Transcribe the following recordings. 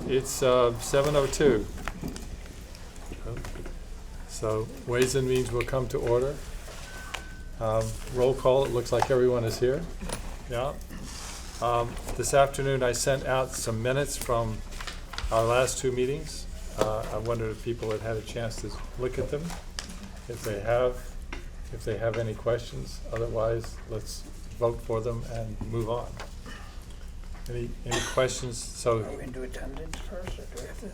It's 7:02. So Ways and Means will come to order. Roll call, it looks like everyone is here. Yeah. This afternoon I sent out some minutes from our last two meetings. I wondered if people had had a chance to look at them. If they have any questions, otherwise let's vote for them and move on. Any questions? So Are we going to do attendance first, or do we have to?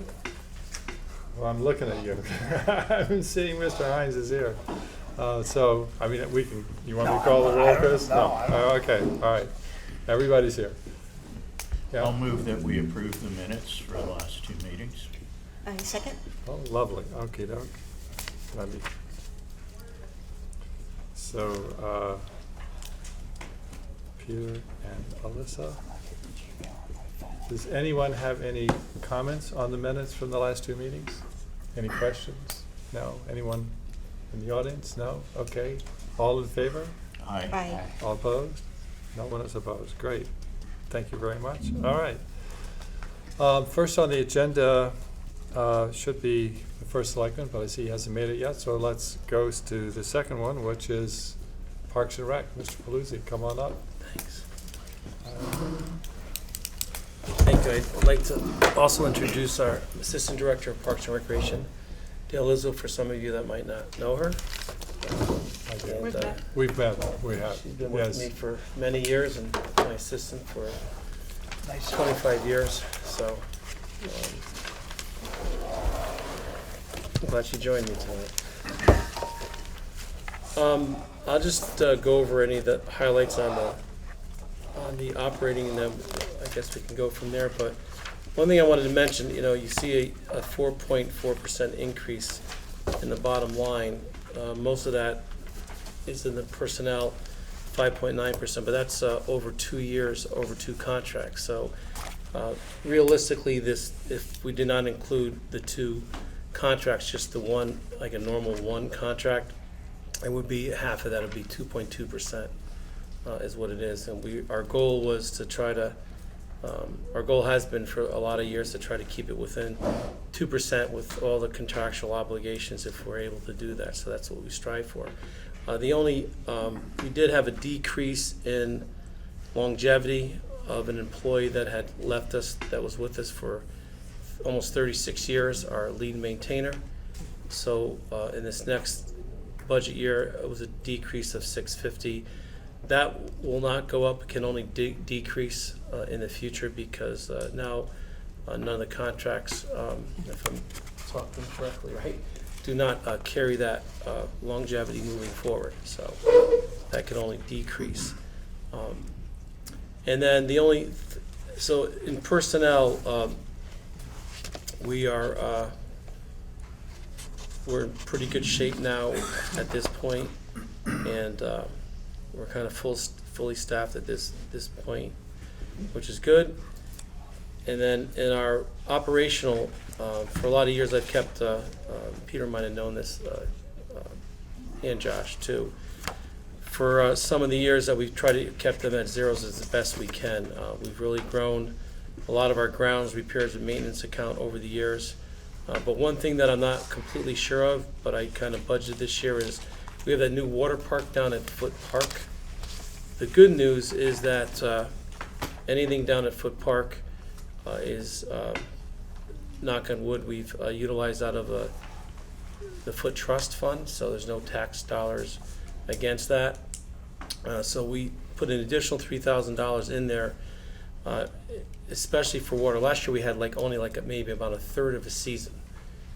well, I'm looking at you. I'm seeing Mr. Hines is here. So, I mean, we can, you want me to call the roll, Chris? No, I don't. Oh, okay, all right. Everybody's here. I'll Yeah. move that we approve the minutes for the last two meetings. I second. Oh, lovely. Okay, doke. Let me. So, Peter and Alyssa. Does anyone have any comments on the minutes from the last two meetings? Any questions? No? Anyone in the audience? No? Okay. All in favor? Aye. Aye. All opposed? No one is opposed. Great. Thank you very much. All right. First on the agenda should be the first selectman, but I see he hasn't made it yet. So let's go to the second one, which is Parks and Rec. Mr. Paluzzi, come on up. Thanks. Thank you. I'd like to also introduce our Assistant Director of Parks and Recreation, Dale Izzo, for some of you that might not know her. Okay. We've met. We've met. We have. She's been with Yes. me for many years and my assistant for Nice. 25 years, so I'm glad she joined me tonight. I'll just go over any of the highlights on the operating, and then I guess we can go from there. But one thing I wanted to mention, you see a 4.4% increase in the bottom line. Most of that is in the personnel, 5.9%, but that's over 2 years, over 2 contracts. So realistically, if we did not include the 2 contracts, just the one, like a normal 1 contract, it would be half of that. It would be 2.2%. Is what it is, and our goal was to try to, our goal has been for a lot of years to try to keep it within 2% with all the contractual obligations if we're able to do that. So that's what we strive for. We did have a decrease in longevity of an employee that had left us, that was with us for almost 36 years, our lead maintainer. So in this next budget year, it was a decrease of $650. That will not go up, it can only decrease in the future because now none of the contracts, if I'm talking correctly, right, do not carry that longevity moving forward. So that can only decrease. And then so in personnel, we're in pretty good shape now at this point, and we're kind of fully staffed at this point, which is good. And then in our operational, for a lot of years I've kept, Peter might have known this, and Josh too. For some of the years that we've tried to keep them at zeros as the best we can. We've really grown a lot of our grounds repairs and maintenance account over the years. But one thing that I'm not completely sure of, but I kind of budgeted this year, is we have that new water park down at Foot Park. The good news is that anything down at Foot Park is, knock on wood, we've utilized out of the Foot Trust Fund, so there's no tax dollars against that. So we put an additional $3,000 in there, especially for water. Last year we had only maybe about a third of a season.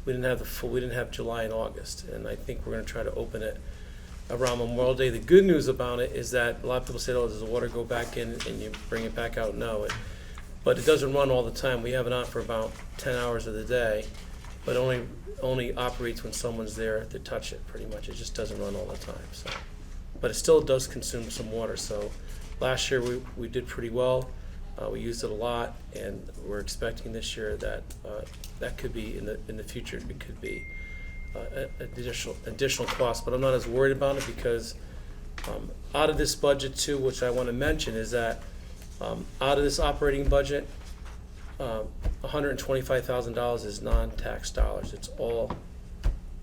We didn't have July and August, and I think we're going to try to open it around Memorial Day. The good news about it is that a lot of people say, "Oh, does the water go back in and you bring it back out?" No, but it doesn't run all the time. We have it on for about 10 hours of the day, but only operates when someone's there to touch it. Pretty much, it just doesn't run all the time. So, but it still does consume some water. So, last year we did pretty well. We used it a lot, and we're expecting this year that that could be in the future. It could be additional cost, but I'm not as worried about it because out of this budget too, which I want to mention is that out of this operating budget, $125,000 is non-tax dollars. It's all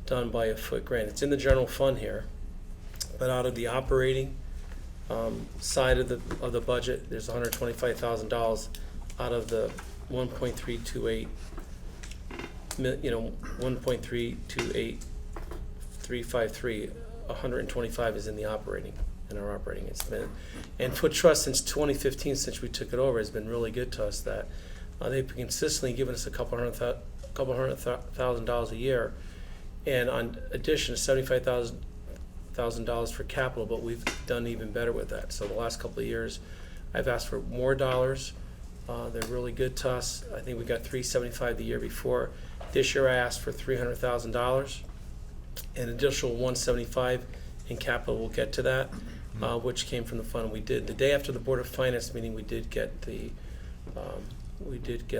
done by a foot grant. It's in the general fund here, but out of the operating side of the budget, there's $125,000 out of the 1.328 1.328353. 125 is in the operating, in our operating. It's been, and Foot Trust since 2015, since we took it over, has been really good to us. That they've been consistently giving us a couple hundred thousand dollars a year, and on addition, $75,000 for capital. But we've done even better with that. So the last couple of years, I've asked for more dollars. They're really good to us. I think we got $375 the year before. This year I asked for $300,000, an additional $175 in capital. We'll get to that, which came from the fund. We did the day after the Board of Finance meeting. We did get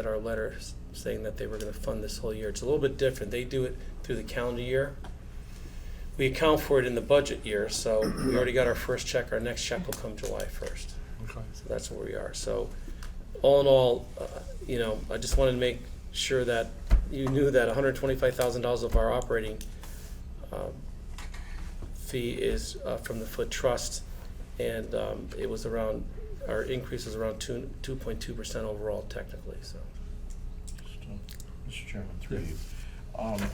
our letter saying that they were going to fund this whole year. It's a little bit different. They do it through the calendar year. We account for it in the budget year. So we already got our first check. Our next check will come July 1st. Okay. So that's where we are. So all in all, I just wanted to make sure that you knew that $125,000 of our operating fee is from the Foot Trust, and it was around, our increase was around 2.2% overall technically. So, Mr. Chairman, through you.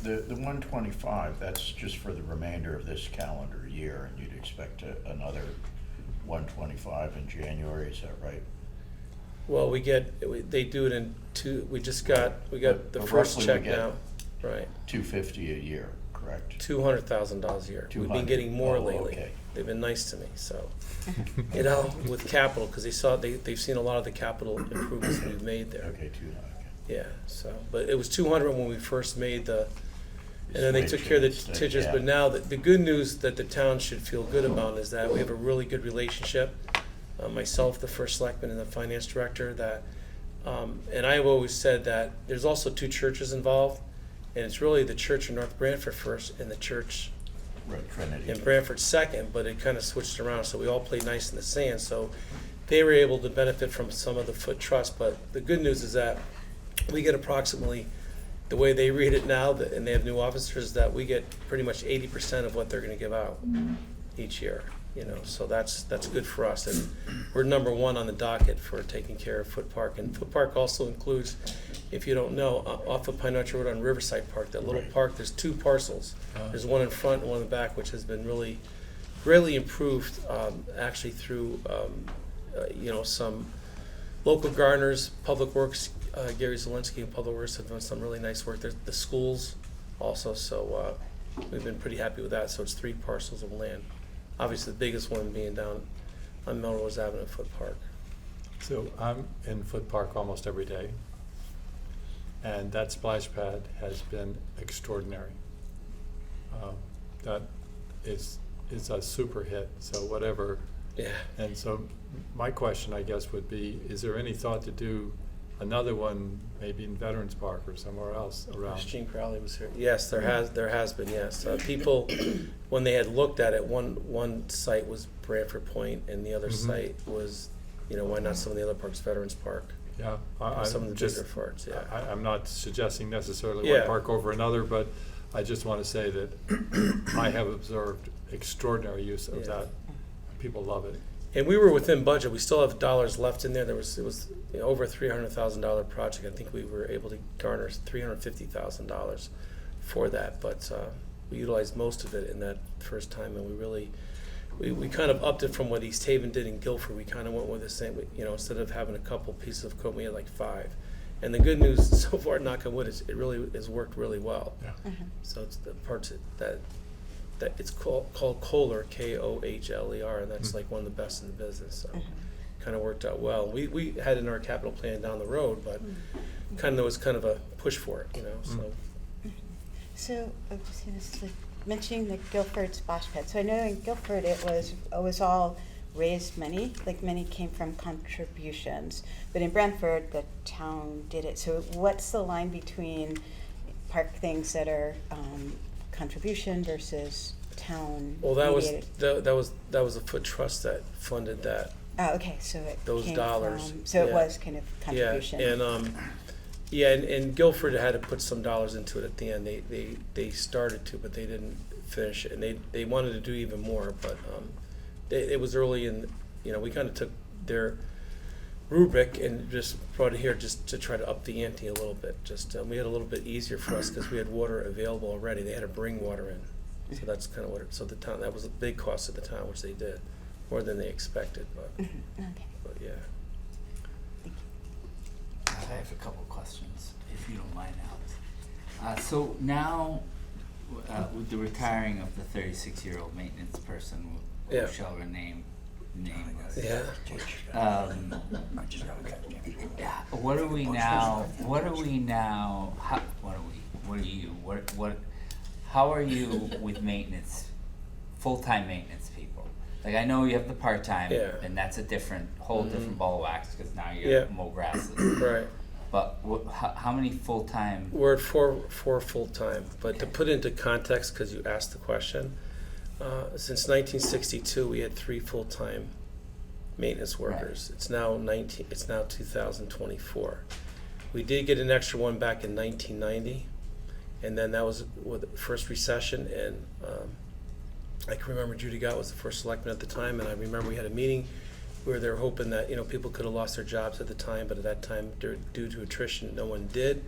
The 125, that's just for the remainder of this calendar year, and you'd expect another 125 in January, is that right? well, they do it in two. We got the But first roughly check we get now, right? $250 a year, correct? $200,000 a year. We've been 200. getting more Oh, lately. okay. They've been nice to me, so with capital, because they've seen a lot of the capital improvements that we've made there. Okay, 200. Yeah, so, but it was 200 when we first made the, and then they took care of the teachers. Yeah. But now, the good news that the town should feel good about is that we have a really good relationship. Myself, the first selectman, and the finance director, that, and I've always said that there's also two churches involved, and it's really the church in North Branford first and the church Right, Trinity. in Branford second, but it kind of switched around, so we all played nice in the sand. So they were able to benefit from some of the Foot Trust, but the good news is that we get approximately, the way they read it now, and they have new officers, that we get pretty much 80% of what they're going to give out each year. So that's good for us, and we're number one on the docket for taking care of Foot Park. And Foot Park also includes, if you don't know, off of Pine Arch Road on Riverside Park, that little Right. park. There's two parcels. There's one in front and one in the back, which has been really, really improved. Actually, through some local gardeners, Public Works. Gary Zielinski and Public Works have done some really nice work. There's the schools also, so we've been pretty happy with that. So it's 3 parcels of land. Obviously, the biggest one being down on Melrose Avenue, Foot Park. So I'm in Foot Park almost every day, and that splash pad has been extraordinary. That is a super hit, so whatever. Yeah. And so my question, I guess, would be, is there any thought to do another one, maybe in Veterans Park or somewhere else around? Gene Crowley was here. Yes, there has been, yes. People, when they had looked at it, one site was Branford Point, and the other site was, why not some of the other parks, Veterans Park, Yeah. some of the just- bigger parks, yeah. I'm not suggesting necessarily Yeah. one park over another, but I just want to say that I have observed extraordinary use of Yeah. that. People love it. And we were within budget. We still have dollars left in there. It was over a $300,000 project. I think we were able to garner $350,000 for that, but we utilized most of it in that first time, and we kind of upped it from what East Haven did in Guilford. We kind of went with the same, instead of having a couple pieces of equipment, we had like 5. And the good news so far, knock on wood, is it really has worked really well. Yeah. So it's the parts that it's called Kohler, Kohler, and that's like one of the best in the business. So kind of worked out well. We had in our capital plan down the road, but there was kind of a push for it, So So I was going to mentioning the Guilford splash pad. So I know in Guilford it was all raised money, like money came from contributions. But in Brantford, the town did it. So what's the line between park things that are contribution versus town? well, that mediated? was a Foot Trust that funded that. Oh, okay. So it those came dollars, from, so it yeah. was kind of contribution. Yeah, and Yeah, and Guilford had to put some dollars into it at the end. They started to, but they didn't finish it, and they wanted to do even more, but it was early in, we kind of took their rubric and just brought it here just to try to up the ante a little bit. Just we had a little bit easier for us because we had water available already. They had to bring water in, so that's kind of what. So the town, that was a big cost of the town, which they did more than they expected. But Okay. but yeah. I have a couple questions, if you don't mind, Alex. So now, with the retiring of the 36-year-old maintenance person, who Yeah. shall remain nameless. Yeah. What are we now? What are we now? What are we? What are you? How are you with maintenance? Full-time maintenance people. Like, I know you have the part-time, Yeah. and that's a whole different ball of wax because now you Yeah. have mow grasses. Right. But how many full-time? We're at four full-time, but to put into context, because you asked the question, since 1962, we had 3 full-time maintenance workers. It's now 2024. We did get an extra one back in 1990, and then that was with the first recession, and I can remember Judy Gott was the first selectman at the time, and I remember we had a meeting where they were hoping that people could have lost their jobs at the time, but at that time, due to attrition, no one did.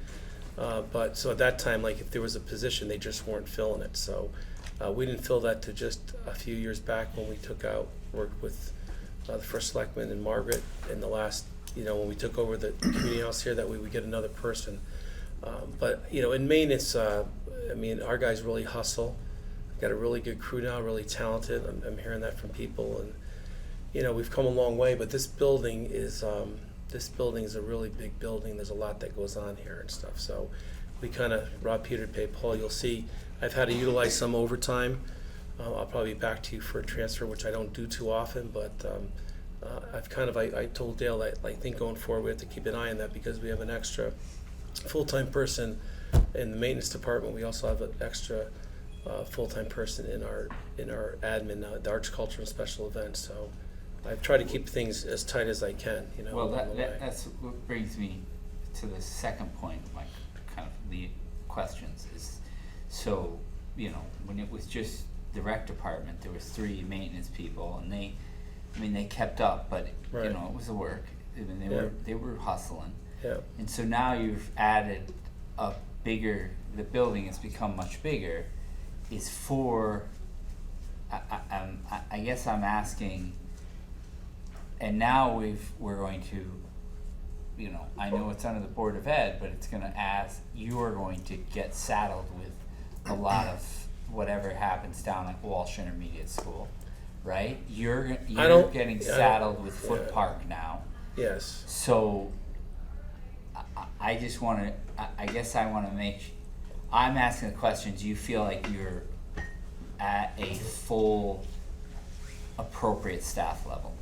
But so at that time, like if there was a position, they just weren't filling it. So we didn't fill that to just a few years back when we worked with the first selectman and Margaret in the last, when we took over the community house here, that we would get another person. But in maintenance, our guys really hustle. Got a really good crew now, really talented. I'm hearing that from people, and we've come a long way. But this building is a really big building. There's a lot that goes on here and stuff. So we kind of rob Peter to pay Paul. You'll see I've had to utilize some overtime. I'll probably be back to you for a transfer, which I don't do too often. But I told Dale that I think going forward we have to keep an eye on that because we have an extra full-time person in the maintenance department. We also have an extra full-time person in our admin, the arts, culture, and special events. So I've tried to keep things as tight as I can. Well, along the way. that's what brings me to the second point, like kind of the questions is, so when it was just the rec department, there was 3 maintenance people, and they kept up, but Right. it was a work. I mean, they were hustling. Yeah. And so now you've added a bigger. The building has become much bigger. Is for. I guess I'm asking. And now we're going to. I know it's under the Board of Ed, but it's going to ask. You are going to get saddled with a lot of whatever happens down at Walsh Intermediate School, right? You're getting saddled with Foot Park now. Yes. So I just want to, I guess I want to I'm asking the question, do you feel like you're at a full appropriate staff level?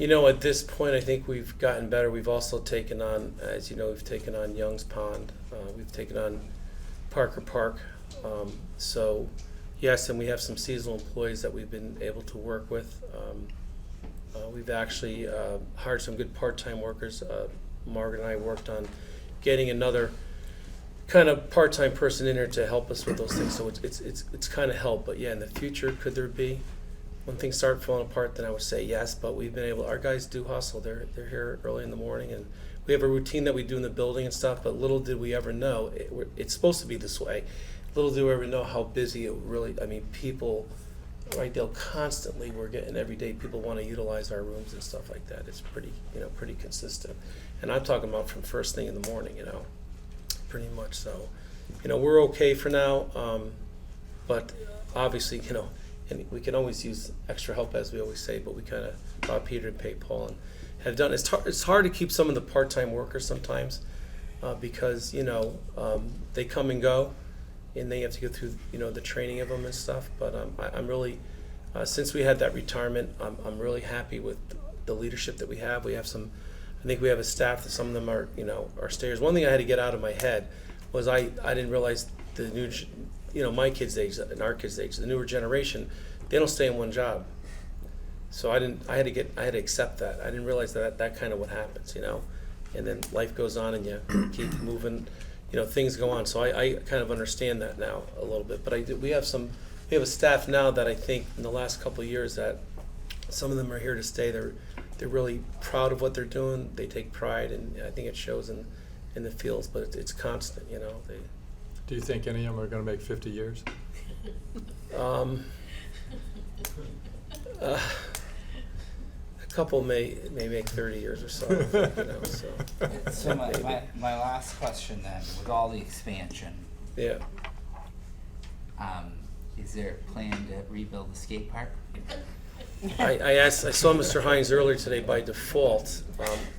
At this point, I think we've gotten better. We've also taken on, as you know, we've taken on Young's Pond. We've taken on Parker Park. So, yes, and we have some seasonal employees that we've been able to work with. We've actually hired some good part-time workers. Margaret and I worked on getting another kind of part-time person in here to help us with those things. So it's kind of helped. But yeah, in the future, could there be? When things start falling apart, then I would say yes. But we've been able. Our guys do hustle. They're here early in the morning, and we have a routine that we do in the building and stuff. But little did we ever know it's supposed to be this way. Little did we ever know how busy it really. People. Right, Dale, constantly we're getting every day people want to utilize our rooms and stuff like that. It's pretty consistent. And I'm talking about from first thing in the morning, pretty much. So, we're okay for now. But obviously, and we can always use extra help, as we always say, but we kind of rob Peter to pay Paul and have done. It's hard to keep some of the part-time workers sometimes because, they come and go. And they have to go through, the training of them and stuff. But I'm really, since we had that retirement, I'm really happy with the leadership that we have. We have I think we have a staff that some of them are, are stayers. One thing I had to get out of my head was I didn't realize the new, my kids' age and our kids' age, the newer generation, they don't stay in one job. So I had to accept that. I didn't realize that kind of what happens, and then life goes on and you keep moving, things go on. So I kind of understand that now a little bit. But we have a staff now that I think in the last couple of years that some of them are here to stay. They're really proud of what they're doing. They take pride, and I think it shows in the fields, but it's constant, Do you think any of them are going to make 50 years? A couple may make 30 years or so, so. So my maybe. last question then, with all the expansion, Yeah. is there a plan to rebuild the skate park? I saw Mr. Hines earlier today by default,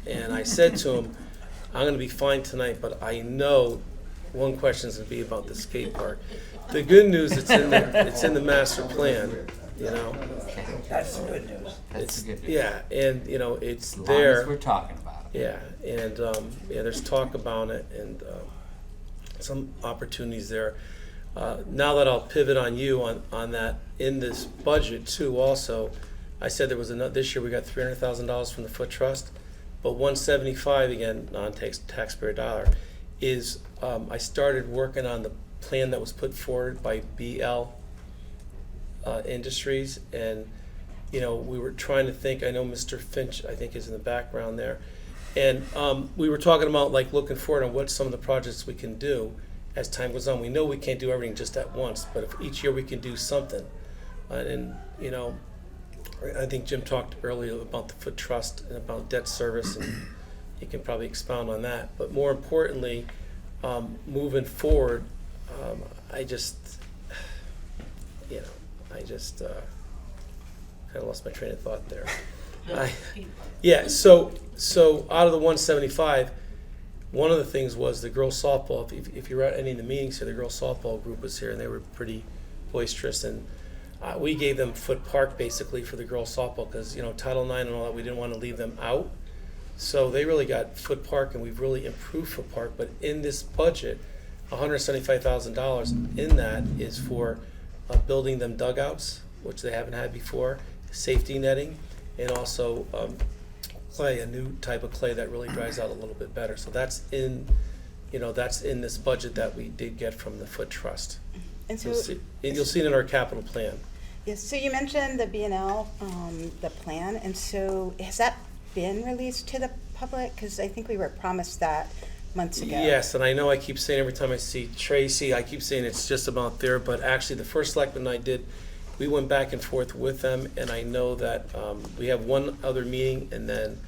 and I said to him, I'm going to be fine tonight, but I know one question is going to be about the skate park. The good news, it's in the master plan, That's the good news. That's the good news. Yeah, and it's As long there. as we're talking about it. Yeah, and there's talk about it, and some opportunities there. Now that I'll pivot on you on that, in this budget too also, I said there was this year we got $300,000 from the Foot Trust, but 175 again, non-taxpayer dollar, is I started working on the plan that was put forward by BL Industries, and we were trying to think. I know Mr. Finch, I think, is in the background there, and we were talking about like looking forward on what some of the projects we can do as time goes on. We know we can't do everything just at once, but if each year we can do something, and I think Jim talked earlier about the Foot Trust and about debt service, and he can probably expound on that. But more importantly, moving forward, I just kind of lost my train of thought there. So out of the 175, one of the things was the girls softball. If you were at any of the meetings here, the girls softball group was here, and they were pretty boisterous. And we gave them Foot Park basically for the girls softball because Title IX and all that, we didn't want to leave them out. So they really got Foot Park, and we've really improved Foot Park. But in this budget, $175,000 in that is for building them dugouts, which they haven't had before, safety netting, and also clay, a new type of clay that really dries out a little bit better. So that's in this budget that we did get from the Foot Trust. And so, You'll see it in our capital plan. yes, so you mentioned the B&L, the plan, and so has that been released to the public? Because I think we were promised that months ago. Yes, and I know I keep saying every time I see Tracy, I keep saying it's just about there, but actually the first selectman I did, we went back and forth with them, and I know that we have one other meeting, and then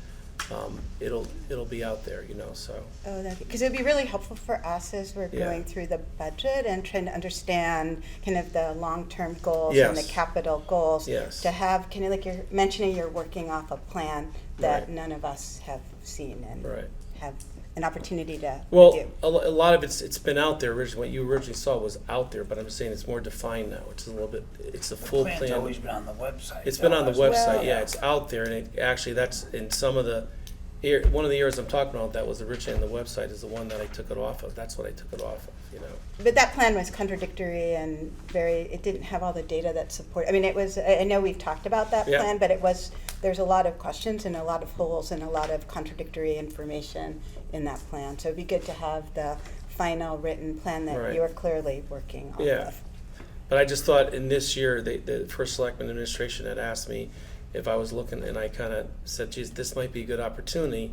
it'll be out there, so. Oh, because it would be really helpful for us as we're Yeah. going through the budget and trying to understand kind of the long-term goals and the Yes. capital goals. Yes. To have, kind of like you're mentioning, you're working off a plan that Right. none of us have seen and Right. have an opportunity to Well, review. a lot of it's been out there originally. What you originally saw was out there, but I'm saying it's more defined now. It's a little bit, it's a full Plan's plan. always been on the website. It's been on the though, hasn't it? website, yeah, it's out there, and it actually, that's in some of the, one of the areas I'm talking about that was originally on the website is the one that I took it off of. That's what I took it off of, But that plan was contradictory and it didn't have all the data that support, I mean, it was, I know we've talked about that Yeah. plan, but there's a lot of questions and a lot of holes and a lot of contradictory information in that plan. So it'd be good to have the final written plan that Right. you are clearly working off Yeah. of. But I just thought in this year, the first selectman administration had asked me if I was looking, and I kind of said, geez, this might be a good opportunity,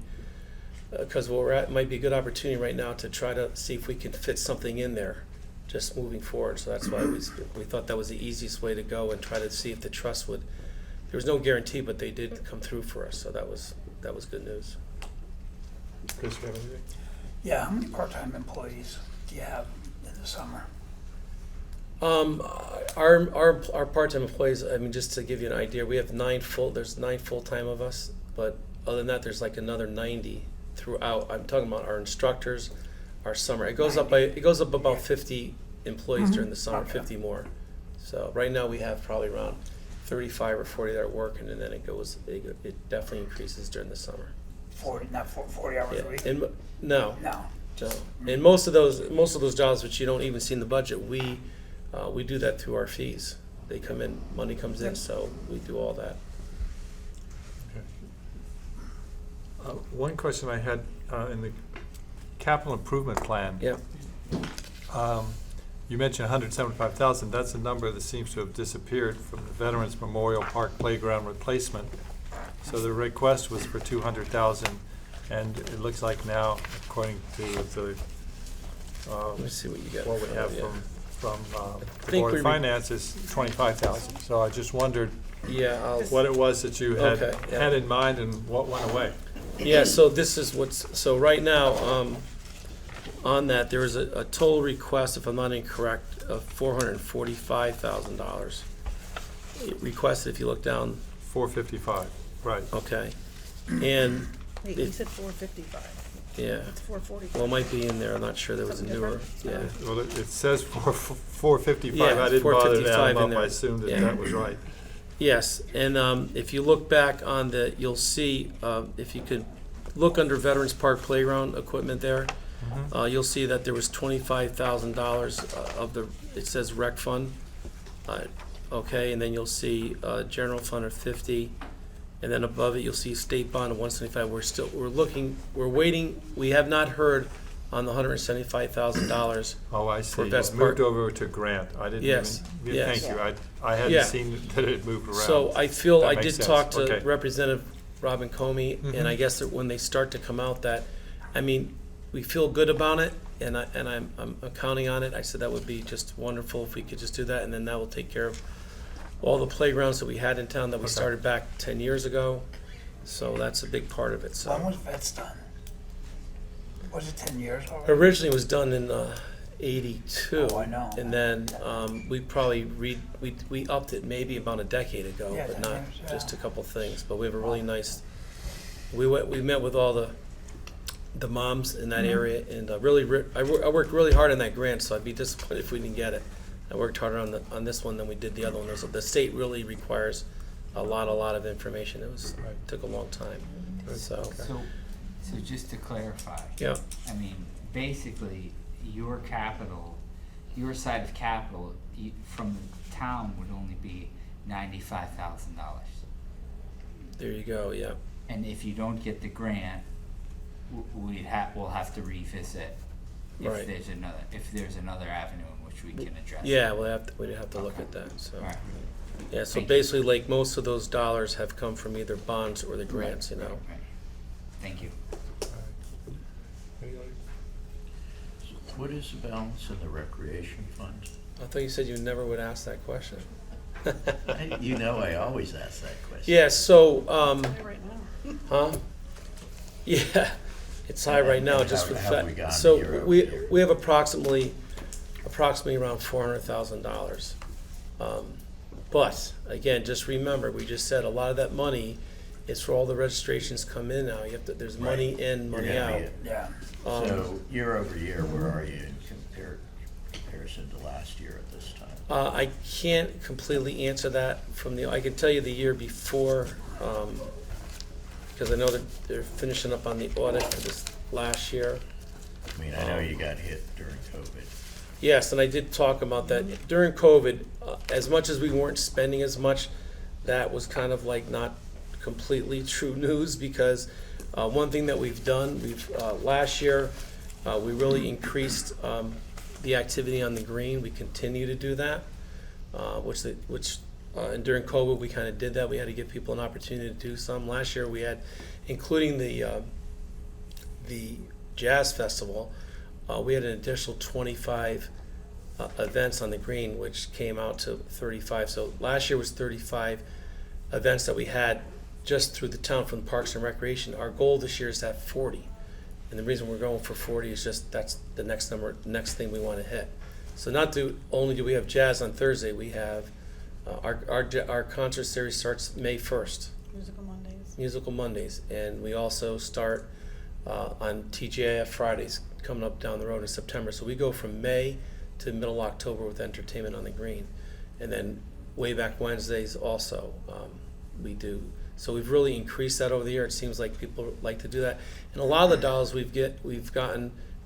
because where we're at might be a good opportunity right now to try to see if we can fit something in there, just moving forward. So that's why we thought that was the easiest way to go and try to see if the trust would. There was no guarantee, but they did come through for us, so that was good news. Chris, you have anything? Yeah, how many part-time employees do you have in the summer? Our part-time employees, I mean, just to give you an idea, we have there's 9 full-time of us, but other than that, there's like another 90 throughout. I'm talking about our instructors, our summer. It goes up about 50 employees during the summer, Okay. 50 more. So right now we have probably around 35 or 40 that are working, and then it definitely increases during the summer. 40 hours a week? Yeah, and no. No. No. And most of those jobs which you don't even see in the budget, we do that through our fees. They come in, money comes in, so we do all that. Okay. One question I had in the capital improvement plan. Yeah. You mentioned 175,000. That's a number that seems to have disappeared from the Veterans Memorial Park Playground replacement. So the request was for 200,000, and it looks like now, according to the Let me see what you got. what we in have front of you. from the think Board we of re- Finance is 25,000. So I just wondered Yeah, I'll, what it was that you had Okay, yeah. had in mind and what went away. yeah, so this is so right now, on that, there is a total request, if I'm not incorrect, of $445,000. Requested, if you look down, 455, right. okay. And, Wait, you said 455. yeah, It's 445. well, it might be in there, I'm not sure, there was a Something newer, different? yeah. Well, it says 455. Yeah, I didn't bother to 455 add in them up. there. I assumed that Yeah. that was right. Yes, and if you look back on the, you'll see, if you could look under Veterans Park Playground equipment there, you'll see that there was $25,000 of the, it says rec fund. Okay, and then you'll see general fund of 50, and then above it, you'll see state bond of 175. We're waiting, we have not heard on the $175,000. Oh, I see. Best It moved Part- over to grant. I didn't Yes, even, yes. thank you. I hadn't Yeah. seen that it moved around. So I feel, That I makes did sense. talk to Okay. Representative Robin Comey, and I guess that when they start to come out that, I mean, we feel good about it, and I'm counting on it. I said that would be just wonderful if we could just do that, and then that will take care of all the playgrounds that we had in town that we Okay. started back 10 years ago. So that's a big part of it, When so. was vets done? Was it 10 years already? Originally it was done in 82. Oh, I know. And then we probably we upped it maybe about a decade ago, Yeah, but 10 not years, yeah. just a couple things. But we have a really nice, we met with all the moms in that area, and I worked really hard on that grant, so I'd be disappointed if we didn't get it. I worked harder on this one than we did the other one. The state really requires a lot of information. Right. Took a long time, Good. so, Okay. So just to clarify. yeah. I mean, basically, your capital, your side of capital, from the town would only be $95,000. There you go, yeah. And if you don't get the grant, we'll have to revisit Right. if there's another avenue in which we can address it. Yeah, we'd have to look at that, so. All right. Yeah, so Thank you. basically, like, most of those dollars have come from either bonds or the grants, you know. Right. Thank you. What is the balance in the recreation fund? I thought you said you never would ask that question. You know I always ask that question. Yeah, so, Right now. huh? Yeah, it's high right now, And just how- with how have we fact, gotten so year over we year? have approximately around $400,000. But, again, just remember, we just said a lot of that money is for all the registrations come in now. There's money Right. in, You're money gonna out. be at- Yeah. So year over year, where are you in comparison to last year at this time? I can't completely answer that I can tell you the year before, because I know that they're finishing up on the audit for this last year. I mean, I know you got hit during COVID. Yes, and I did talk about that. During COVID, as much as we weren't spending as much, that was kind of like not completely true news, because one thing that we've done, last year, we really increased the activity on the green. We continue to do that, and during COVID, we kind of did that. We had to give people an opportunity to do some. Last year, we had, including the Jazz Festival, we had an additional 25 events on the green, which came out to 35. So last year was 35 events that we had just through the town from Parks and Recreation. Our goal this year is to have 40. And the reason we're going for 40 is just that's the next thing we want to hit. So not only do we have jazz on Thursday, we have our concert series starts May 1st. Musical Mondays, and we also start on TGIF Fridays coming up down the road in September. So we go from May to middle October with entertainment on the green, and then way back Wednesdays also we do. So we've really increased that over the year. It seems like people like to do that, and a lot of the dollars we've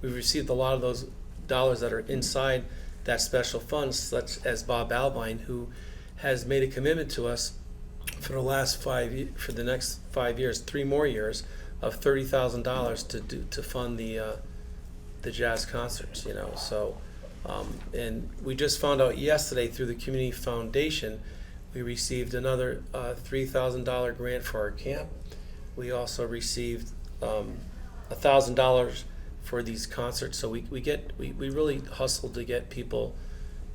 received a lot of those dollars that are inside that special fund, such as Bob Albine, who has made a commitment to us for the next 5 years, 3 more years, of $30,000 to fund the jazz concerts, you know, so, and we just found out yesterday through the Community Foundation, we received another $3,000 grant for our camp. We also received $1,000 for these concerts, so we really hustled to get people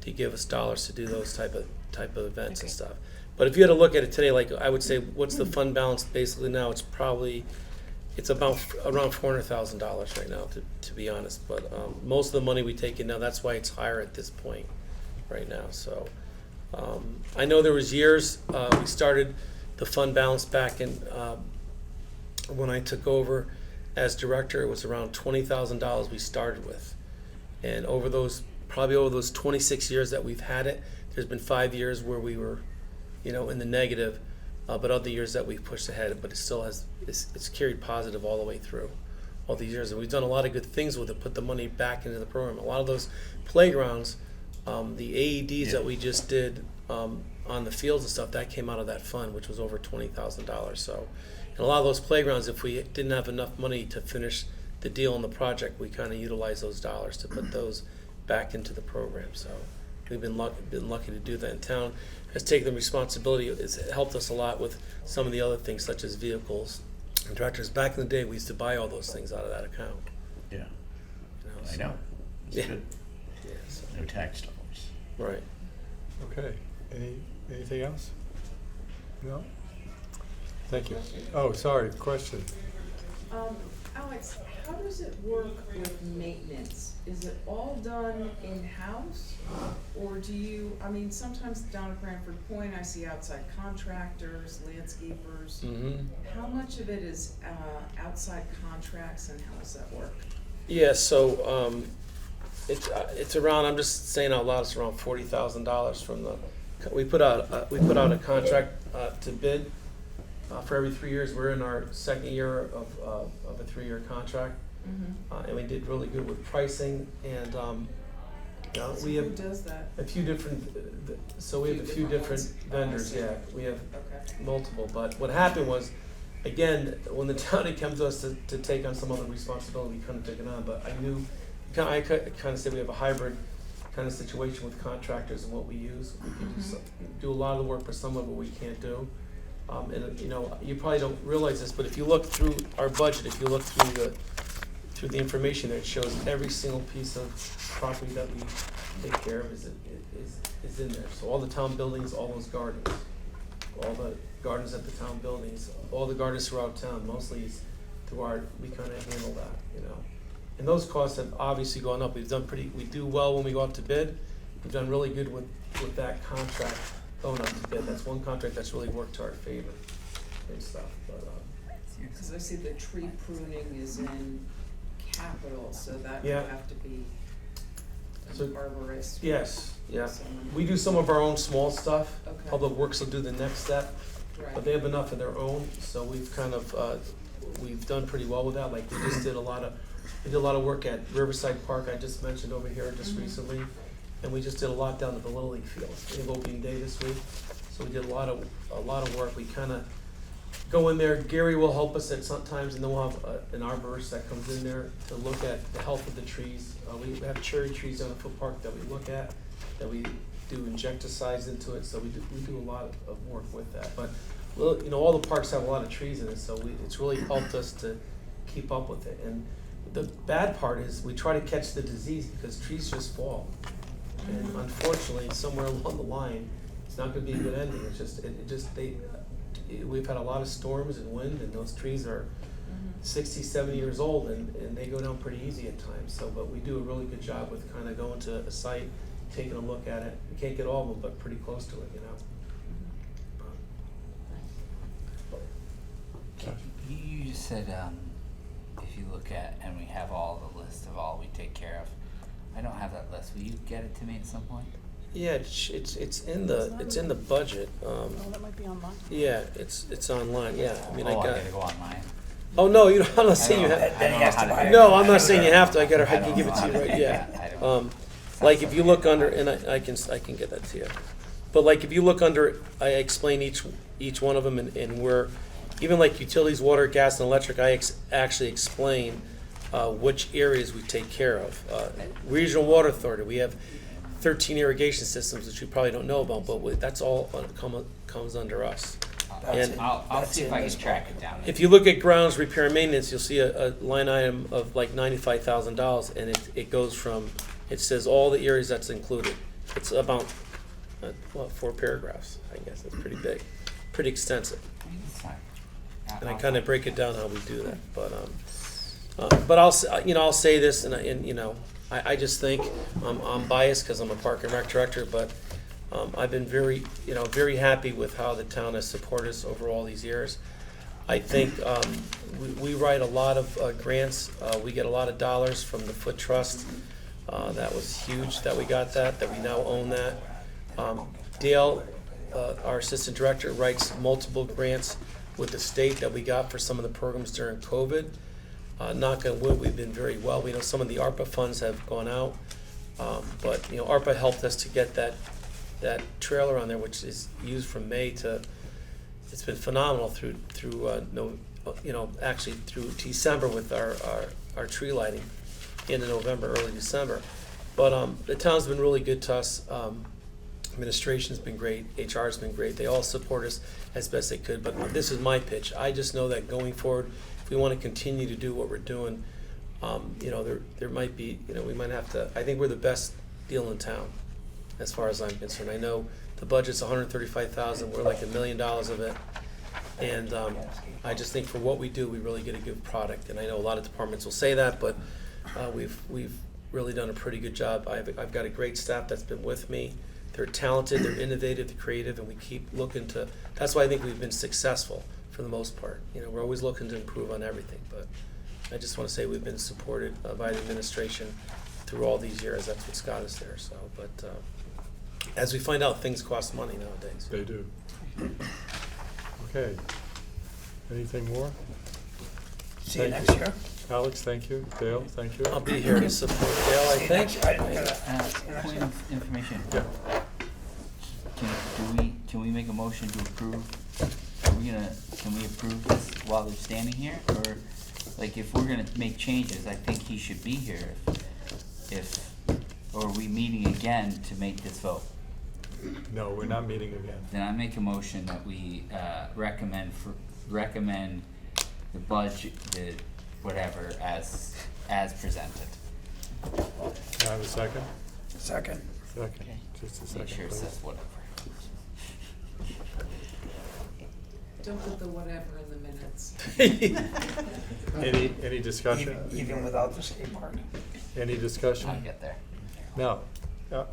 to give us dollars to do those type of events and stuff. But if you had to look at it today, like I would say, what's the fund balance basically now? It's about around $400,000 right now, to be honest. But most of the money we take in now, that's why it's higher at this point right now. So I know there was years, we started the fund balance back in, when I took over as director, it was around $20,000 we started with. And probably over those 26 years that we've had it, there's been 5 years where we were, you know, in the negative, but other years that we've pushed ahead, but it still it's carried positive all the way through all these years. And we've done a lot of good things with it, put the money back into the program. A lot of those playgrounds, the AEDs that we just did on the fields and stuff, that came out of that fund, which was over $20,000. So, and a lot of those playgrounds, if we didn't have enough money to finish the deal on the project, we kind of utilized those dollars to put those back into the program. So we've been lucky to do that. And town has taken the responsibility. It's helped us a lot with some of the other things, such as vehicles and tractors. Back in the day, we used to buy all those things out of that account. Yeah, You know, I so- know. It's Yeah. good. Yeah, so- No tax dollars. right. Okay, anything else? No? Thank you. Oh, sorry, question. Alex, how does it work with maintenance? Is it all done in-house? Or do you, I mean, sometimes down at Branford Point, I see outside contractors, landscapers. Mm-hmm. How much of it is outside contracts and how does that work? Yeah, so it's around. I'm just saying out loud. It's around $40,000 from the. We put out a contract to bid for every 3 years. We're in our second year of a 3-year contract, and we did really good with pricing. And So we who have does that? a few different. So we have a few different ones? vendors. Oh, I see. Yeah, we have Okay. multiple. But what happened was, again, when the town had come to us to take on some other responsibility, we couldn't take it on. But I kind of said we have a hybrid kind of situation with contractors and what we use. We can do a lot of the work for some of it we can't do. And you know, you probably don't realize this, but if you look through our budget, if you look through the information there, it shows every single piece of property that we take care of is in there. So all the town buildings, all those gardens, all the gardens at the town buildings, all the gardens throughout town, mostly is through we kind of handle that, you know. And those costs have obviously gone up. We do well when we go out to bid. We've done really good with that contract going out to bid. That's one contract that's really worked to our favor and stuff, but, Because I see the tree pruning is in capital, so that would Yeah. have to be So- an arborist. yes, yeah. Someone- We do some of our own small stuff. Okay. Public Works will do the next step, Right. but they have enough of their own, so we've kind of, we've done pretty well with that. Like, we did a lot of work at Riverside Park, I just mentioned over here just recently, and we just did a lot down at the Little League field. We have opening day this week, so we did a lot of work. We kind of go in there. Gary will help us at sometimes, and then we'll have an arborist that comes in there to look at the health of the trees. We have cherry trees down at Foot Park that we look at, that we do insecticides into it, so we do a lot of work with that. But, you know, all the parks have a lot of trees in it, so it's really helped us to keep up with it. And the bad part is we try to catch the disease because trees just fall. And unfortunately, somewhere along the line, it's not gonna be a good ending. We've had a lot of storms and wind, and those trees are 60, 70 years old, and they go down pretty easy at times. So, but we do a really good job with kind of going to a site, taking a look at it. We can't get all of them, but pretty close to it, you know. You just said, if you look at, and we have all the list of all we take care of. I don't have that list. Will you get it to me at some point? Yeah, it's in the budget. Oh, that might be online. Yeah, it's online. Yeah, I mean, I I got. gotta go online. Oh no, you don't. I'm not saying you have. Then he has to buy it. No, I'm not saying you have to. I don't can give it to you know right. how to Yeah. do that. I don't- Like if you look under, and I can get that to you. But like if you look under, I explain each one of them and where even like utilities, water, gas, and electric, I actually explain which areas we take care of. Regional Water Authority, we have 13 irrigation systems, which you probably don't know about, but that's all comes under us. And I'll see if I can track it down. if you look at grounds repair and maintenance, you'll see a line item of like $95,000, and it goes from, it says all the areas that's included. It's about, 4 paragraphs, I guess. It's pretty big, pretty extensive. It's fine. And I kind of break it down how we do that, but I'll say this, and I just think, I'm biased because I'm a Park and Rec director, but I've been very happy with how the town has supported us over all these years. I think we write a lot of grants. We get a lot of dollars from the Foot Trust. That was huge that we got that we now own that. Dale, our assistant director, writes multiple grants with the state that we got for some of the programs during COVID. Knock on wood, we've been very well. We know some of the ARPA funds have gone out, but ARPA helped us to get that trailer on there, which is used from May to. It's been phenomenal through actually through December with our tree lighting, into November, early December. But the town's been really good to us. Administration's been great. HR's been great. They all support us as best they could. But this is my pitch. I just know that going forward, if we want to continue to do what we're doing, there might be, we might have to. I think we're the best deal in town, as far as I'm concerned. I know the budget's $135,000. We're like $1 million of it, and I just think for what we do, we really get a good product. And I know a lot of departments will say that, but we've really done a pretty good job. I've got a great staff that's been with me. They're talented, they're innovative, they're creative, and we keep looking to. That's why I think we've been successful for the most part. We're always looking to improve on everything. But I just want to say we've been supported by the administration through all these years. That's what's got us there. So, but as we find out, things cost money nowadays. They do. Okay. Anything more? See you Thank next year. Alex, thank you. Dale, thank you. I'll be here to support Dale, I think. Point of information. Yeah. Can we make a motion to approve? Can we approve this while they're standing here? Or, like, if we're gonna make changes, I think he should be here. Or are we meeting again to make this vote? No, we're not meeting again. Then I make a motion that we recommend the budget, the whatever, as presented. Can I have a second? Second. Second. Okay. Just a Make second, sure it please. says whatever. Don't put the whatever in the minutes. Any discussion? Even without the skate park. Any discussion? I'll get there. No.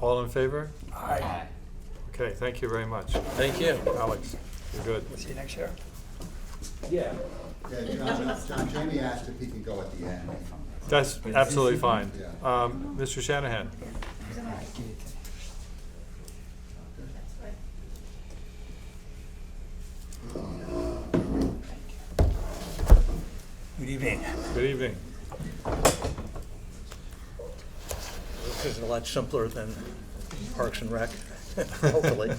All in favor? Aye. Okay, thank you very much. Thank you. Alex, you're good. See you next year. Yeah, John, Jamie asked if he can go at the end. That's absolutely fine. Yeah. Mr. Shanahan? Good evening. Good evening. This is a lot simpler than Parks and Rec, hopefully.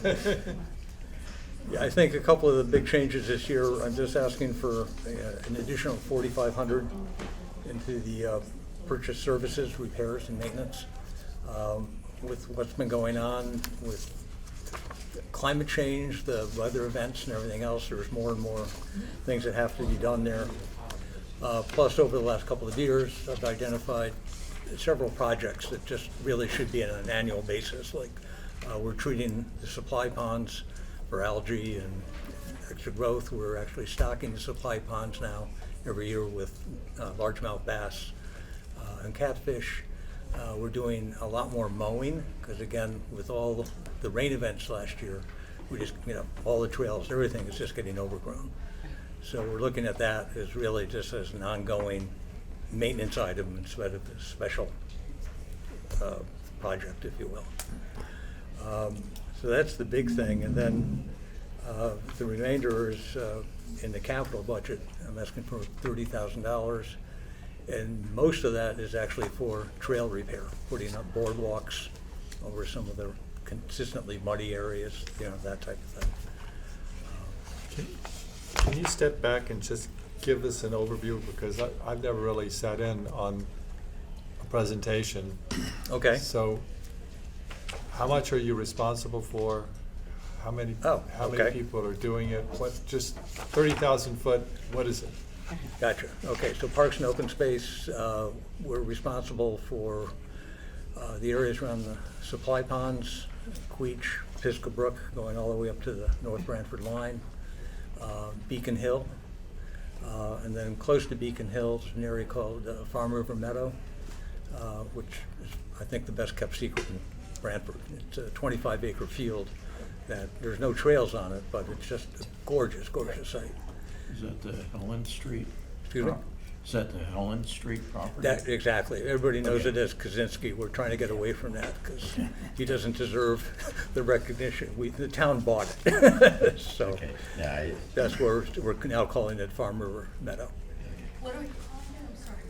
Yeah, I think a couple of the big changes this year, I'm just asking for an additional $4,500 into the purchase services, repairs and maintenance. With what's been going on with climate change, the weather events and everything else, there's more and more things that have to be done there. Plus, over the last couple of years, I've identified several projects that just really should be on an annual basis. Like we're treating the supply ponds for algae and extra growth. We're actually stocking the supply ponds now every year with largemouth bass and catfish. We're doing a lot more mowing because, again, with all the rain events last year, we just, all the trails, everything is just getting overgrown. So we're looking at that as really just as an ongoing maintenance item instead of a special project, if you will. So that's the big thing. And then the remainder is in the capital budget. I'm asking for $30,000. And most of that is actually for trail repair, putting up boardwalks over some of the consistently muddy areas, that type of thing. Can you step back and just give us an overview, because I've never really sat in on a presentation. Okay. So, how much are you responsible for? How many okay. people are doing it? What, just 30,000 foot, what is it? Gotcha. Okay, so Parks and Open Space, we're responsible for the areas around the supply ponds, Queech, Pisgah Brook, going all the way up to the North Branford line, Beacon Hill, and then close to Beacon Hill is an area called Farm River Meadow, which is, I think, the best kept secret in Branford. It's a 25-acre field that there's no trails on it, but it's just a gorgeous, gorgeous site. Is that the Helen Street? Excuse me? Is that the Helen Street property? That, exactly. Everybody knows Okay. it as Kaczynski. We're trying to get away from that because he doesn't deserve the recognition. The town bought it. So Okay, yeah, that's where we're now calling it Farm River Meadow. What are we calling it? I'm sorry.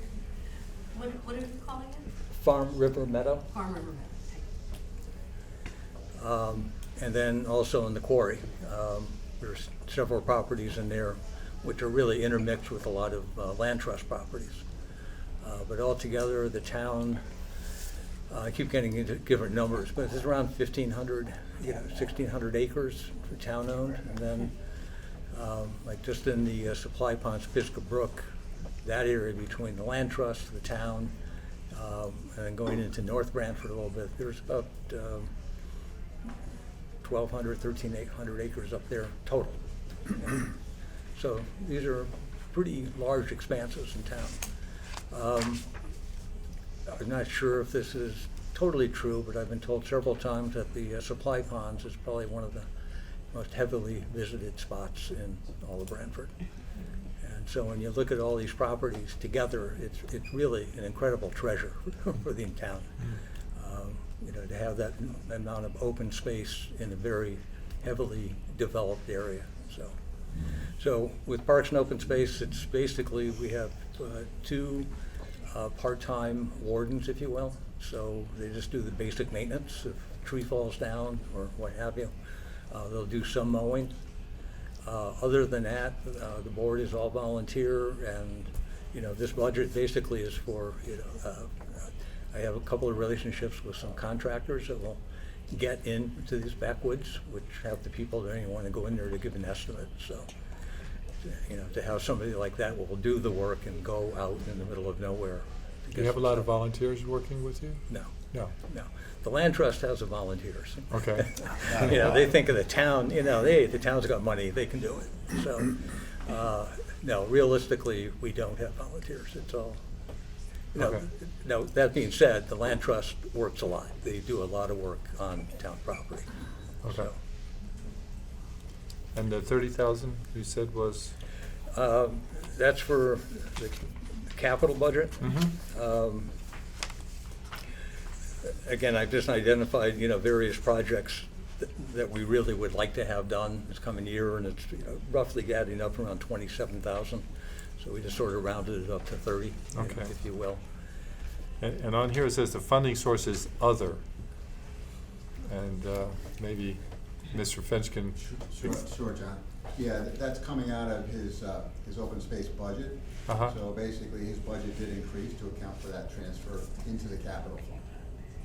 What are we calling it? Farm River Meadow. Farm River Meadow. And then also in the quarry, there's several properties in there which are really intermixed with a lot of land trust properties. But altogether, the town, I keep getting into different numbers, but it's around 1,500, 1,600 acres for town owned. And then, like just in the supply ponds, Pisgah Brook, that area between the land trust, the town, and then going into North Branford a little bit, there's about 1,200, 1,300 acres up there total. So these are pretty large expanses in town. I'm not sure if this is totally true, but I've been told several times that the supply ponds is probably one of the most heavily visited spots in all of Branford. And so when you look at all these properties together, it's really an incredible treasure for the town. To have that amount of open space in a very heavily developed area. So with Parks and Open Space, it's basically we have two part-time wardens, if you will. So they just do the basic maintenance. If a tree falls down or what have you, they'll do some mowing. Other than that, the board is all volunteer, and this budget basically is for I have a couple of relationships with some contractors that will get into these backwoods, which have the people that don't even want to go in there to give an estimate. So, to have somebody like that will do the work and go out in the middle of nowhere. Do you have a lot of volunteers working with you? No, No. no. The land trust has the volunteers. Okay. They think of the town, the town's got money, they can do it. So, no, realistically, we don't have volunteers. It's all, Okay. Now, that being said, the land trust works a lot. They do a lot of work on town property. Okay. So, And the 30,000 you said was? that's for the capital budget. Again, I've just identified, various projects that we really would like to have done this coming year, and it's roughly adding up around 27,000. So we just sort of rounded it up to 30, Okay. if you will. And on here it says the funding source is other. And maybe Mr. Finch can. Sure, John. Yeah, that's coming out of his open space budget. Uh-huh. So basically, his budget did increase to account for that transfer into the capital fund.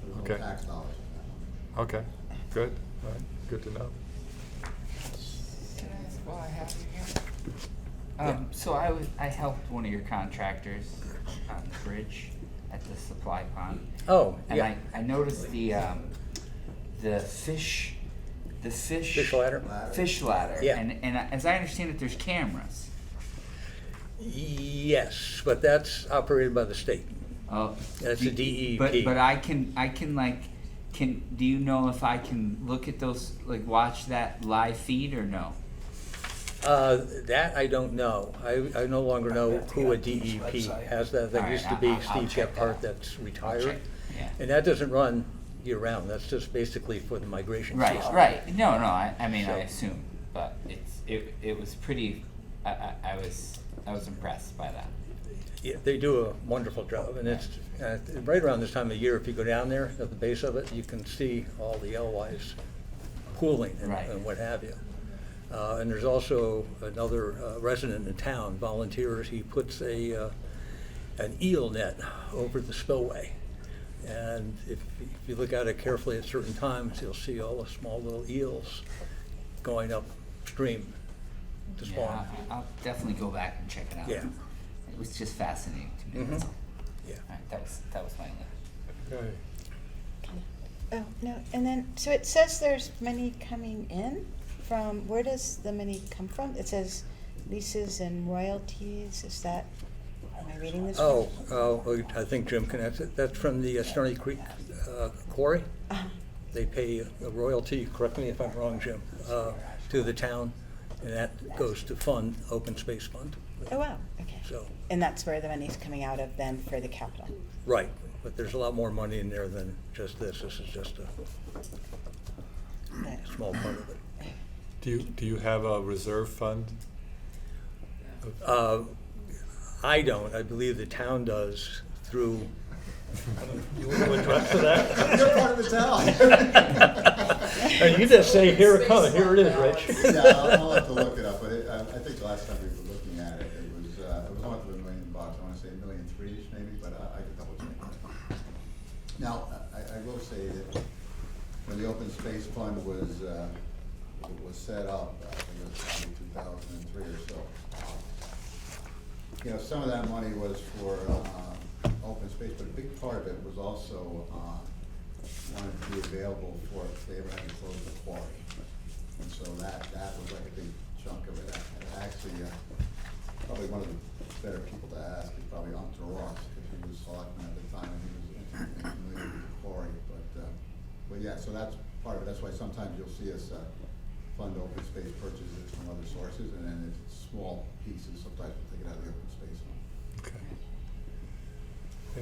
So there's Okay. no tax dollars in that. Okay, good. All right, good to know. Can I ask while I have you here? Yeah. So I helped one of your contractors on the bridge at the supply pond. Oh, And yeah. I noticed the fish Fish ladder? fish ladder. Yeah. And as I understand it, there's cameras. Yes, but that's operated by the state. Oh, That's a DEP. But I can do you know if I can look at those, like watch that live feed or no? That I don't know. I no longer know who a DEP has that. That All used to right, be I'll Steve check Gephardt that. that's I'll retired. check, yeah. And that doesn't run year round. That's just basically for the migration Right, season. right. No, I mean, So- I assume, but it was pretty. I was impressed by that. Yeah, they do a wonderful job, and it's right around this time of year. If you go down there at the base of it, you can see all the alewives pooling and, Right. and what have you. And there's also another resident in town, volunteers, he puts an eel net over the spillway. And if you look at it carefully at certain times, you'll see all the small little eels going upstream to Yeah, spawn. I'll definitely go back and check it out. Yeah. It was just fascinating to me, that's all. Yeah. Alright, that was my list. Okay. Oh, no, and then, so it says there's money coming in from, where does the money come from? It says leases and royalties, is that, am I reading this right? Oh, I think Jim can answer. That's from the Stony Creek quarry. Uh-huh. They pay a royalty, correct me if I'm wrong, Jim, to the town, and that goes to fund Open Space Fund. Oh, wow, okay. So, And that's where the money's coming out of then for the capital? right, but there's a lot more money in there than just this. This is just a Right. small part of it. Do you have a reserve fund? I don't. I believe the town does through. You want to address to that? You're part of the town. And you just say, here it comes, here it is, Rich. Yeah, I'll have to look it up, but I think the last time we were looking at it, it was north of $1 million. I want to say $1.3 million maybe, but I could double check. Now, I will say that when the Open Space Fund was set up, I think it was probably 2003 or so. You know, some of that money was for open space, but a big part of it was also wanted to be available for if they ever had to close the quarry. And so that was like a big chunk of it. And actually, probably one of the better people to ask is probably Uncle Ross, because he was selectman at the time and he was familiar with the quarry. But yeah, so that's part of it. That's why sometimes you'll see us fund open space purchases from other sources, and then it's small pieces. Sometimes we'll take it out of the open space fund. Okay.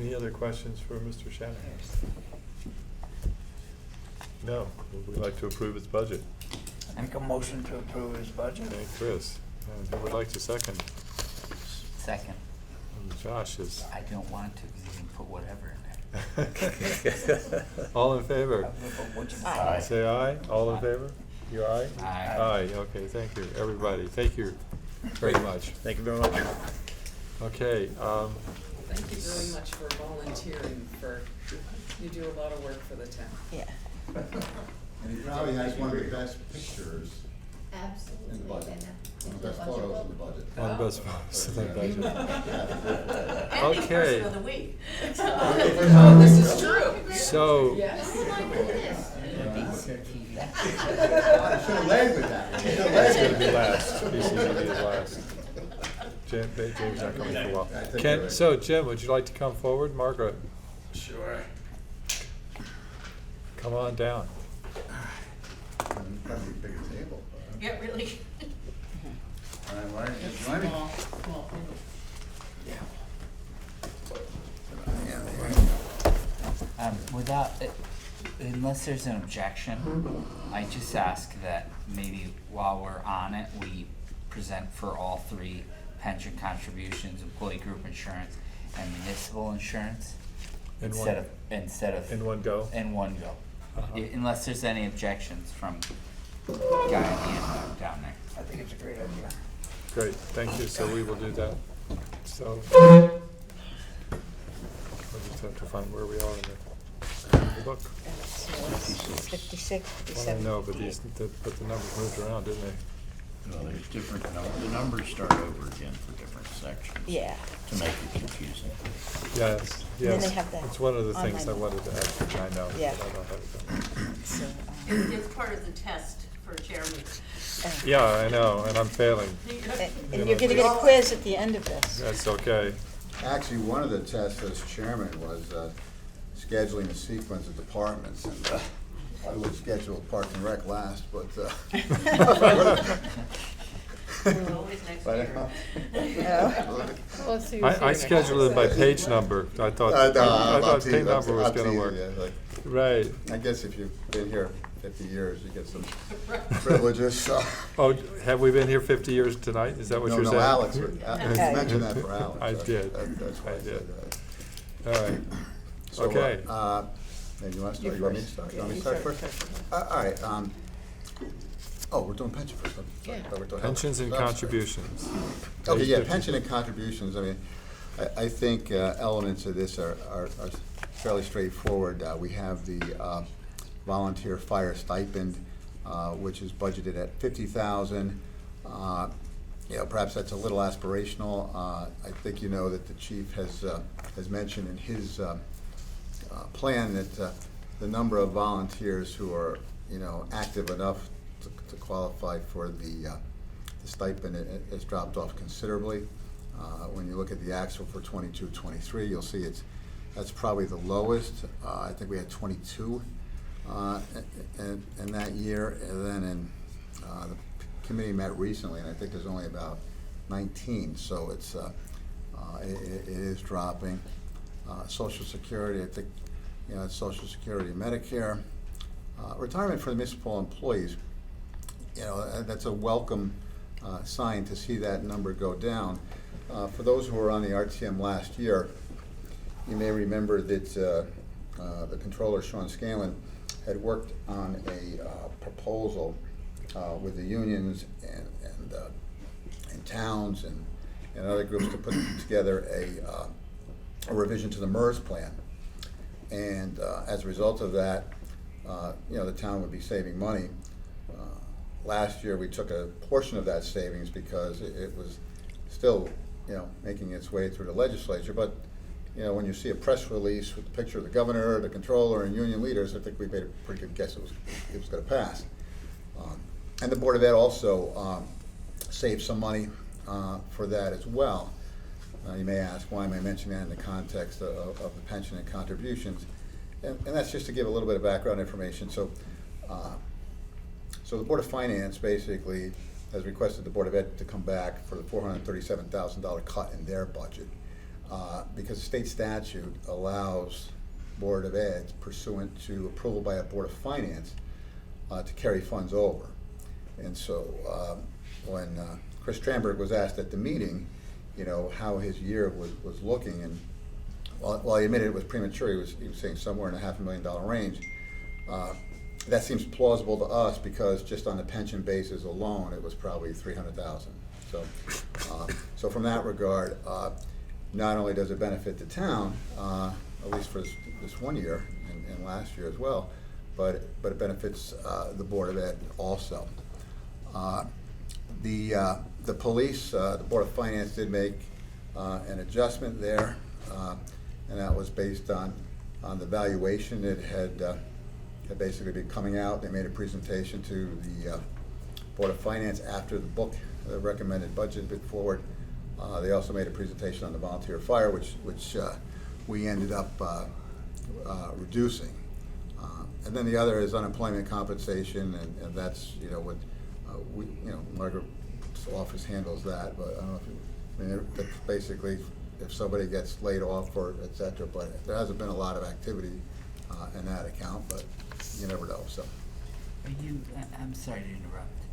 Any other questions for Mr. Shanahan? No, we'd like to approve his budget. Make a motion to approve his budget. Okay, Chris, and who would like to second? Second, And Josh is. I don't want to because you can put whatever in there. All in favor? What'd you Aye. Say aye. All in favor? You aye? Aye. Aye, okay, thank you, everybody. Thank you very much. Thank you very much. Okay, Thank you very much for volunteering you do a lot of work for the town. Yeah. And he probably has one of the best pictures in the Absolutely. budget. One of the best photos in the budget. one of the best photos in the budget. Yeah. Okay. Person of the week. Oh, this is true. So, Yes. Oh my goodness. I should have led with that. You should have led it's gonna with be that. last, BCBD is last. James not coming for a while. I think you're Ken, right. so Jim, would you like to come forward? Margaret, Sure. come on down. Probably a bigger table. Yeah, really. All right, why don't you join me? Small. Without, unless there's an objection, I just ask that maybe while we're on it, we present for all three pension contributions, employee group insurance, and municipal insurance. In Instead one- of In one go? in one go. Uh-huh. Unless there's any objections from the guy at the end down there. I think it's a great idea. Great, thank you, so we will do that. So, we'll just have to find where we are in the book. So it's 56, Well, I 57. know, but but the numbers moved around, didn't they? Well, there's different, the numbers start over again for different sections. Yeah. To make it confusing. Yes, And then yes. they have the It's one of the things I online. wanted to ask, which I know, but I Yeah. don't know how to do. So, It's part of the test for chairman. Yeah, I know, and I'm failing. and you're gonna get a quiz at the end of this. That's okay. Actually, one of the tests as chairman was scheduling a sequence of departments, and I would schedule Park and Rec last, but Always next year. Let's see. I scheduled it by page number. I thought I'm page teasing, number was I'm gonna teasing work. you, like, Right. I guess if you've been here 50 years, you get some privileges, so. Oh, have we been here 50 years tonight? Is that what No, you're no, saying? Alex, you mentioned that for Alex. I did. That's why I I said did. that. All right. So, Okay. And you want to start? You want me to start? You want me to start first? All right. Oh, we're doing pension first. Yeah. We're doing health. Pensions and I'm sorry. contributions. Okay, Page yeah, 52. pension and contributions, I mean, I think elements of this are fairly straightforward. We have the volunteer fire stipend, which is budgeted at $50,000. You know, perhaps that's a little aspirational. I think you know that the chief has mentioned in his plan that the number of volunteers who are, you know, active enough to qualify for the stipend has dropped off considerably. When you look at the actual for 22-23, you'll see that's probably the lowest. I think we had 22 in that year, and then the committee met recently, and I think there's only about 19. So it is dropping. Social Security, I think, you know, it's Social Security, Medicare, retirement for the municipal employees. You know, that's a welcome sign to see that number go down. For those who were on the RTM last year, you may remember that the controller, Sean Scanlon, had worked on a proposal with the unions and towns and other groups to put together a revision to the MERS plan. And as a result of that, you know, the town would be saving money. Last year, we took a portion of that savings because it was still, you know, making its way through the legislature. But, you know, when you see a press release with the picture of the governor, the controller, and union leaders, I think we made a pretty good guess it was going to pass. And the Board of Ed also saved some money for that as well. You may ask, why am I mentioning that in the context of the pension and contributions? And that's just to give a little bit of background information. So the Board of Finance basically has requested the Board of Ed to come back for the $437,000 cut in their budget because state statute allows Board of Ed, pursuant to approval by a Board of Finance, to carry funds over. And so when Chris Tramberg was asked at the meeting, you know, how his year was looking, and while he admitted it was premature, he was saying somewhere in the $500,000 range. That seems plausible to us because just on the pension basis alone, it was probably $300,000. So from that regard, not only does it benefit the town, at least for this one year and last year as well, but it benefits the Board of Ed also. The police, the Board of Finance did make an adjustment there, and that was based on the valuation that had basically been coming out. They made a presentation to the Board of Finance after the recommended budget had been forward. They also made a presentation on the volunteer fire, which we ended up reducing. And then the other is unemployment compensation, and that's, you know, what Margaret's office handles that. But I don't know if it's basically if somebody gets laid off or et cetera. But there hasn't been a lot of activity in that account, but you never know. So. I'm sorry to interrupt.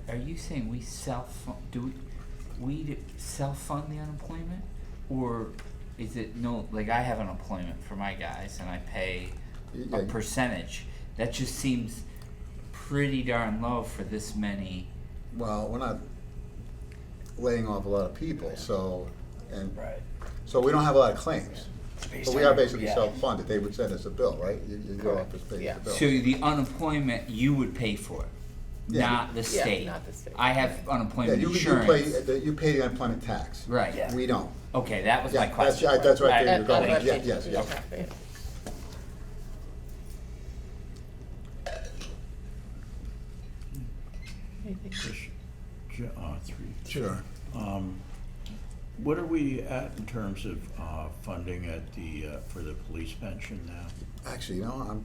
Are you saying we self-fund the unemployment, or is it like I have unemployment for my guys and I pay a percentage? That just seems pretty darn low for this many. Well, we're not laying off a lot of people, so we don't have a lot of claims. But we are basically self-funded. They would send us a bill, right? Your office pays the bill. So the unemployment you would pay for it, not the state. not the state. I have unemployment You insurance. pay the unemployment tax. Right. Yeah. We don't. Okay, that was my Yeah, question. that's right. There Right. you're going. Okay. Yes. Sure. What are we at in terms of funding at for the police pension now? Actually, you know,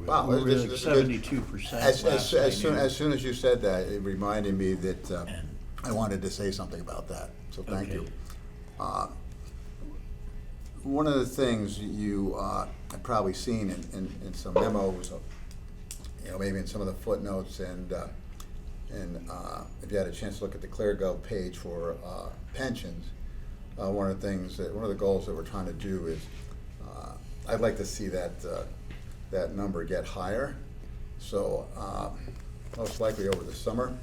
Wow, we were at 72% as soon as you said that, it reminded me that I wanted to say something about that. So thank you. One of the things you have probably seen in some memos, you know, maybe in some of the footnotes, and if you had a chance to look at the ClearGov page for pensions, one of the goals that we're trying to do is I'd like to see that number get higher, So most likely over the summer,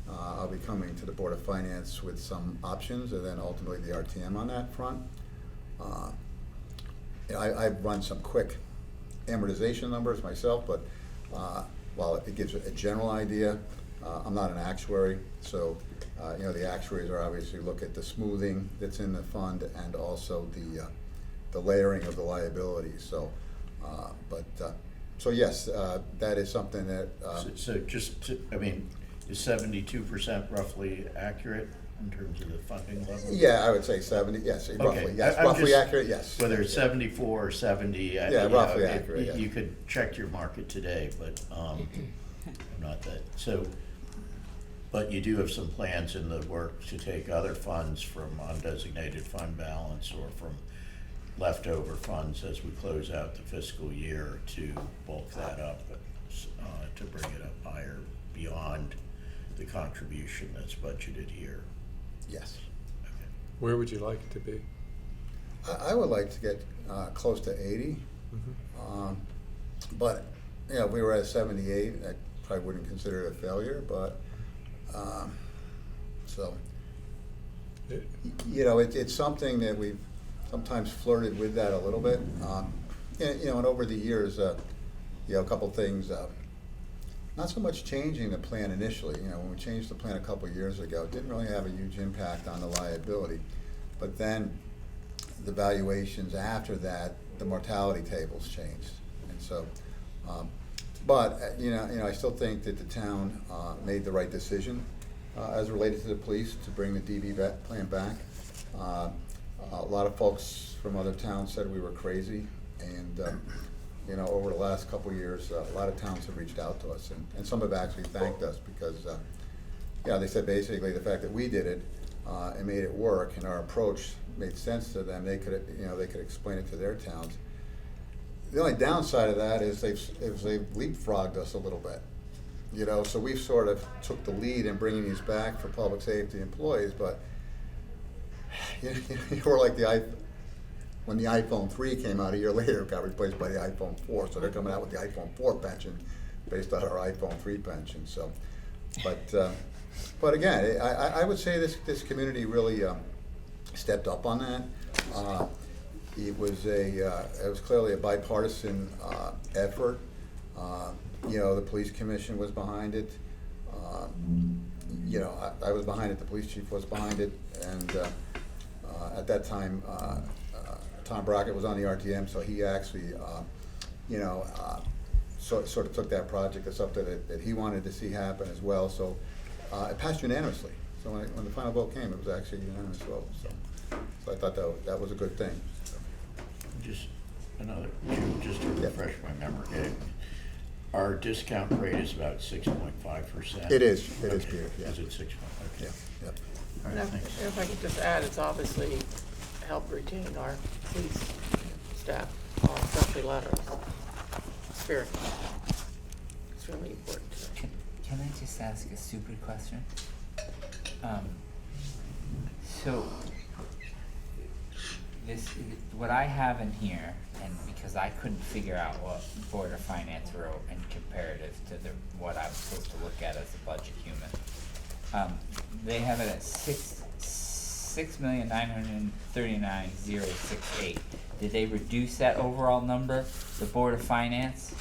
I'll be coming to the Board of Finance with some options, and then ultimately the RTM on that front. I've run some quick amortization numbers myself, but while it gives a general idea, I'm not an actuary, so the actuaries are obviously look at the smoothing that's in the fund and also the layering of the liabilities. So, so yes, that is something that. So just to, I mean, is 72% roughly accurate in terms of the funding level? Yeah, I would say 70. Yes, Okay. roughly. Yes, I'm roughly just- accurate. Yes. Whether it's 74 or 70. Yeah, roughly accurate, yeah. You could check your market today, but not that. So, but you do have some plans in the work to take other funds from undesignated fund balance or from leftover funds as we close out the fiscal year to bulk that up, to bring it up higher beyond the contribution that's budgeted here. Yes. Okay. Where would you like it to be? I would like to get close to 80, but if we were at 78, I probably wouldn't consider it a failure. But so it's something that we've sometimes flirted with that a little bit. And over the years, a couple things. Not so much changing the plan initially. When we changed the plan a couple of years ago, it didn't really have a huge impact on the liability. But then the valuations after that, the mortality tables changed. And so, but I still think that the town made the right decision as related to the police to bring the DB vet plan back. A lot of folks from other towns said we were crazy, and over the last couple of years, a lot of towns have reached out to us, and some have actually thanked us because, they said basically the fact that we did it and made it work, and our approach made sense to them. They could explain it to their towns. The only downside of that is they've leapfrogged us a little bit, So we've sort of took the lead in bringing these back for public safety employees, but we're like when the iPhone 3 came out a year later, it got replaced by the iPhone 4. So they're coming out with the iPhone 4 pension based on our iPhone 3 pension. So, but again, I would say this community really stepped up on that. It was clearly a bipartisan effort. The police commission was behind it. I was behind it. The police chief was behind it, and at that time, Tom Brockett was on the RTM, so he actually, sort of took that project. That's something that he wanted to see happen as well. So it passed unanimously. So when the final vote came, it was actually a unanimous vote. So I thought that was a good thing. So. Just to refresh my memory, our discount rate is about 6.5%. It is, Peter. Yeah. Is it 6? Okay. Yeah. Yep. All And right, if thanks. if I could just add, it's obviously help retain our police staff, especially laterals. It's really important. Can I just ask a stupid question? So, what I have in here, and because I couldn't figure out what Board of Finance wrote in comparative to what I was supposed to look at as a budget human, they have it at $6,939,068. Did they reduce that overall number, the Board of Finance?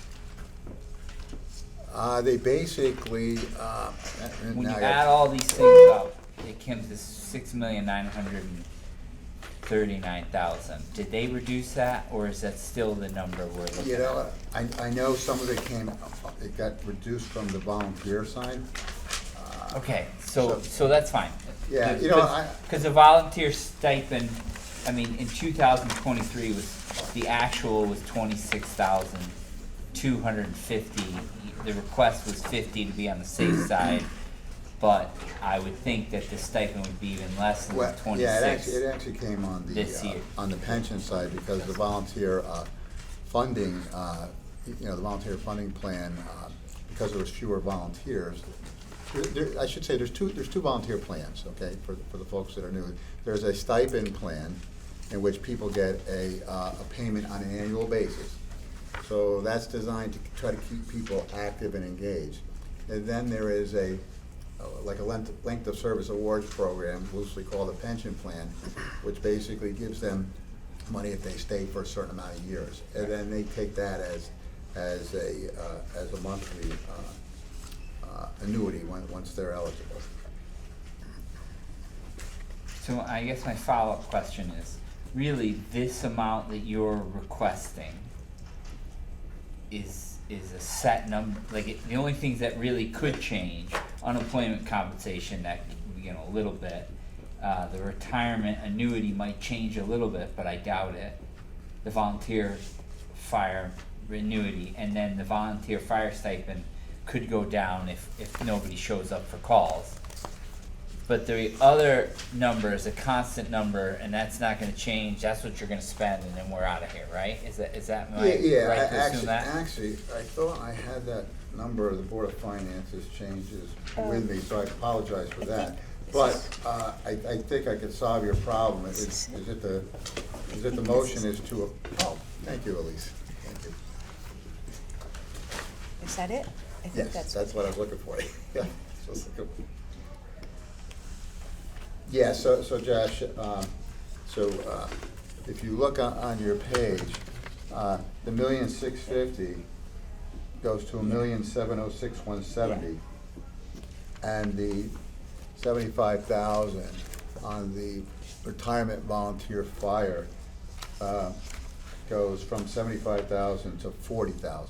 They basically. When you add all these things up, it comes to $6,939,000. Did they reduce that, or is that still the number we're looking at? I know some of it got reduced from the volunteer side. Okay, so that's fine. Yeah, Because the volunteer stipend, in 2023 the actual was 26,250. The request was 50 to be on the safe side, but I would think that the stipend would be even less than 26. Yeah, it actually came on this year. On the pension side, because the volunteer funding, the volunteer funding plan, because there was fewer volunteers. I should say there's two volunteer plans, okay, for the folks that are new. There's a stipend plan in which people get a payment on an annual basis. So that's designed to try to keep people active and engaged. And then there is like a length of service awards program, loosely called a pension plan, which basically gives them money if they stay for a certain amount of years. And then they take that as a monthly annuity once they're eligible. So I guess my follow-up question is, really, this amount that you're requesting is a set number, the only things that really could change, unemployment compensation, that, a little bit, the retirement annuity might change a little bit, but I doubt it, the volunteer fire annuity, and then the volunteer fire stipend could go down if nobody shows up for calls. But the other number is a constant number, and that's not gonna change, that's what you're gonna spend, and then we're out of here, right? Is that am I Yeah, right to assume that? actually, I thought I had that number of the Board of Finances changes with me, so I apologize for that. But I think I could solve your problem. Is it the motion is to, oh, thank you, Elise, thank you. Is that it? I think Yes, that's what I was looking for. Yeah, just looking. Yeah, so Josh, if you look on your page, the $1,650,000 goes to $1,706,170, and the $75,000 on the retirement volunteer fire goes from $75,000 to $40,000.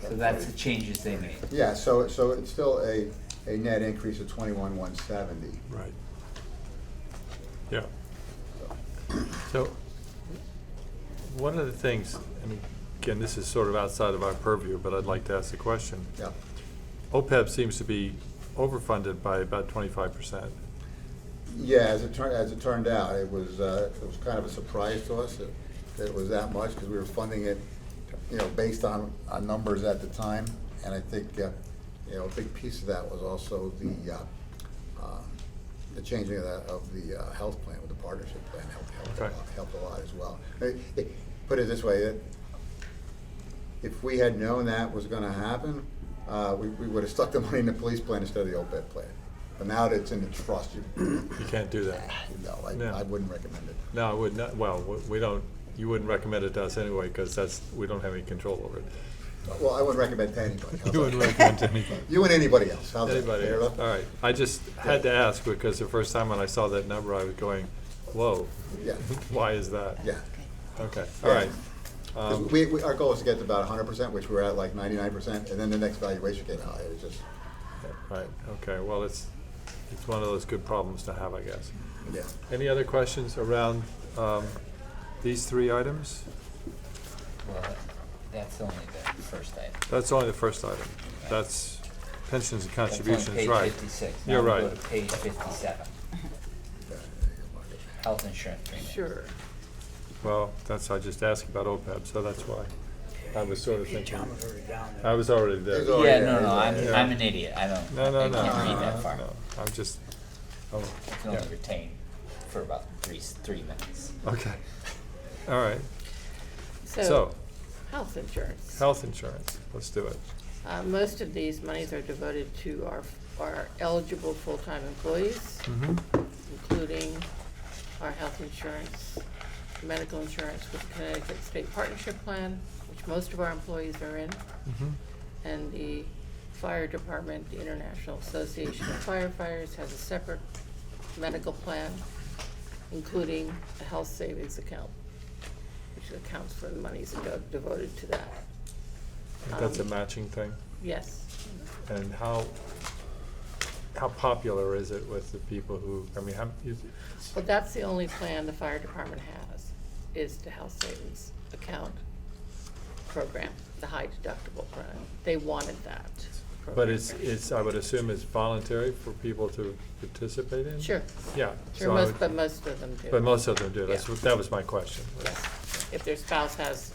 So that's the changes they made. Yeah, so it's still a net increase of $21,170. Right. Yeah. So, one of the things, and again, this is sort of outside of our purview, but I'd like to ask the question. Yeah. OPEB seems to be overfunded by about 25%. Yeah, as it turned out, it was kind of a surprise to us that it was that much, because we were funding it, based on numbers at the time. And I think, a big piece of that was also the changing of the health plan with the partnership plan helped a lot as well. Put it this way, that if we had known that was gonna happen, we would have stuck the money in the police plan instead of the OPEB plan. But now that it's in the trust, You can't do that. no, I wouldn't recommend it. No, I would not, well, we don't, you wouldn't recommend it to us anyway, because we don't have any control over it. Well, I wouldn't recommend to anybody. How's You wouldn't that? recommend to anybody. You and anybody else. How's that? Anybody, Fair all enough? right. I just had to ask, because the first time when I saw that number, I was going, whoa, Yeah, why is that? yeah. Okay, all right. 'Cause our goal is to get to about 100%, which we're at like 99%, and then the next valuation came high. It was just, Right, okay, well, it's one of those good problems to have, I guess. yeah. Any other questions around these three items? Well, that's only the first item. That's only the first item. That's pensions and That's on contributions, page right? 56. You're Now we right. go to page 57, health insurance premium. Sure. Well, I just asked about OPEB, so that's why. I was sort of thinking. I was already there. Oh, Yeah, yeah, no, yeah. I'm an idiot, I don't, No, no, I no. can't read that far. No, I'm just, I can yeah. only retain for about three minutes. Okay. All right. So, So, health insurance. health insurance, let's do it. Most of these monies are devoted to our eligible full-time employees, Mm-hmm. including our health insurance, medical insurance with the Connecticut State Partnership Plan, which most of our employees are in, Mm-hmm. and the fire department, the International Association of Firefighters, has a separate medical plan, including a health savings account, which accounts for the monies devoted to that. That's a matching thing. Yes. And how popular is it with the people who, Well, that's the only plan the fire department has, is the health savings account program, the high deductible plan. They wanted that but program. it's, I would assume it's voluntary for people to participate in? Sure, Yeah. sure, so I would- but most of them do. But most of them do, Yeah. that was my question. Yes. If their spouse has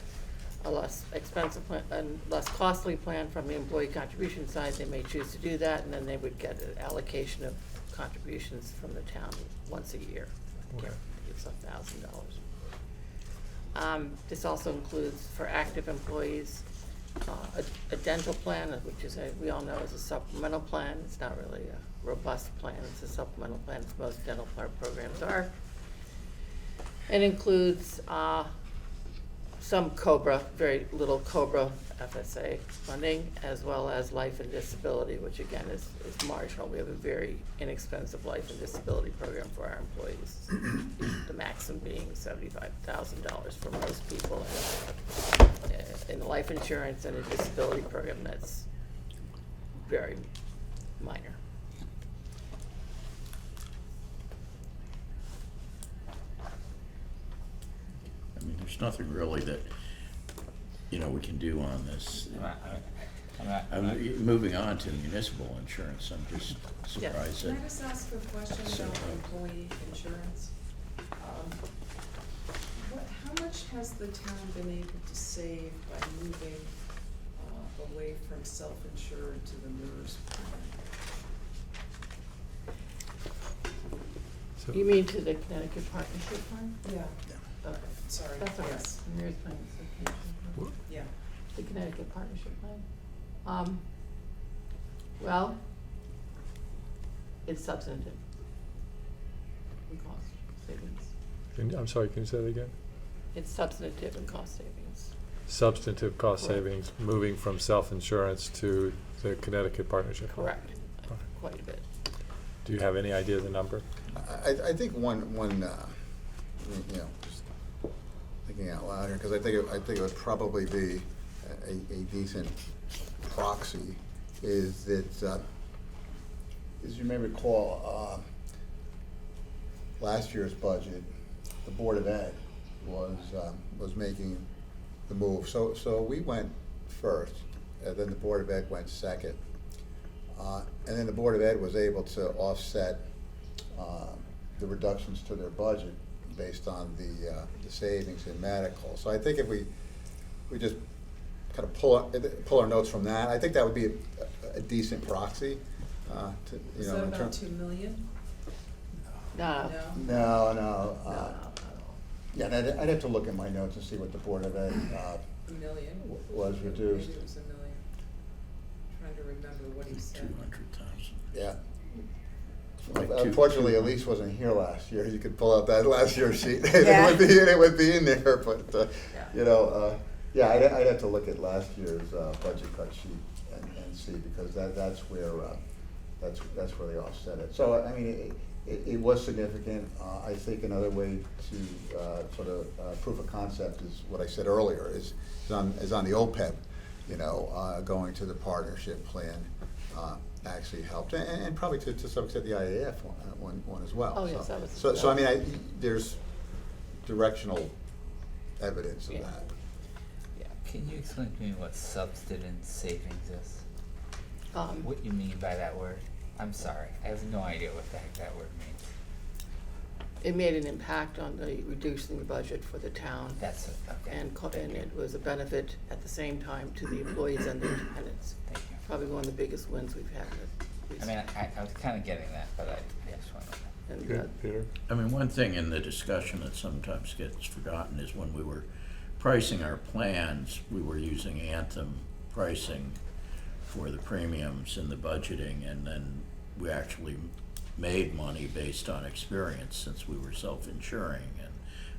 a less expensive plan, a less costly plan from the employee contribution side, they may choose to do that, and then they would get an allocation of contributions from the town once a year. Okay. It's $1,000. This also includes for active employees, a dental plan, which is we all know is a supplemental plan. It's not really a robust plan, it's a supplemental plan, as most dental programs are. It includes some COBRA, very little COBRA FSA funding, as well as life and disability, which again is marginal. We have a very inexpensive life and disability program for our employees. The maximum being $75,000 for most people. In the life insurance and a disability program, that's very minor. I mean, there's nothing really that, you know, we can do on this. Moving on to municipal insurance, I'm just surprised Can that. I just ask a question So, about employee insurance? How much has the town been able to save by moving away from self-insured to the MERS plan? So- You mean to the Connecticut Partnership Fund? Yeah, Okay. sorry, That's all right. yes, MERS plan is the pension. yeah. The Connecticut Partnership Plan. Well, it's substantive in cost savings. I'm sorry, can you say that again? It's substantive in cost savings. Substantive cost Correct. savings, moving from self-insurance to the Connecticut Partnership. Correct, quite a bit. Do you have any idea of the number? I think one, you know, just thinking out loud here, because I think it would probably be a decent proxy, is that, as you may recall, last year's budget, the Board of Ed was making the move. So we went first, and then the Board of Ed went second. And then the Board of Ed was able to offset the reductions to their budget based on the savings in medical. So I think if we just kind of pull our notes from that, I think that would be a decent proxy. Is that about 2 million? No. No? No. Yeah, and I'd have to look at my notes and see what the Board of Ed A million? was reduced. Maybe it was 1 million. Trying to remember what he said. 200,000. Yeah. Like Unfortunately, Elise wasn't here last year. You could pull out that last year's sheet. Yeah. It would be in there, but, Yeah. you know, yeah, I'd have to look at last year's budget cut sheet and see, because that's where they offset it. So, I mean, it was significant. I think another way to sort of proof of concept is what I said earlier, is on the OPEB, you know, going to the partnership plan actually helped, and probably to some extent the IAF one as well. Oh, yes, that was- So I mean, there's directional evidence of Yeah. that. Can you explain to me what subsistence savings is? Um, What you mean by that word? I'm sorry, I have no idea what the heck that word means. It made an impact on the reducing the budget for the town. That's it, okay. And it was a benefit at the same time to the employees and the independents. Thank you. Probably one of the biggest wins we've had. I mean, I was kinda getting that, but I just wanted to. And, Good, Peter? I mean, one thing in the discussion that sometimes gets forgotten is when we were pricing our plans, we were using Anthem pricing for the premiums and the budgeting, and then we actually made money based on experience since we were self-insuring,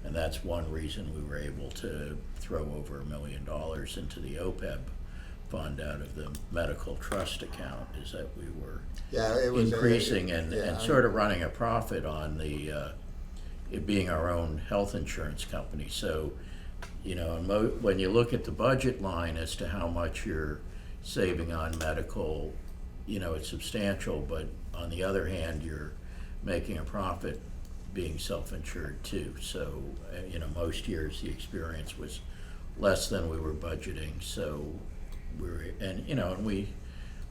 and that's one reason we were able to throw over $1 million into the OPEB fund out of the medical trust account, is that we were Yeah, it was increasing yeah, and sort of running a profit on the it being our own health insurance company. So, you know, when you look at the budget line as to how much you're saving on medical, you know, it's substantial, but on the other hand, you're making a profit being self-insured too. So, you know, most years the experience was less than we were budgeting. So and we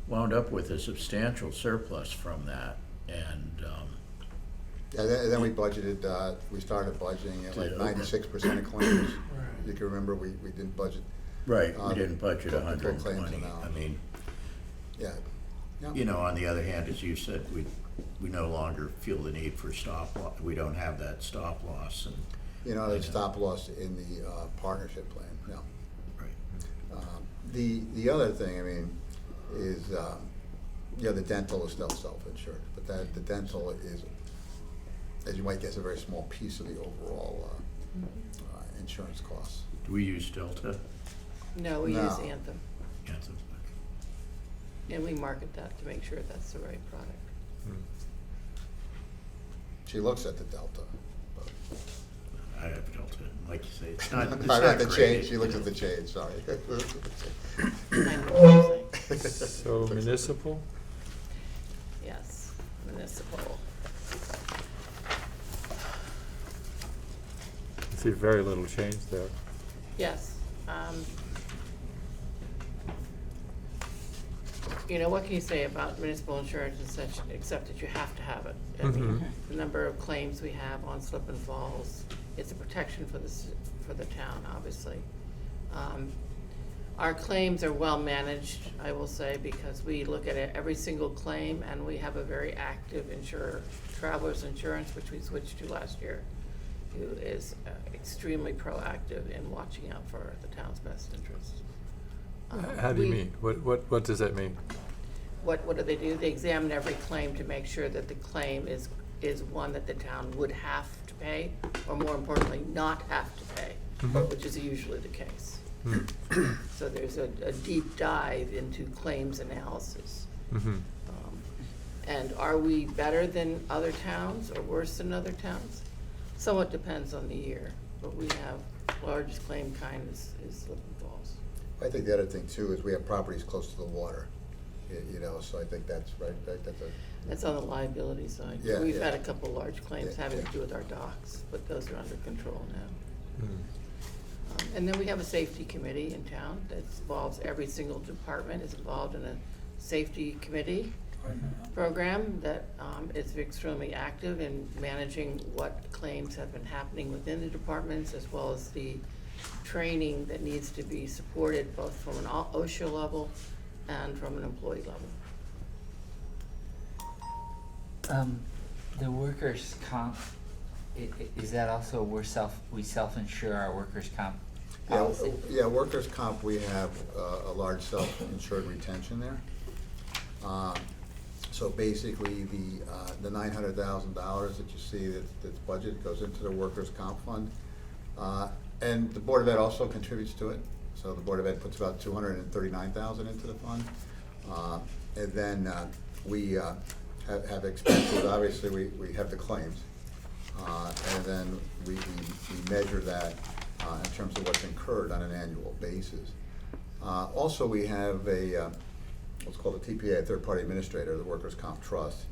wound up with a substantial surplus from that. And Yeah, then we budgeted, we started budgeting at like Did 96% of claims. You can remember, we didn't budget. right, we didn't budget full claims 120. amount. I mean, Yeah. Yeah. you know, on the other hand, as you said, we no longer feel the need for stop loss. We don't have that stop loss, and you know, the stop loss in the partnership plan, no. Right. The other thing, I mean, is, the dental is still self-insured, but the dental is, as you might guess, a very small piece of the overall insurance costs. Do we use Delta? No, we No. use Anthem, Anthem. and we market that to make sure that's the right product. She looks at the Delta, but. I have Delta. Like you say, it's not, it's I not read the great. change, she looks at the change, sorry. I know what you're saying. So municipal? Yes, municipal. I see very little change there. Yes. You know, what can you say about municipal insurance and such, except that you have to have it? I mean, Mhm. the number of claims we have on slip and falls, it's a protection for the town, obviously. Our claims are well managed, I will say, because we look at every single claim, and we have a very active insurer, Travelers Insurance, which we switched to last year, who is extremely proactive in watching out for the town's best interests. How do you we- mean? What does that mean? What do? They examine every claim to make sure that the claim is one that the town would have to pay, or more importantly, not have to pay, Mhm. which is usually the case. Hmm. So there's a deep dive into claims analysis. Mhm. And are we better than other towns or worse than other towns? Somewhat depends on the year, but we have, largest claim kind is slip and falls. I think the other thing too is we have properties close to the water, you know, so I think that's right, that's a. That's on the liability side. Yeah, We've yeah. had a couple large claims Yeah, having yeah. to do with our docks, but those are under control now. Hmm. And then we have a safety committee in town that involves every single department is involved in a safety committee program that is extremely active in managing what claims have been happening within the departments, as well as the training that needs to be supported both from an OSHA level and from an employee level. The workers' comp, is that also we self-insure our workers' comp policy? Yeah, workers' comp, we have a large self-insured retention there. So basically, the $900,000 that you see that's budgeted goes into the workers' comp fund. And the Board of Ed also contributes to it. So the Board of Ed puts about $239,000 into the fund. And then we have expenses, obviously we have the claims. And then we measure that in terms of what's incurred on an annual basis. Also, we have what's called a TPA, a third-party administrator, the Workers' Comp Trust.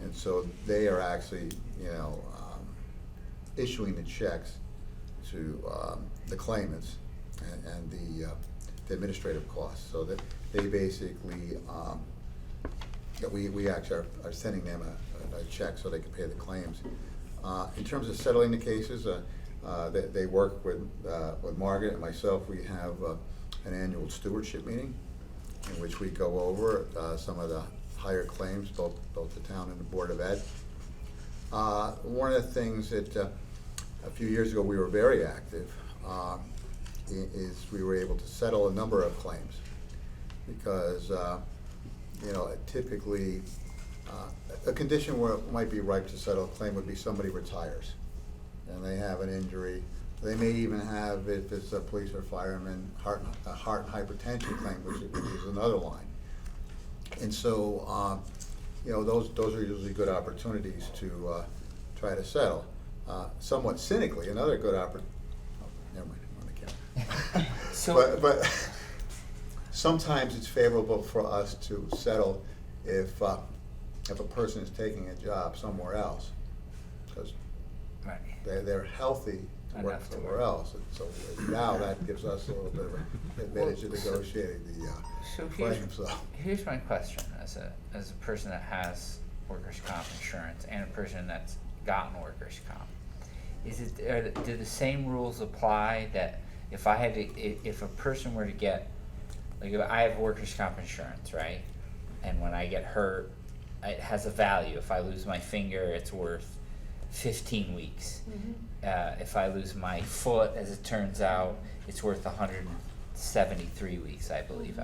And so they are actually, issuing the checks to the claimants and the administrative costs. So that they basically, we actually are sending them a check so they can pay the claims. In terms of settling the cases, they work with Margaret and myself. We have an annual stewardship meeting in which we go over some of the higher claims, both the town and the Board of Ed. One of the things that a few years ago we were very active is we were able to settle a number of claims because typically a condition where it might be ripe to settle a claim would be somebody retires and they have an injury. They may even have, if it's a police or fireman, a heart and hypertension claim, which is another line. And so, those are usually good opportunities to try to settle. Somewhat cynically, another good opportunity. Never mind, I'm on the camera. So- But sometimes it's favorable for us to settle if a person is taking a job somewhere else, because Right. they're healthy to work Enough to somewhere work. else. And so now that gives us a little bit of an advantage of negotiating the So claim, so. here's my question, as a person that has workers' comp insurance and a person that's gotten workers' comp. Do the same rules apply that if a person were to get, like if I have workers' comp insurance, right? And when I get hurt, it has a value. If I lose my finger, it's worth 15 weeks. If I lose my foot, as it turns out, it's worth 173 weeks, I believe.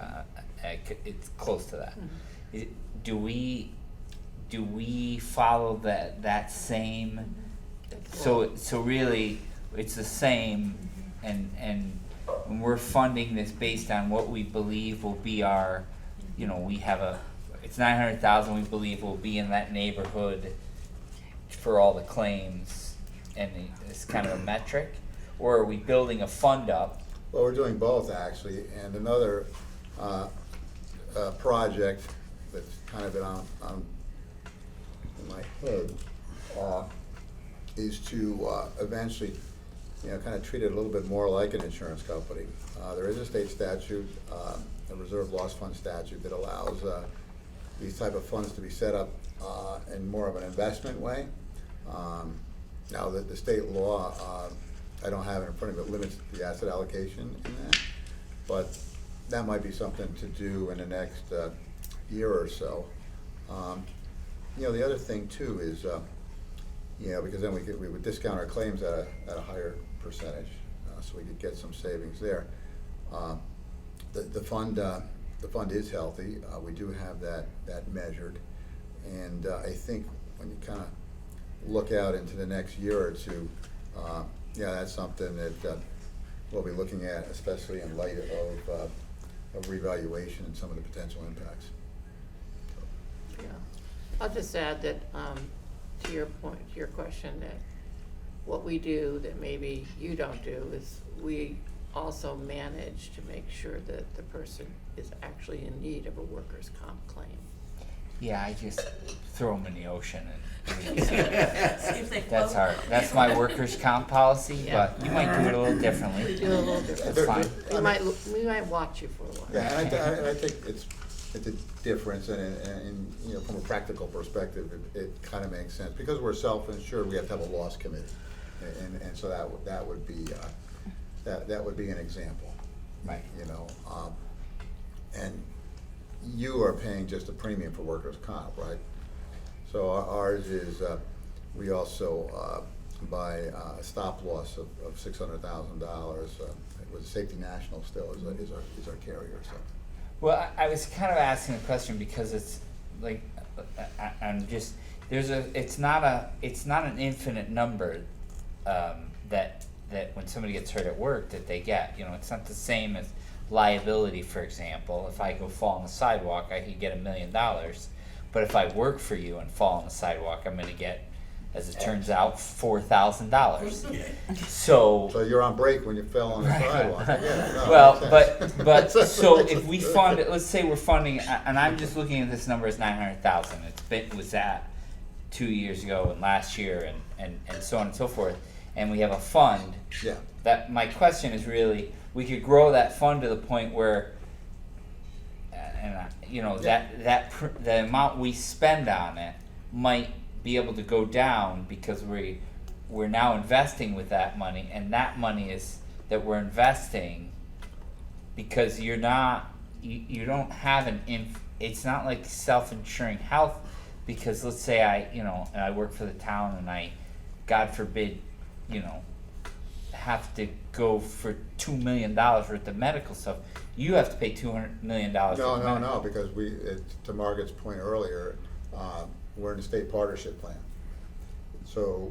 It's close to that. Do we follow that same? So really, it's the same, and when we're funding this based on what we believe will be our, we have it's 900,000. We believe will be in that neighborhood for all the claims, and it's kind of a metric, or are we building a fund up? Well, we're doing both actually, and another project that's kind of been on in my head is to eventually, kind of treat it a little bit more like an insurance company. There is a state statute, a reserve loss fund statute that allows these type of funds to be set up in more of an investment way. Now, the state law, I don't have it in front of me, but limits the asset allocation in that. But that might be something to do in the next year or so. The other thing too is, because then we would discount our claims at a higher percentage, so we could get some savings there. The fund is healthy. We do have that measured, and I think when you kind of look out into the next year or two, that's something that we'll be looking at, especially in light of revaluation and some of the potential impacts. Yeah. I'll just add that, to your point, to your question, that what we do that maybe you don't do is we also manage to make sure that the person is actually in need of a workers' comp claim. Yeah, I just throw them in the ocean and See if they that's float. that's my workers' comp policy, Yeah. but you might do it a little We differently. do a little different. That's fine. We might watch you for a while. Yeah, and I think it's a difference, and from a practical perspective, it kind of makes sense. Because we're self-insured, we have to have a loss committee, and so that would be an example. Right. And you are paying just a premium for workers' comp, right? So ours is, we also buy a stop loss of $600,000. With Safety National still is our carrier. So. Well, I was kind of asking the question because it's like I'm just it's not an infinite number that when somebody gets hurt at work that they get. It's not the same as liability, for example. If I go fall on the sidewalk, I could get $1 million, but if I work for you and fall on the sidewalk, I'm going to get, as it turns out, $4,000. So you're on break when you fell on the sidewalk. Yeah, no, well, makes sense. but so if we fund it, let's say we're funding, and I'm just looking at this number as 900,000. It was that 2 years ago and last year and so on and so forth, and we have a fund. Yeah. That my question is really, we could grow that fund to the point where, the amount we spend on it might be able to go down because we're now investing with that money, and that money is that we're investing because you don't have it's not like self-insuring health, because let's say I work for the town and I, God forbid, have to go for $2 million worth of medical stuff. You have to pay $200 million. No, because to Margaret's point earlier, we're in a state partnership plan. So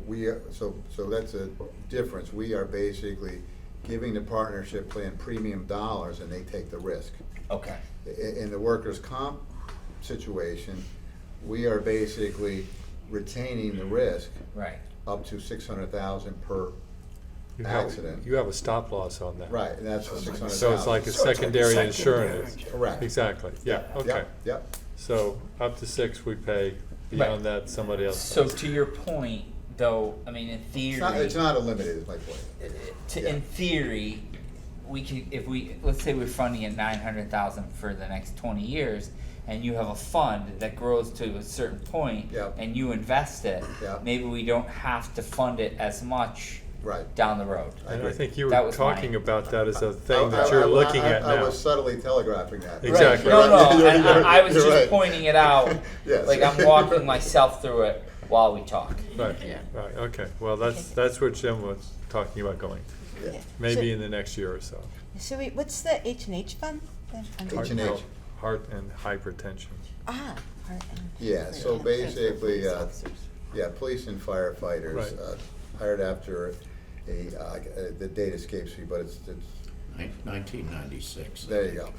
so that's a difference. We are basically giving the partnership plan premium dollars, and they take the risk. Okay. In the workers' comp situation, we are basically retaining the risk. Right. Up to $600,000 per accident. You have a stop loss on that. Right, and that's for $600,000. So it's like a secondary insurance. Correct. Exactly, yeah, okay. Yep. So up to 6 we pay, beyond that somebody else So pays. to your point, though, I mean, in theory, It's not unlimited, is my point. in theory, we could, let's say we're funding at 900,000 for the next 20 years, and you have a fund that grows to a certain point, Yep. and you invest it. Yep. Maybe we don't have to fund it as much Right. down the road. And I think you That were was talking mine. about that as a thing that you're looking at I now. was subtly telegraphing that. Exactly. Right. No, You're and I was you're just right. pointing it out. Yes. Like I'm walking myself through it. while we talk. Right, Yeah. right, okay. Well, that's where Jim was talking about going, Yeah. maybe So- in the next year or so. So wait, what's the H&H fund? then? Heart H&H. health, Heart and hypertension. Ah, heart and. Yeah, so Yeah. basically, yeah, police and firefighters, Right. hired after the date escapes me, but it's, 1996. there you go.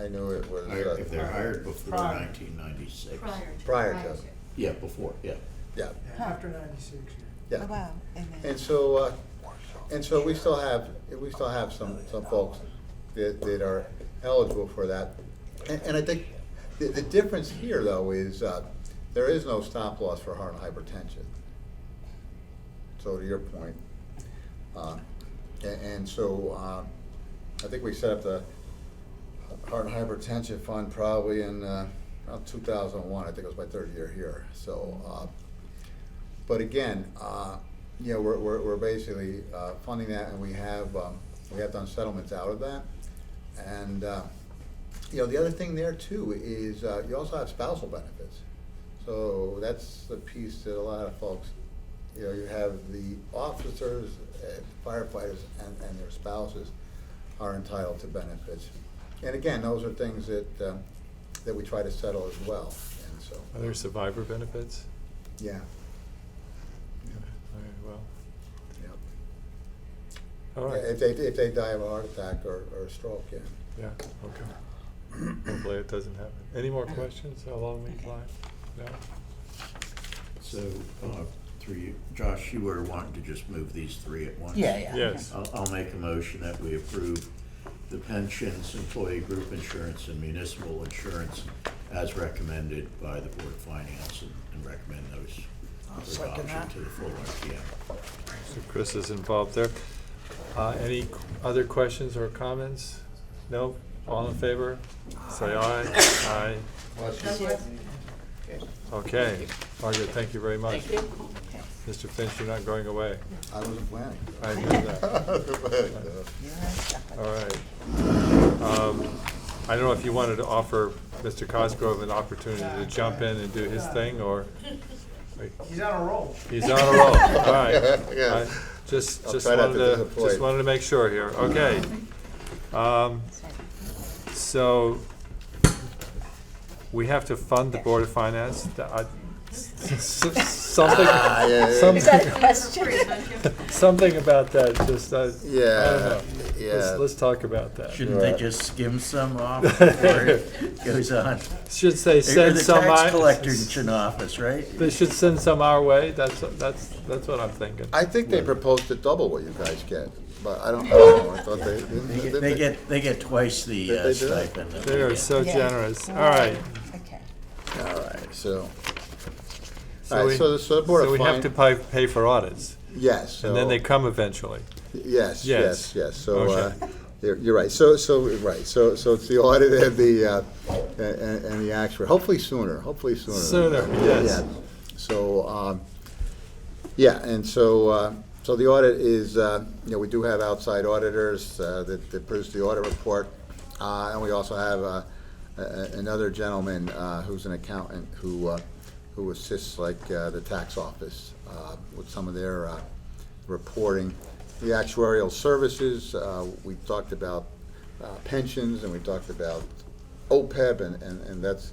I knew it was, If they're hired before Prior. 1996. prior to, Yeah, before, yeah. yeah, After 96, yeah. Oh, wow. And then- And so we still have some folks that are eligible for that. And I think the difference here, though, is there is no stop loss for heart and hypertension. So to your point, and so I think we set up the heart and hypertension fund probably in around 2001. I think it was my third year here. So, but again, you know, we're basically funding that, and we have done settlements out of that. And you know, the other thing there too is you also have spousal benefits. So that's the piece that a lot of folks, you know, you have the officers and firefighters and their spouses are entitled to benefits. And again, those are things that we try to settle as well. And so, Are there survivor benefits? yeah. All right, well, Yeah. all right. If they die of a heart attack or a stroke, yeah. Yeah, okay. Hopefully it doesn't happen. Any more questions along these lines? No? So, through you, Josh, you were wanting to just move these three at once? Yeah. Yes. I'll make a motion that we approve the pensions, employee group insurance, and municipal insurance as recommended by the Board of Finance and recommend those for adoption to the full RTM. So Chris is involved there. Any other questions or comments? No? All in favor? Say aye. Aye. Okay. Margaret, thank you very much. Thank you. Mr. Finch, you're not going away. I wasn't planning. I knew that. All right. I don't know if you wanted to offer Mr. Cosgrove an opportunity to jump in and do his thing, or? He's on a roll. He's on a roll, all right. Yeah. Just I'll try not to disappoint. just wanted to make sure here, okay. So, we have to fund the Board of Finance. Something, yeah. Is that a something, question? something about that, just, I don't Yeah, know. yeah. Let's talk about that. Shouldn't they just skim some off before it goes on? Should say They're send the some. tax collectors in office, right? They should send some our way, that's what I'm thinking. I think they proposed to double what you guys get, but I don't know. I thought They get twice the They do? stipend. that we They are get. so Yeah. generous, all right. Okay. All right, so. So All right, so the Board so of we have to pay for audits, Yes. and then so- they come eventually. Yes, Yes. yes. So, Okay. you're right. So it's the audit and the actuary. Hopefully sooner. Sooner, yes. Yeah. So, yeah, and so the audit is, you know, we do have outside auditors that produce the audit report, and we also have another gentleman who's an accountant who assists like the tax office with some of their reporting. The actuarial services, we talked about pensions, and we talked about OPEB, and that's,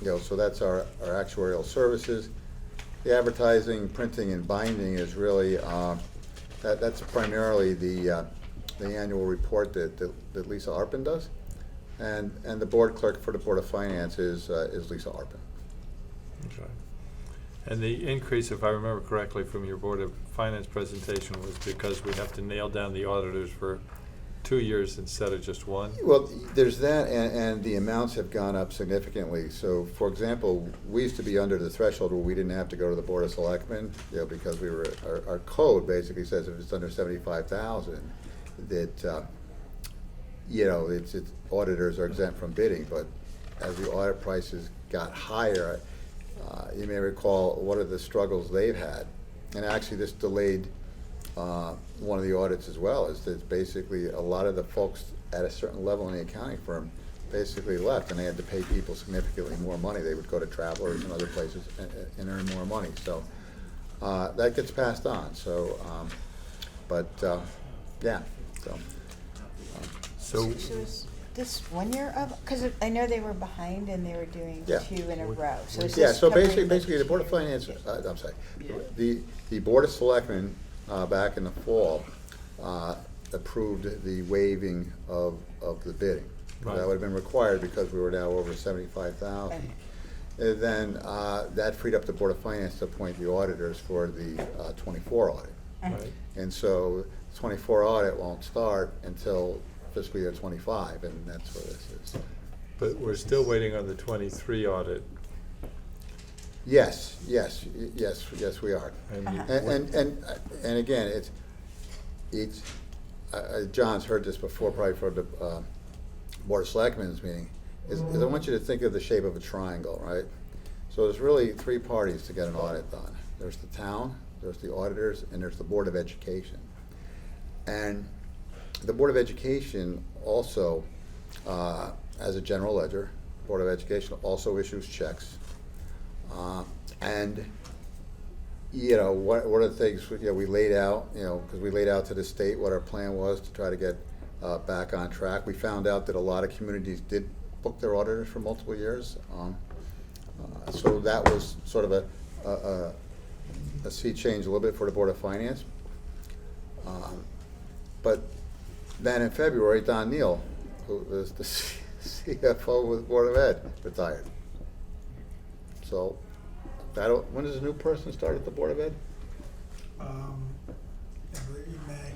you know, so that's our actuarial services. The advertising, printing, and binding is really, that's primarily the annual report that Lisa Arpin does. And the board clerk for the Board of Finance is Lisa Arpin. Okay. And the increase, if I remember correctly from your Board of Finance presentation, was because we have to nail down the auditors for 2 years instead of just one? Well, there's that, and the amounts have gone up significantly. So, for example, we used to be under the threshold where we didn't have to go to the Board of Selectmen, you know, because we were, our code basically says if it's under 75,000, that, you know, it's auditors are exempt from bidding. But as the audit prices got higher, you may recall what are the struggles they've had. And actually this delayed one of the audits as well, is that basically a lot of the folks at a certain level in the accounting firm basically left, and they had to pay people significantly more money. They would go to Travelers and other places and earn more money. So that gets passed on. So, yeah. So, So is this 1 year of, because I know they were behind and they were doing Yeah. 2 in a row. So is Yeah, this so covering basically, the Board of Finance, I'm sorry, the Board of Selectmen, back in the fall, approved the waiving of the bidding. Right. That would have been required because we were now over 75,000. And then, that freed up the Board of Finance to appoint the auditors for the 24 audit. right, And so, 24 audit won't start until fiscal year 25, and that's what this is. but we're still waiting on the 23 audit. Yes, we are. And you- And again, it's, John's heard this before, probably for the Board of Selectmen's meeting, is I want you to think of the shape of a triangle, right? So there's really 3 parties to get an audit done. There's the town, there's the auditors, and there's the Board of Education. And the Board of Education also has a general ledger. Board of Education also issues checks. And, you know, one of the things, you know, we laid out, you know, because we laid out to the state what our plan was to try to get back on track. We found out that a lot of communities did book their auditors for multiple years. So that was sort of a sea change a little bit for the Board of Finance. But then in February, Don Neal, who was the CFO with the Board of Ed, retired. So, when does a new person start at the Board of Ed? I believe you may.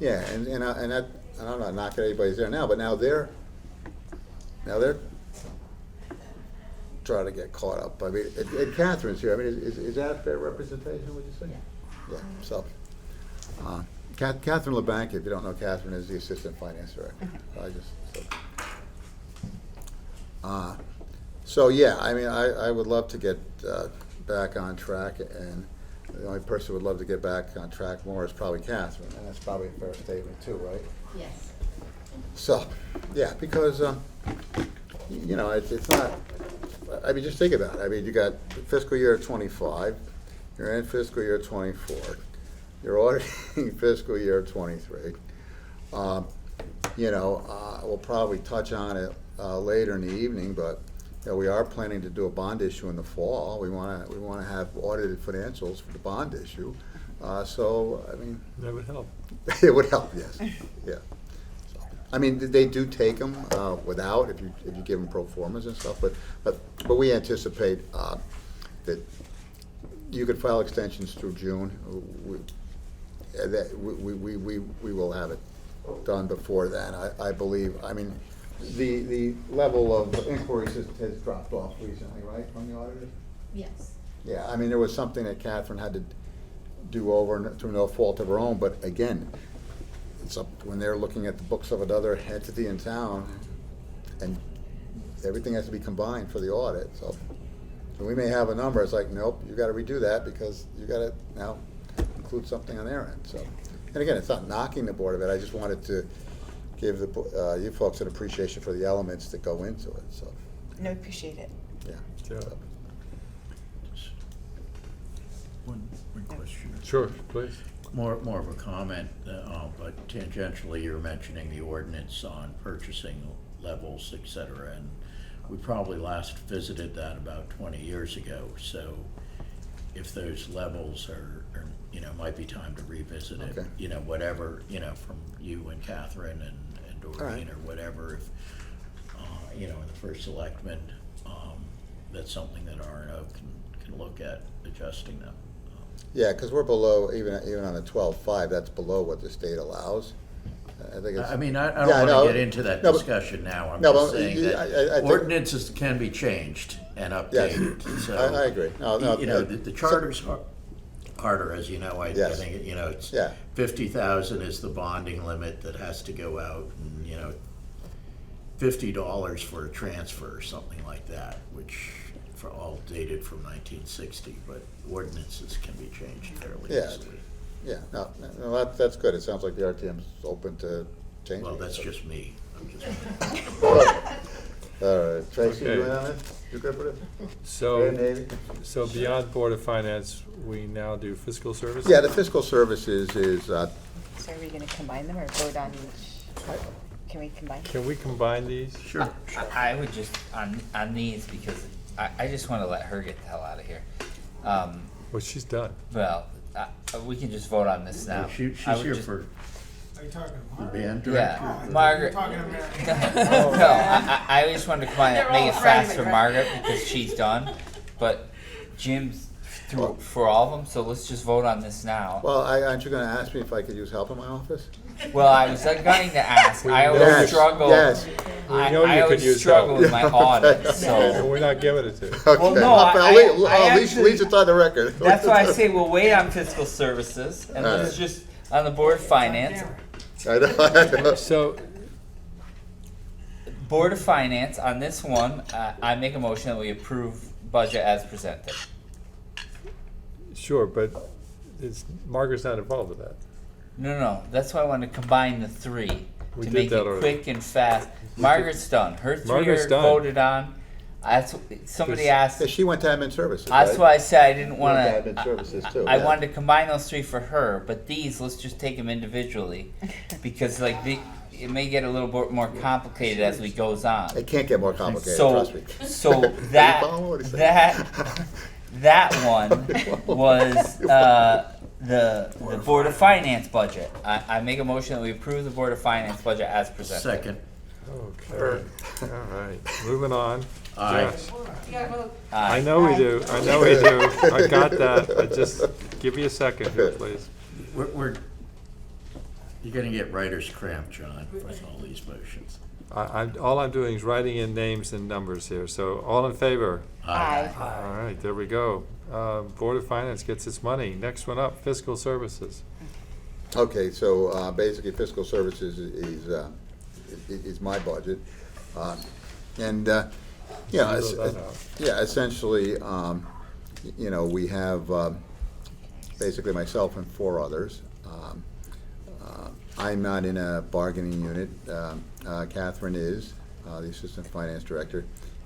Yeah, and I'm not knocking anybody's there now, but now they're trying to get caught up. I mean, and Catherine's here. I mean, is that a fair representation, would you say? Yeah, so, Catherine LeBanc, if you don't know Catherine, is the Assistant Finance Director. So yeah, I mean, I would love to get back on track, and the only person who would love to get back on track more is probably Catherine, and that's probably a fair statement too, right? Yes. So, yeah, because, you know, it's not, I mean, just think about it. I mean, you got fiscal year 25, you're in fiscal year 24, you're auditing fiscal year 23. You know, we'll probably touch on it later in the evening, but you know, we are planning to do a bond issue in the fall. We want to have audited financials for the bond issue. So, I mean, That would help. it would help, yes, yeah. So, I mean, they do take them without, if you give them pro formas and stuff, but we anticipate that you could file extensions through June. We will have it done before then, I believe. I mean, the level of inquiries has dropped off recently, right, from the auditors? Yes. Yeah, I mean, there was something that Catherine had to do over through no fault of her own, but again, it's up when they're looking at the books of another entity in town, and everything has to be combined for the audit, so we may have a number, it's like, nope, you gotta redo that because you gotta now include something on their end, so. And again, it's not knocking the Board of Ed, I just wanted to give you folks an appreciation for the elements that go into it, so, No, appreciate it. yeah. Yeah. So. One question. Sure, please. More of a comment, but tangentially, you're mentioning the ordinance on purchasing levels, et cetera, and we probably last visited that about 20 years ago, so if those levels are you know, might be time to revisit it, Okay. you know, whatever, you know, from you and Catherine and Doreen right. or whatever, if, you know, in the first selectman, that's something that R&O can look at adjusting them. Yeah, because we're below, even on the 12.5, that's below what the state allows. I think it's. I mean, I Yeah, don't no, want to get into that no, but- discussion now. I'm no, just but saying I that think- ordinances can be changed and updated. So, I agree. No, you know, the charter's harder, as you know. I Yes. think, you know, it's Yeah. 50,000 is the bonding limit that has to go out, and, you know, $50 for a transfer or something like that, which for all dated from 1960, but ordinances can be changed fairly Yeah. easily. Yeah, no, that's good. It sounds like the RTM's open to changing. Well, it, that's so. just me. I'm just. All right, Tracy, Okay. you in on this? You good with it? So, Red Navy? so beyond Board of Finance, we now do fiscal services? Yeah, the fiscal services is, So are we gonna combine them or vote on each? Can we combine? Can we combine these? Sure. I would just, on these, because I just wanna let her get the hell out of here. Well, she's done. Well, we can just vote on this now. She's I would here just- for Are you talking the about? band director. Yeah, Margaret. Talking to Mary. No, I just wanted to combine it, They're make all it fast friendly, for right? Margaret because she's done, but Jim's through for all of them, so let's just vote on this now. well, aren't you gonna ask me if I could use help in my office? Well, I was going to ask, I always Yes, struggle. yes. We know I you could always use struggle help. with my audit, And so. we're not giving it to you. Okay. Well, no, At least actually- it's on the record. That's why I say we'll wait on fiscal services and let's Alright. just, on the board of finance. I know. So, Board of Finance, on this one, I make a motion that we approve budget as presented. sure, but Margaret's not involved with that. No, that's why I wanted to combine the three We to did make that it already. quick and fast. Margaret's done. Her three Margaret's are done. voted on. Somebody This- asked. She went to admin services, That's right? why I said I didn't She want went to to. admin services too. I yeah. wanted to combine those three for her, but these let's just take them individually, because like it may get a little bit more complicated as we goes on. It can't get more complicated, So, trust me. so You follow what he said? that one was the Board of Finance budget. I make a motion that we approve the Board of Finance budget as presented. Second. Okay, all right, moving on. Aye. Jess. You gotta vote. I know we do, I know we do. I got that. I just, give me a second here, please. You're gonna get writer's cramp, John, with all these motions. All I'm doing is writing in names and numbers here, so all in favor? Aye. All right, there we go. Board of Finance gets its money. Next one up, fiscal services. Okay, so basically fiscal services is my budget. And, yeah, Zero that out. yeah, essentially, you know, we have basically myself and four others. I'm not in a bargaining unit. Catherine is, the assistant finance director,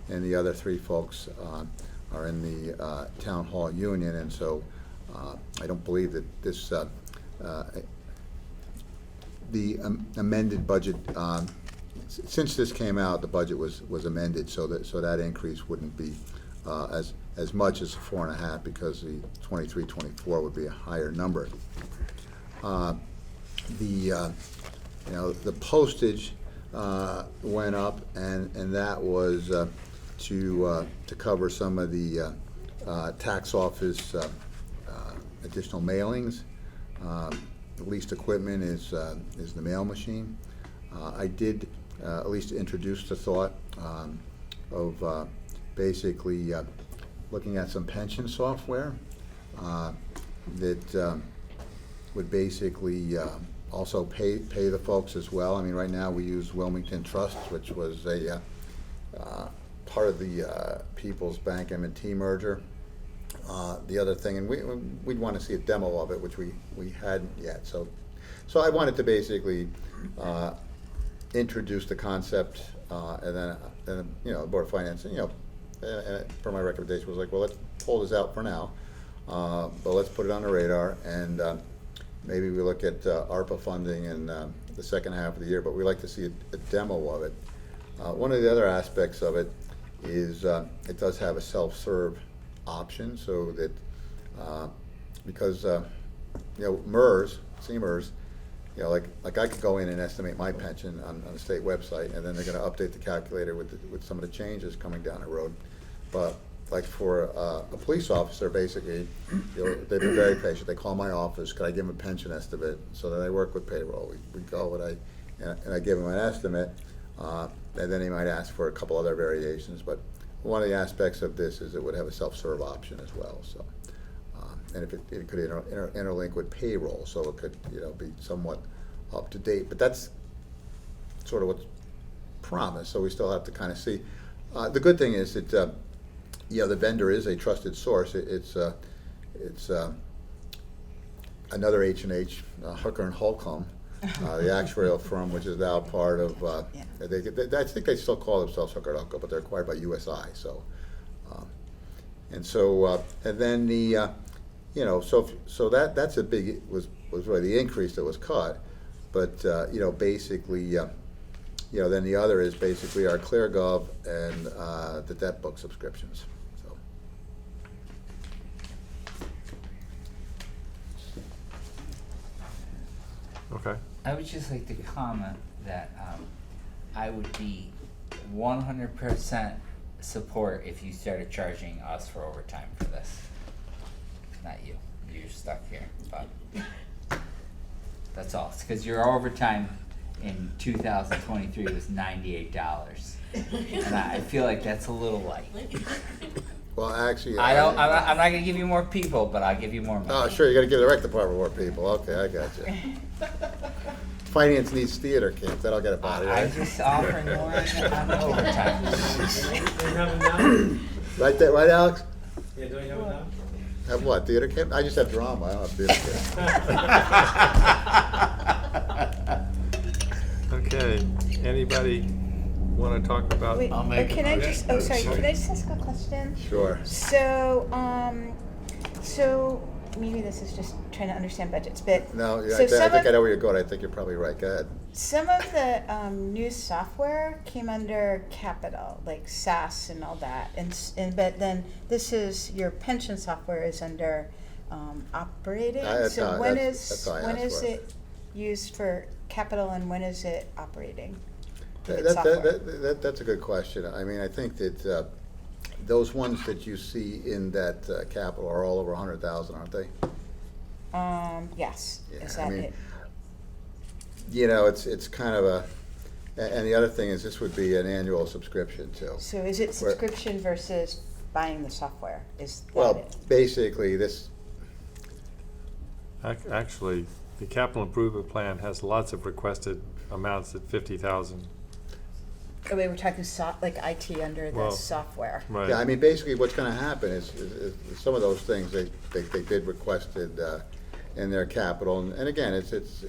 and the other three folks are in the town hall union, and so I don't believe that this, the amended budget, since this came out, the budget was amended, so that increase wouldn't be as much as 4.5, because the 23-24 would be a higher number. You know, the postage went up, and that was to cover some of the tax office additional mailings. The leased equipment is the mail machine. I did at least introduce the thought of basically looking at some pension software that would basically also pay the folks as well. I mean, right now we use Wilmington Trust, which was a part of the People's Bank M&T merger. The other thing, and we'd want to see a demo of it, which we hadn't yet. So I wanted to basically introduce the concept, and then you know, the Board of Finance, you know, for my recommendation was like, well, let's pull this out for now, but let's put it on the radar, and maybe we look at ARPA funding in the second half of the year, but we like to see a demo of it. One of the other aspects of it is it does have a self-serve option, so that because you know, MERS, CMERS, you know, like I could go in and estimate my pension on the state website, and then they're going to update the calculator with some of the changes coming down the road. But like for a police officer, basically, you know, they've been very patient. They call my office, could I give them a pension estimate? So then I work with payroll. We go and I give them an estimate, and then they might ask for a couple other variations. But one of the aspects of this is it would have a self-serve option as well. So, and if it could interlink with payroll, so it could, you know, be somewhat up to date. But that's sort of what's promised. So we still have to kind of see. The good thing is that yeah, the vendor is a trusted source. It's another H&H, Hooker and Holcomb, the actuarial firm, which is now part of, Yeah. I think they still call themselves Hooker Uncle, but they're acquired by USI, so. And then the, so that's a big, was really the increase that was cut. But, basically, then the other is basically our ClearGov and the debt book subscriptions, so. Okay. I would just like to comment that I would be 100% support if you started charging us for overtime for this. Not you. You're stuck here, but that's all. It's because your overtime in 2023 was $98, and I feel like that's a little light. Well, actually. I'm not gonna give you more people, but I'll give you more money. Oh, sure, you gotta give the rec department more people, okay, I got you. Finance needs theater camp, that'll get it out of I'm here. just offering more on the overtime. Right there, right, Alex? Yeah, don't you have it now? Have what, theater camp? I just have drama, I don't have theater camp. Okay, anybody want to talk about? Wait, I'll make a can I motion. just, sorry, can I just ask a question? Sure. So, so maybe this is just trying to understand budgets, but. No, yeah, so I some think of- I know where you're going, I think you're probably right, go ahead. Some of the new software came under capital, like SAS and all that, and but then this is, your pension software is under operating. That's So how- when that's how I when asked is for it. it used for capital and when is it operating? If it's That- software. That's a good question. I mean, I think that those ones that you see in that capital are all over 100,000, aren't they? Yes, Yeah, is I that mean, it? It's kind of and the other thing is this would be an annual subscription too. So is it where- subscription versus buying the software? Is that Well, it? basically, this, Actually, the capital improvement plan has lots of requested amounts at 50,000. Oh, wait, we're talking like IT under the Well, software. Right. yeah, I mean, basically what's gonna happen is some of those things, they did requested in their capital. And again, it's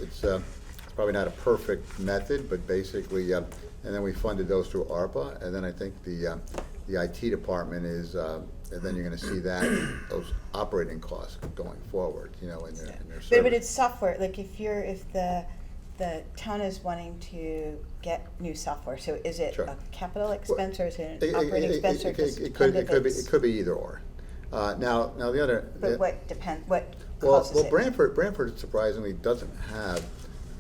probably not a perfect method, but basically, and then we funded those through ARPA. And then I think the IT department is, and then you're gonna see those operating costs going forward, in their service. But it's software, like if the town is wanting to get new software, so is it Sure. a capital expense or is it It- an operating it- expense or it- just it kind of could be, it's- it could be either or. Now the other. But what Well, causes well, it? Branford surprisingly doesn't have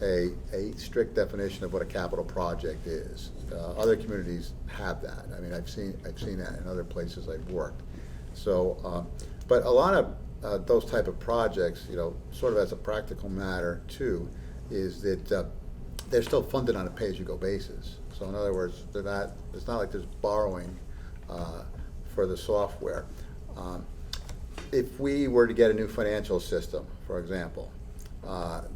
a strict definition of what a capital project is. Other communities have that. I mean, I've seen that in other places I've worked. So, but a lot of those type of projects, sort of as a practical matter too, is that they're still funded on a pay-as-you-go basis. So in other words, it's not like there's borrowing for the software. If we were to get a new financial system, for example,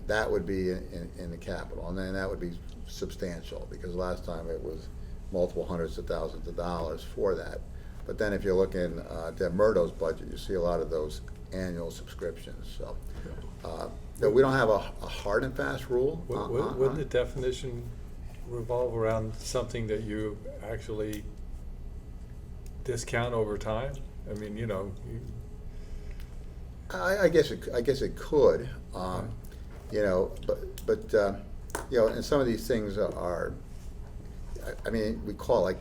that would be in the capital, and then that would be substantial, because last time it was multiple hundreds of thousands of dollars for that. But then if you look in Deb Murdo's budget, you see a lot of those annual subscriptions, so. We don't have a hard and fast rule. Wouldn't the definition revolve around something that you actually discount over time? I mean, I guess it could, but and some of these things are, I mean, we call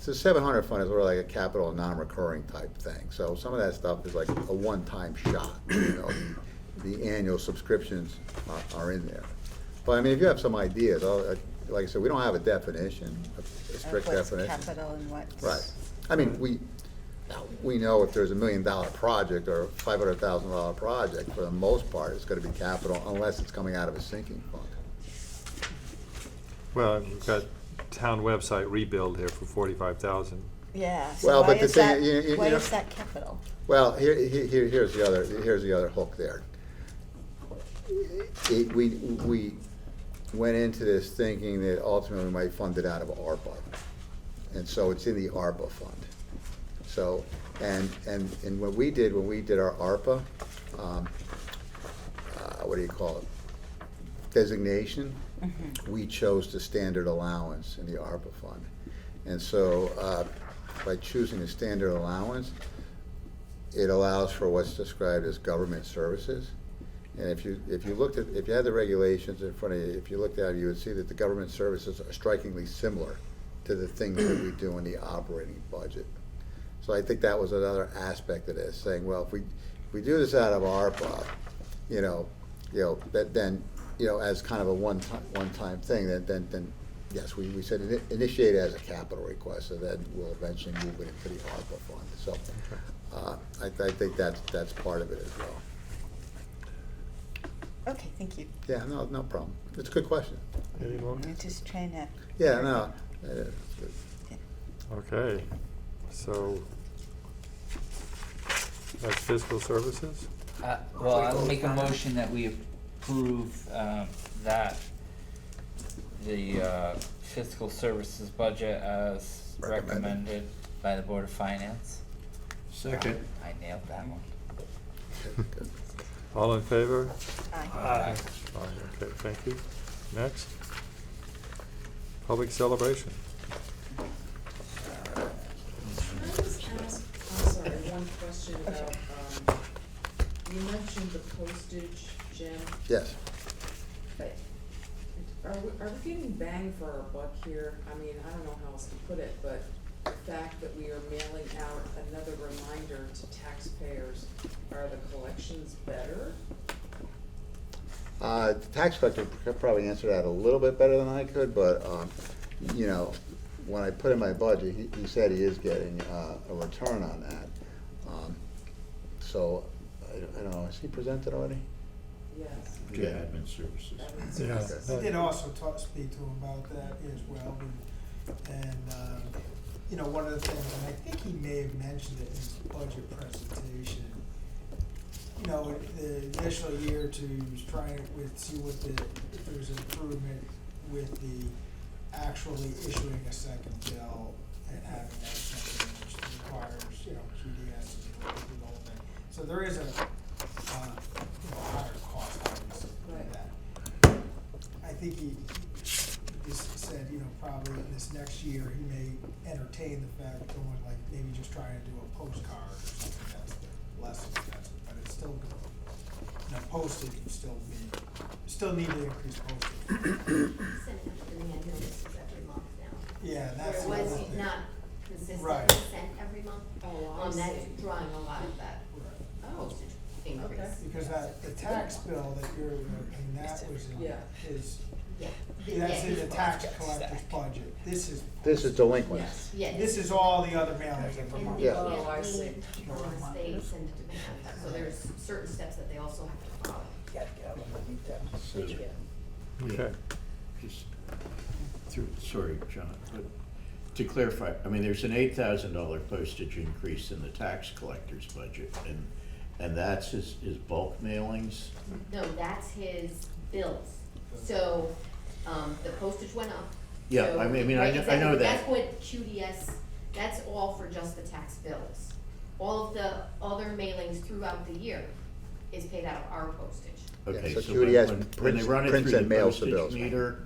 the 700 fund is sort of like a capital non-recurring type thing. So some of that stuff is like a one-time shot, the annual subscriptions are in there. But I mean, if you have some ideas, like I said, we don't have a definition, a strict Of what's definition. capital and what's. Right. I mean, we know if there's $1 million project or a $500,000 project, for the most part, it's gonna be capital unless it's coming out of a sinking fund. well, we've got town website rebuild here for 45,000. Yeah, Well, so why but the is thing, that, you why know- is that capital? Well, here's the other hook there. We went into this thinking that ultimately we might fund it out of ARPA. And so it's in the ARPA fund. So, and when we did our ARPA, what do you call it? designation, we chose the standard allowance in the ARPA fund. And so by choosing the standard allowance, it allows for what's described as government services. And if you had the regulations in front of you, if you looked at it, you would see that the government services are strikingly similar to the things that we do in the operating budget. So I think that was another aspect of this, saying, well, if we do this out of ARPA, then as kind of a one-time thing, then yes, we said initiate it as a capital request, and then we'll eventually move it into the ARPA fund. So I think that's part of it as well. Okay, thank you. Yeah, no problem. It's a good question. Any more? I'm just trying to. Yeah, no, it's good. Okay, so that's fiscal services? Well, I'll make a motion that we approve, that the fiscal services budget as recommended by the Board of Finance. Second. I nailed that one. Good. All in favor? Aye. Aye, okay, thank you. Next. Public celebration. Can I just ask, I'm sorry, one question about, you mentioned the postage, Jim, Yes. but are we getting bang for our buck here? I mean, I don't know how else to put it, but the fact that we are mailing out another reminder to taxpayers, are the collections better? The tax collector could probably answer that a little bit better than I could, but, when I put in my budget, he said he is getting a return on that. So, I don't know, has he presented already? Yes. To admin services. That means- Yeah. I did also speak to him about that as well, and one of the things, and I think he may have mentioned it in his budget presentation, the initial year or two, he was trying to see if there was an improvement with the actually issuing a second bill and having that something which requires, QDS and the whole thing. So there is a higher cost, obviously, Right. that. I think he just said, probably in this next year, he may entertain the fact of going like, maybe just trying to do a postcard or something that's less expensive, but it's still, postage would still need to increase postage. Send out demand notices every month now. Yeah, and that's the Where it other was thing. not consistently Right. sent every month. Oh, I That's see. drawing a lot of that Oh, postage increase. Okay. Because the tax bill that you're, that was in Yeah. his, Yeah. that's in the Yeah. tax collector's budget. This is delinquent. yes. Yeah. This is all the other mailings every And month. they Yeah. can't Oh, I see. lean on the state send a demand, so there's certain steps that they also have to follow. So, Okay. just sorry, John, but to clarify, I mean, there's an $8,000 postage increase in the tax collector's budget, and that's his bulk mailings? No, that's his bills. So, the postage went up. Yeah, So, I mean, right, I know exactly. that. That's what QDS, that's all for just the tax bills. All of the other mailings throughout the year is paid out of our postage. Okay, so so QDS when they run it prints through and the mails the postage bills. meter,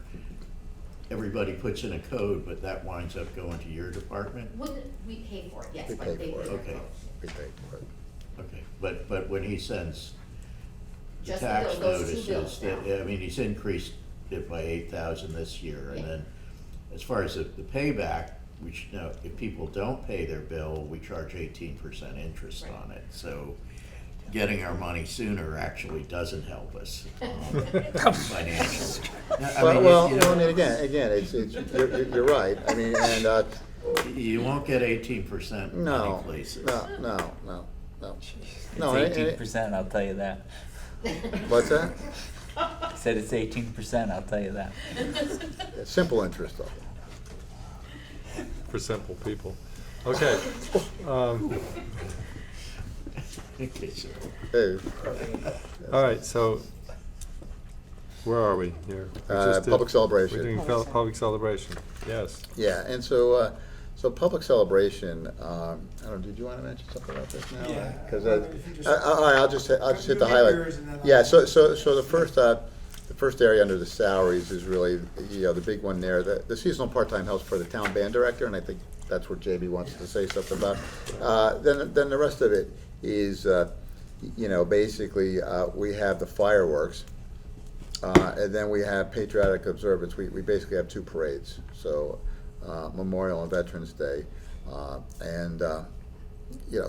everybody puts in a code, but that winds up going to your department? Wouldn't, we pay for it, yes, We but pay they for it. pay their Okay. bills. We paid for it. Okay, but when he sends the Just the tax bill, those two notices, bills that, I mean, he's increased it by 8,000 this year, and Yeah. then as far as the payback, which, if people don't pay their bill, we charge 18% interest Right. on it, so getting our money sooner actually doesn't help us financially. Well, I mean, again, you're right. I mean, and, You won't get 18% many no, places. no. It's No, and- 18%, I'll tell you that. What's that? I said it's 18%, I'll tell you that. Simple interest though. For simple people. Okay. Okay, so, Hey, All right, so where are we here? We just did- public celebration. We're doing public celebration, yes. Yeah, and so public celebration, I don't know, did you want to mention something about this now? Yeah, Because, if you just- all right, I'll just hit the You hit highlight. yours and then I'll- Yeah, so the first first area under the salaries is really, the big one there. The seasonal part-time helps for the town band director, and I think that's what JB wants to say something about. Then the rest of it is, basically, we have the fireworks, and then we have patriotic observance. We basically have 2 parades, so Memorial and Veterans Day, and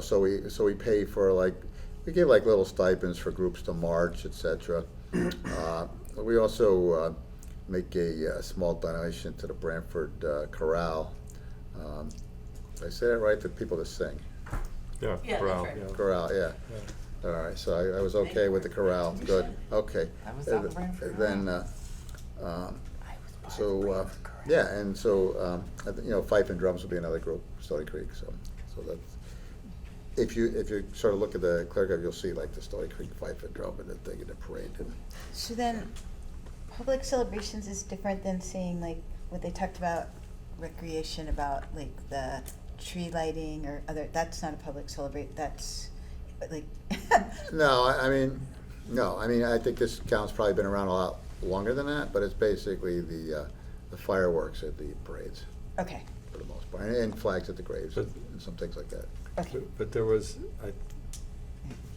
so we pay for we give little stipends for groups to march, etc. We also make a small donation to the Brantford Chorale. Did I say that right? The people that sing. Yeah, Yeah, corral, that's right. yeah. Chorale, yeah. All right, so I was okay with the chorale. Good. Okay. I was on the Brantford Then, yeah, and so fife and drums will be another group, Stony Creek. So that's. If you sort of look at the clerk, you'll see the Stony Creek fife and drum and the thing in the parade. So then, public celebrations is different than saying what they talked about, recreation, about the tree lighting or other, that's not a public that's No, I think this count's probably been around a lot longer than that, but it's basically the fireworks at the parades okay. for the most part, and flags at the graves But- and some things like that. Okay. But there was,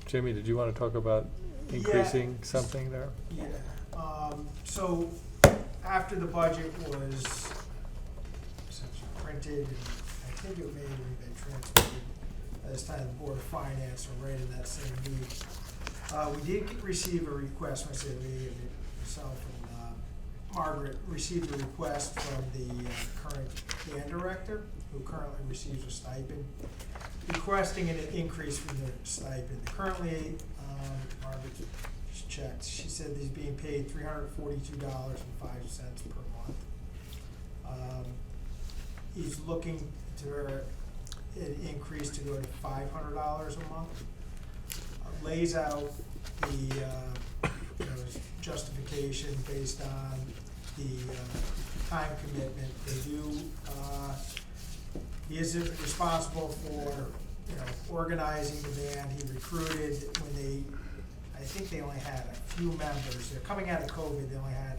Jimmy, did you want to talk about increasing something there? Yeah, so after the budget was essentially printed, and I think it may have even been transmitted by this time to the Board of Finance or right in that same week, we did receive a request, when I say we, myself and Margaret received a request from the current band director, who currently receives a stipend, requesting an increase from the stipend. Currently, Margaret checked, she said he's being paid $342.05 per month. He's looking to an increase to go to $500 a month. Lays out the justification based on the time commitment. They do. He is responsible for organizing the band. He recruited when I think they only had a few members. They're coming out of COVID. They only had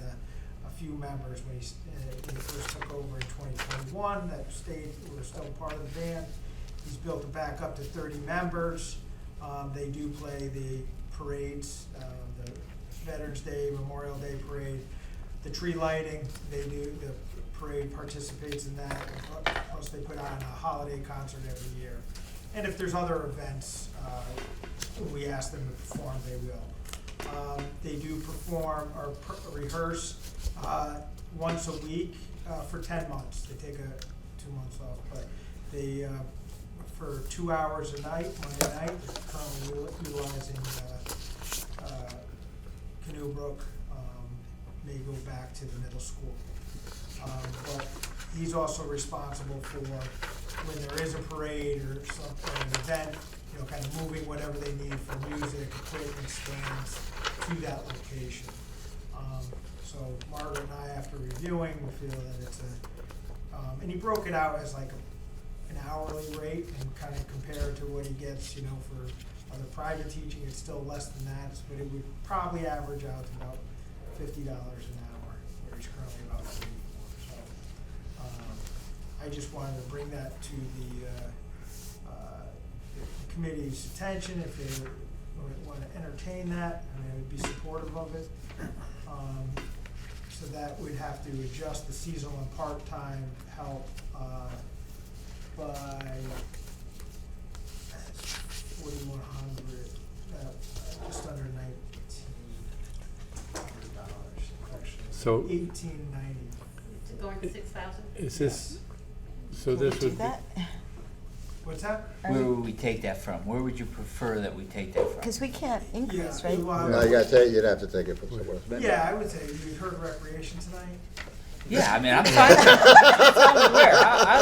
a few members when he first took over in 2021 that were still part of the band. He's built it back up to 30 members. They do play the parades, the Veterans Day, Memorial Day parade, the tree lighting. They do, the parade participates in that. Plus they put on a holiday concert every year. And if there's other events, we ask them to perform, they will. They do perform or rehearse once a week for 10 months. They take 2 months off, but they, for 2 hours a night, Monday night, they're currently utilizing Canoe Brook, may go back to the middle school. But he's also responsible for when there is a parade or something, an event, kind of moving whatever they need for music, equipment, stands to that location. So Margaret and I, after reviewing, we feel that it's and he broke it out as an hourly rate and kind of compared to what he gets, for other private teaching. It's still less than that, but it would probably average out to about $50 an hour, where he's currently about 44. So I just wanted to bring that to the committee's attention if they want to entertain that, and I would be supportive of it. So that we'd have to adjust the seasonal and part-time help by $4,100, just under $1,900 actually. So- $1,890. Going to 6,000? Is this, so Can we this do would be, that? What's that? Where would we take that from? Where would you prefer that we take that from? Because we can't increase, Yeah, right? well, No, you'd have to take it from somewhere else. Yeah, I would say you heard recreation tonight. Yeah, I mean, I'm fine. Tell me where.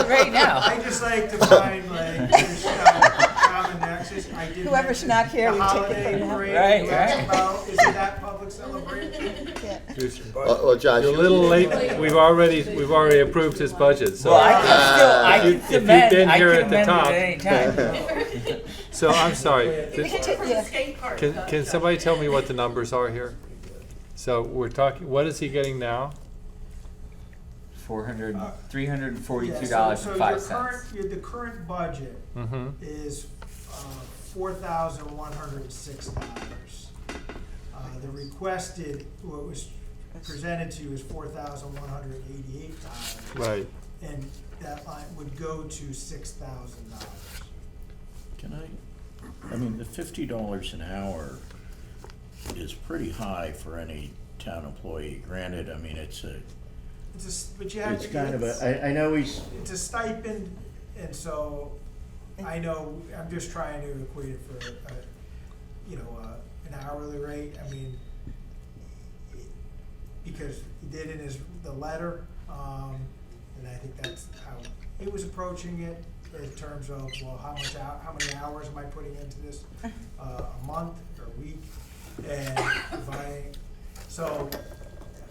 Right now. I just like to find this common nexus. I did Whoever's mention not here, the we take it holiday from them. parade Right, you asked right. about. Is it that public celebration? Yeah. Well, Josh, you're a little late, we've already approved his budget, so. Well, I can still, I If can you- if you've amend, been I here can at the amend top. it at any time. So I'm sorry, We can take, yeah. can somebody tell me what the numbers are here? So we're talking, what is he getting now? $342.05. The current budget Mm-hmm. is $4,106. The requested, what was presented to you is $4,188. Right. And that line would go to $6,000. Can I mean, the $50 an hour is pretty high for any town employee. Granted, I mean, But you have it's to. kind of it's- I know he's, It's a stipend, and so I know, I'm just trying to equate it for, an hourly rate. I mean, because he did in the letter, and I think that's how he was approaching it in terms of, well, how many hours am I putting into this? A month or a week? And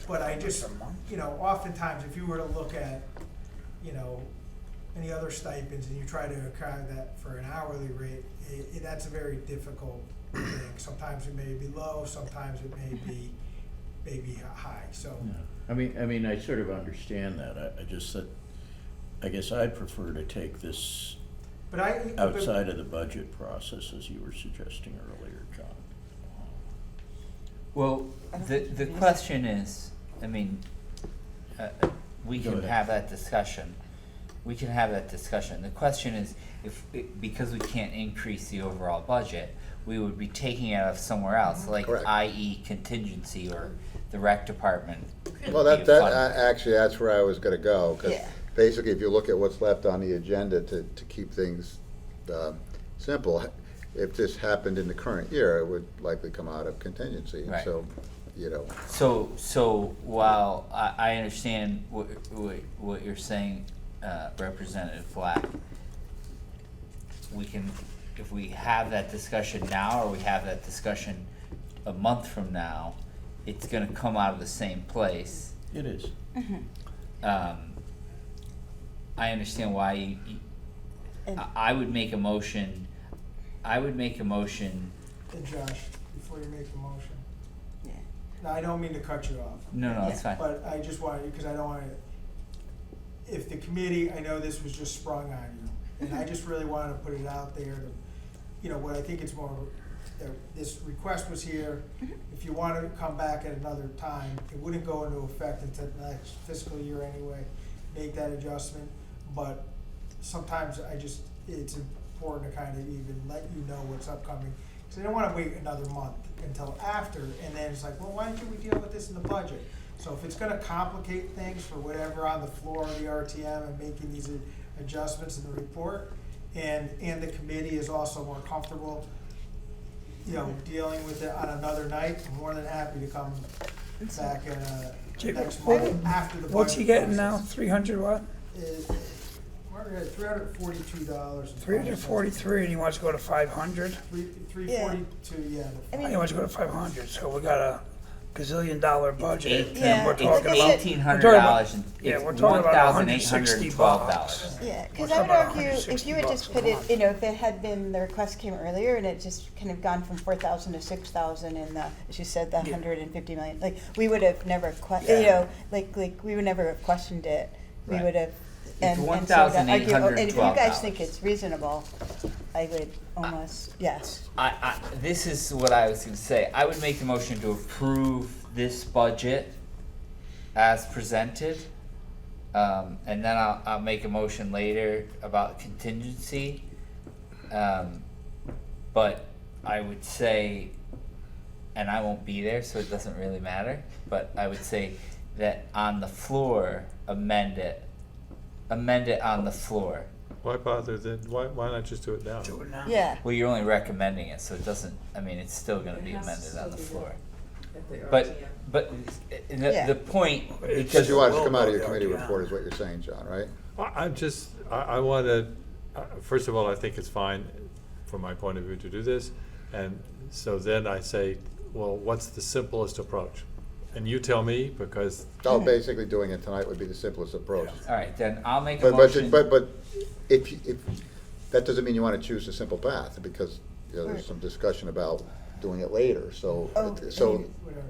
but I just, oftentimes, if you were to look at, any other stipends and you try to account that for an hourly rate, that's a very difficult thing. Sometimes it may be low, sometimes it may be high, so. I mean, I sort of understand that. I just said, I guess I'd prefer to take this outside of the budget process, as you were suggesting earlier, John. Well, the question is, I mean, we Go can ahead. have that discussion. We can have that discussion. The question is, because we can't increase the overall budget, we would be taking it out of somewhere else, like Correct. i.e. contingency or the rec department. Well, actually, that's where I was gonna go, because Yeah. basically, if you look at what's left on the agenda to keep things simple, if this happened in the current year, it would likely come out of contingency. And Right. so, So while I understand what you're saying, Representative Black, if we have that discussion now, or we have that discussion a month from now, it's gonna come out of the same place. It is. I understand why I would make a motion, And Josh, before you make the motion, Yeah. now, I don't mean to cut you off. no, it's fine. But I just wanted, because I don't want to, if the committee, I know this was just sprung on you, and I just really wanted to put it out there to, what I think it's more, this request was here. If you want to come back at another time, it wouldn't go into effect until next fiscal year anyway, make that adjustment. But sometimes it's important to kind of even let you know what's upcoming. So I don't want to wait another month until after, and then it's like, well, why can't we deal with this in the budget? So if it's gonna complicate things for whatever on the floor of the RTM and making these adjustments in the report, and the committee is also more comfortable, dealing with it on another night, I'm more than happy to come back Jake, next what- month after the budget. What's he getting now? process. 300 what? We're at $342. 343, and he wants to go to 500. 342, yeah. I mean- He wants to go to 500, so we got a $gazillion budget, $1,800 and we're like talking I about. said- $1,800 and Yeah, it's we're talking about $1,812. Yeah, because We're I would talking about argue, if you had just $160 put a it, month. if it had been, the request came earlier and it just kind of gone from 4,000 to 6,000 and as you said, the 150 million, like, we would have never we would never have questioned it. We Right. would have, It's and so to argue, and if you guys $1,812. think it's reasonable, I would almost, yes. This is what I was gonna say. I would make the motion to approve this budget as presented. And then I'll make a motion later about contingency. But I would say, and I won't be there, so it doesn't really matter, but I would say that on the floor, amend it on the floor. Why bother then, why not just do it now? Do it now. Yeah, Well, you're only recommending it, so it doesn't, I mean, it's still gonna be It has to amended on the still be floor. At the But, RTM. but Yeah. the point, because because, you want it to come out of your Well, committee yeah. report is what you're saying, John, right? I want to, first of all, I think it's fine from my point of view to do this. And so then I say, well, what's the simplest approach? And you tell me, because, Oh, basically doing it tonight would be the simplest approach. alright, then I'll make a But, motion. but if, that doesn't mean you want to choose a simple path, because, there's some discussion about doing it later, so, Oh, so, Whatever.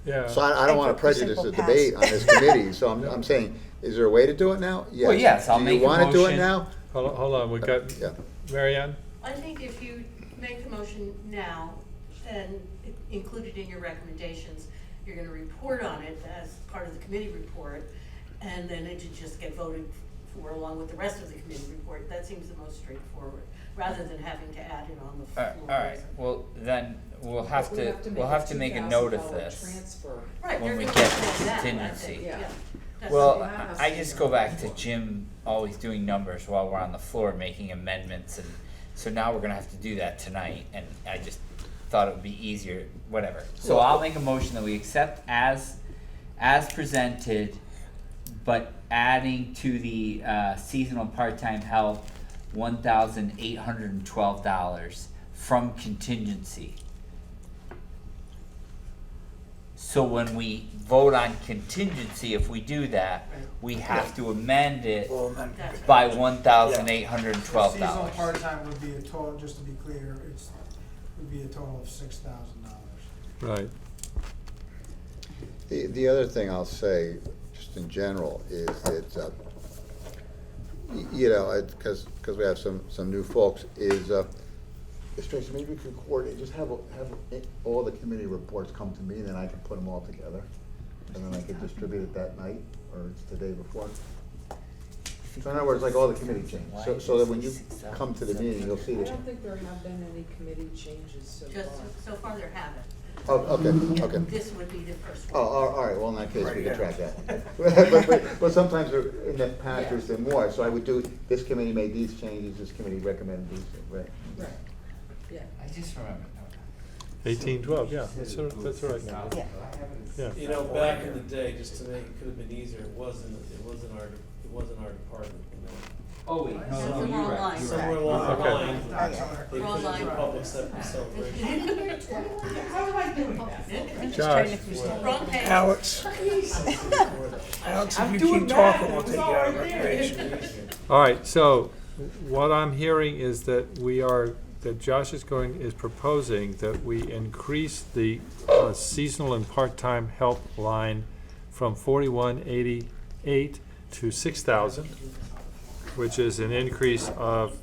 Yeah. So I don't And wanna for prejudice the simple pass. debate on this committee, so I'm saying, is there a way to do it now? Yes. Well, yes, I'll make a Do you wanna do it motion. now? Hold on, we got, Yeah. Mary Ann? I think if you make the motion now and include it in your recommendations, you're gonna report on it as part of the committee report, and then it should just get voted for along with the rest of the committee report. That seems the most straightforward, rather than having to add it on the floor. Alright, well, then we'll have to make a note of this. Transfer. Right, when you're we gonna get have to to that, I contingency. think, Yeah. yeah. That's Well, what That has I to be just done. go back to Jim always doing numbers while we're on the floor making amendments, and so now we're gonna have to do that tonight, and I just thought it would be easier, whatever. So I'll make a motion that we accept as presented, but adding to the seasonal part-time help $1,812 from contingency. So when we vote on contingency, if we do that, we have to amend it by $1,812. Seasonal part-time would be a total, just to be clear, would be a total of $6,000. Right. The other thing I'll say, just in general, is that, you know, because we have some new folks, is, Tracy, maybe we could coordinate, just have all the committee reports come to me, and then I can put them all together. And then I could distribute it that night, or it's the day before. So in other words, like all the committee changes, so that when you come to the meeting, you'll see I the. don't think there have been any committee changes so Just, far. so far there haven't. Oh, okay. This would be the first Oh, one. all right, well, in that case, we can track that. But sometimes in the past, there's been more, so I would do, this committee made these changes, this committee recommended these, right? Right, yeah. I just remember. 1812, yeah, that's all right. Yeah. Yeah. You know, back in the day, just to make it could have been easier, it wasn't our department, you know. Oh, wait, That's the no, wrong you're right, line. you're Somewhere right. along the Okay. line, they Wrong couldn't do line. public celebration. Josh, Wrong page. Alex, if you keep talking, we'll take you out of recreation. all right, so what I'm hearing is that that Josh is proposing that we increase the seasonal and part-time help line from 4188 to 6,000, which is an increase of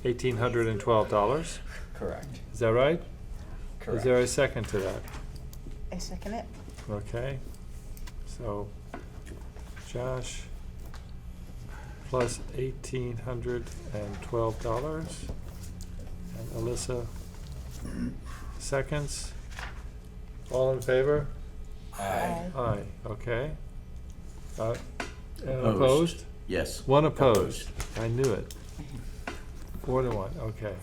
$1,812. Correct, Is that right? correct. Is there a second to that? I second it. Okay, so Josh plus $1,812, and Alyssa seconds. All in favor? Aye. Aye, okay. And Opposed. opposed? Yes. One opposed. I knew it. 4-1, okay.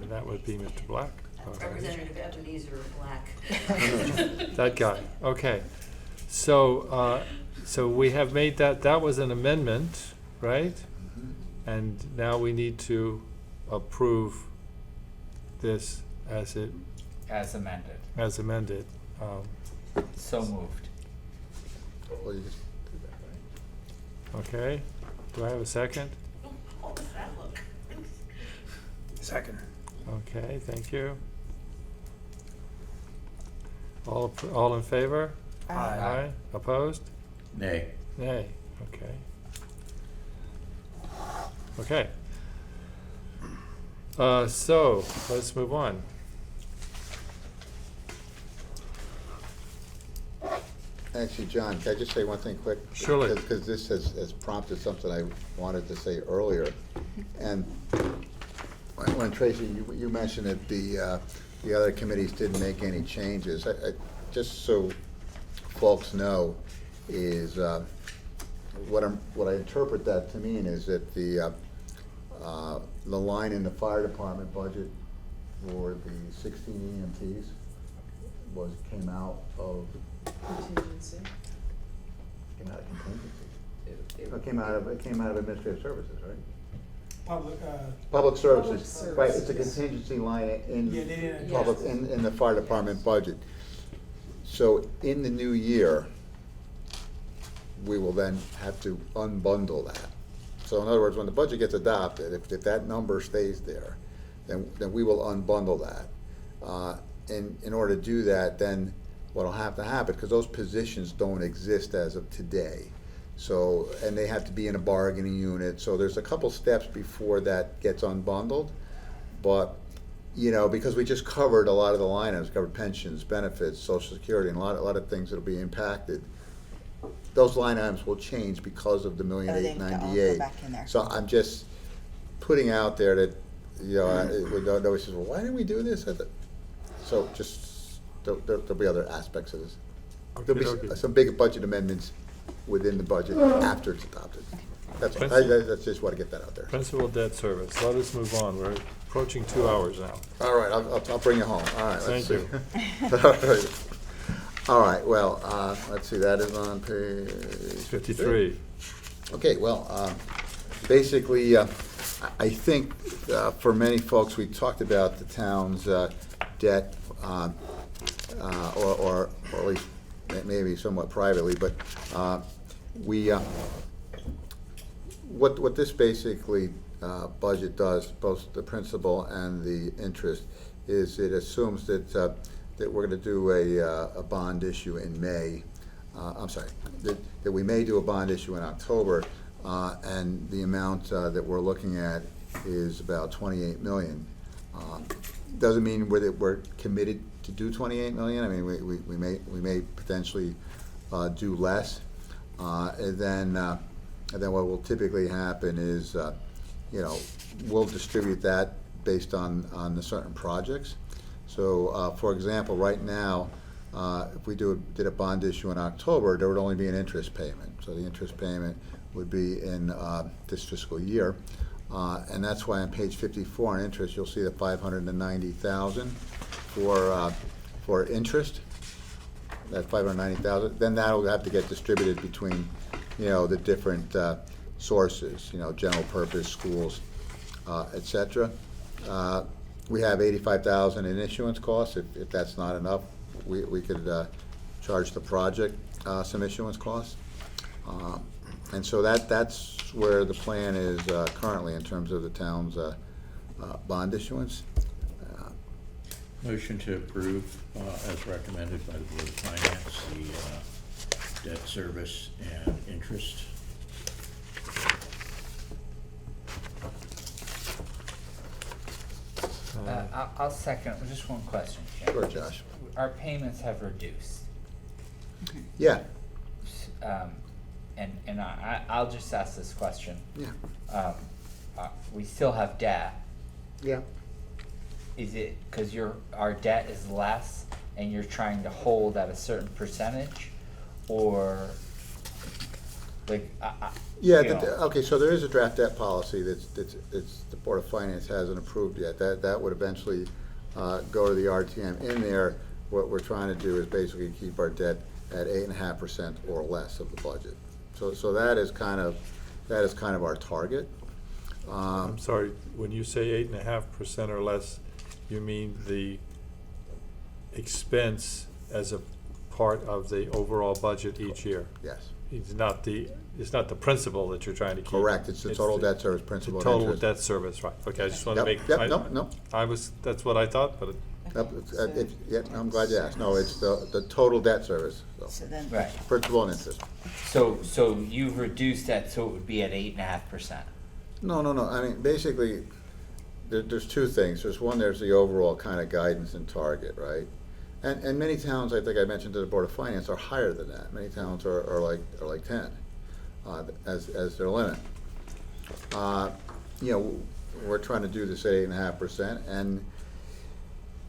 And that would be Mr. Black. All right. Representative Ebenezer Black. That guy, okay. So, so we have made that was an amendment, right? And now we need to approve this as As amended, so moved. Well, you just did that, right? Okay, do I have a second? How does that look? Second. Okay, thank you. All in favor? Aye. Opposed? Nay. Nay, okay. Okay. So, let's move on. Actually, John, can I just say one thing quick? Surely. Because this has prompted something I wanted to say earlier. And when Tracy, you mentioned that the other committees didn't make any changes, just so folks know, is what I interpret that to mean is that the line in the fire department budget for the 16 EMTs came out of Contingency. contingency. It came out of administrative services, right? Public, Public services, services. right, it's a contingency line in Yeah, they didn't public, adjust in the fire department budget. So in the new year, we will then have to unbundle that. So in other words, when the budget gets adopted, if that number stays there, then we will unbundle that. In order to do that, then what'll have to happen, because those positions don't exist as of today. So, and they have to be in a bargaining unit, so there's a couple steps before that gets unbundled. But, you know, because we just covered a lot of the line items, covered pensions, benefits, social security, and a lot of things that'll be impacted. Those line items will change because of the Oh, they have to all go $1,898,000. back in there. So I'm just putting out there that, you know, nobody says, well, why didn't we do this? So just, there'll be other aspects of this. There'll be Okey-dokey. some big budget amendments within the budget after it's adopted. That's all. That's just want to get that out there. Principal debt service, let us move on, we're approaching 2 hours now. All right, I'll bring you home. All right, let's Thank see. you. All right. All right, well, let's see, that is on page 53. Okay, well, basically, I think for many folks, we talked about the town's debt, or at least maybe somewhat privately, but what this basically budget does, both the principal and the interest, is it assumes that we're going to do a bond issue in May. I'm sorry, that we may do a bond issue in October, and the amount that we're looking at is about 28 million. Doesn't mean we're committed to do 28 million. I mean, we may potentially do less, and then what will typically happen is, you know, we'll distribute that based on the certain projects. So, for example, right now, if we did a bond issue in October, there would only be an interest payment. So the interest payment would be in this fiscal year. And that's why on page 54 on interest, you'll see the 590,000 for interest. That 590,000, then that'll have to get distributed between, you know, the different sources, you know, general purpose, schools, et cetera. We have 85,000 in issuance costs. If that's not enough, we could charge the project some issuance costs. And so that's where the plan is currently in terms of the town's bond issuance. Motion to approve, as recommended by the Board of Finance, the debt service and interest. I'll second, just one question, Jim. Sure, Josh. Our payments have reduced. Yeah, And I'll just ask this question. yeah, We still have debt. yeah. Is it because our debt is less and you're trying to hold at a certain percentage? Or, like, Yeah, you know. okay, so there is a draft debt policy that's the Board of Finance hasn't approved yet. That would eventually go to the RTM. In there, what we're trying to do is basically keep our debt at 8.5% or less of the budget. So that is kind of our target. I'm sorry, when you say 8.5% or less, you mean the expense as a part of the overall budget each year? Yes. It's not the principal that you're trying to keep. Correct, it's the total debt service, The principal and total interest. debt service, right, okay, I just wanted to Yep, make. yep, I- no. that's what I thought, but Nope, yeah, I'm glad you asked. No, it's the total debt service, So so then, Right. principal and interest. So you've reduced that so it would be at 8.5%. No, I mean, basically, there's two things. There's one, there's the overall kind of guidance and target, right? And many towns, I think I mentioned to the Board of Finance, are higher than that. Many towns are like 10 as their limit. You know, we're trying to do this at 8.5%, and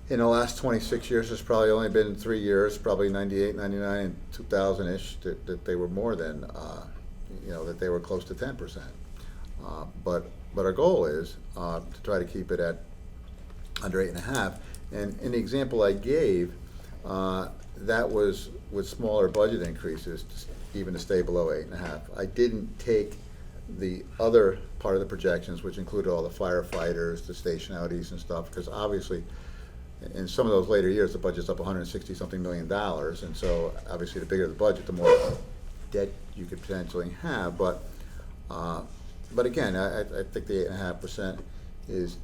in the last 26 years, there's probably only been 3 years, probably 98, 99, and 2000-ish, that they were more than, you know, that they were close to 10%. But our goal is to try to keep it at under 8.5. And in the example I gave, that was with smaller budget increases, even to stay below 8.5. I didn't take the other part of the projections, which included all the firefighters, the stationalities and stuff, because obviously in some of those later years, the budget's up 160-something million dollars, and so obviously the bigger the budget, the more debt you could potentially have. But again, I think the 8.5% is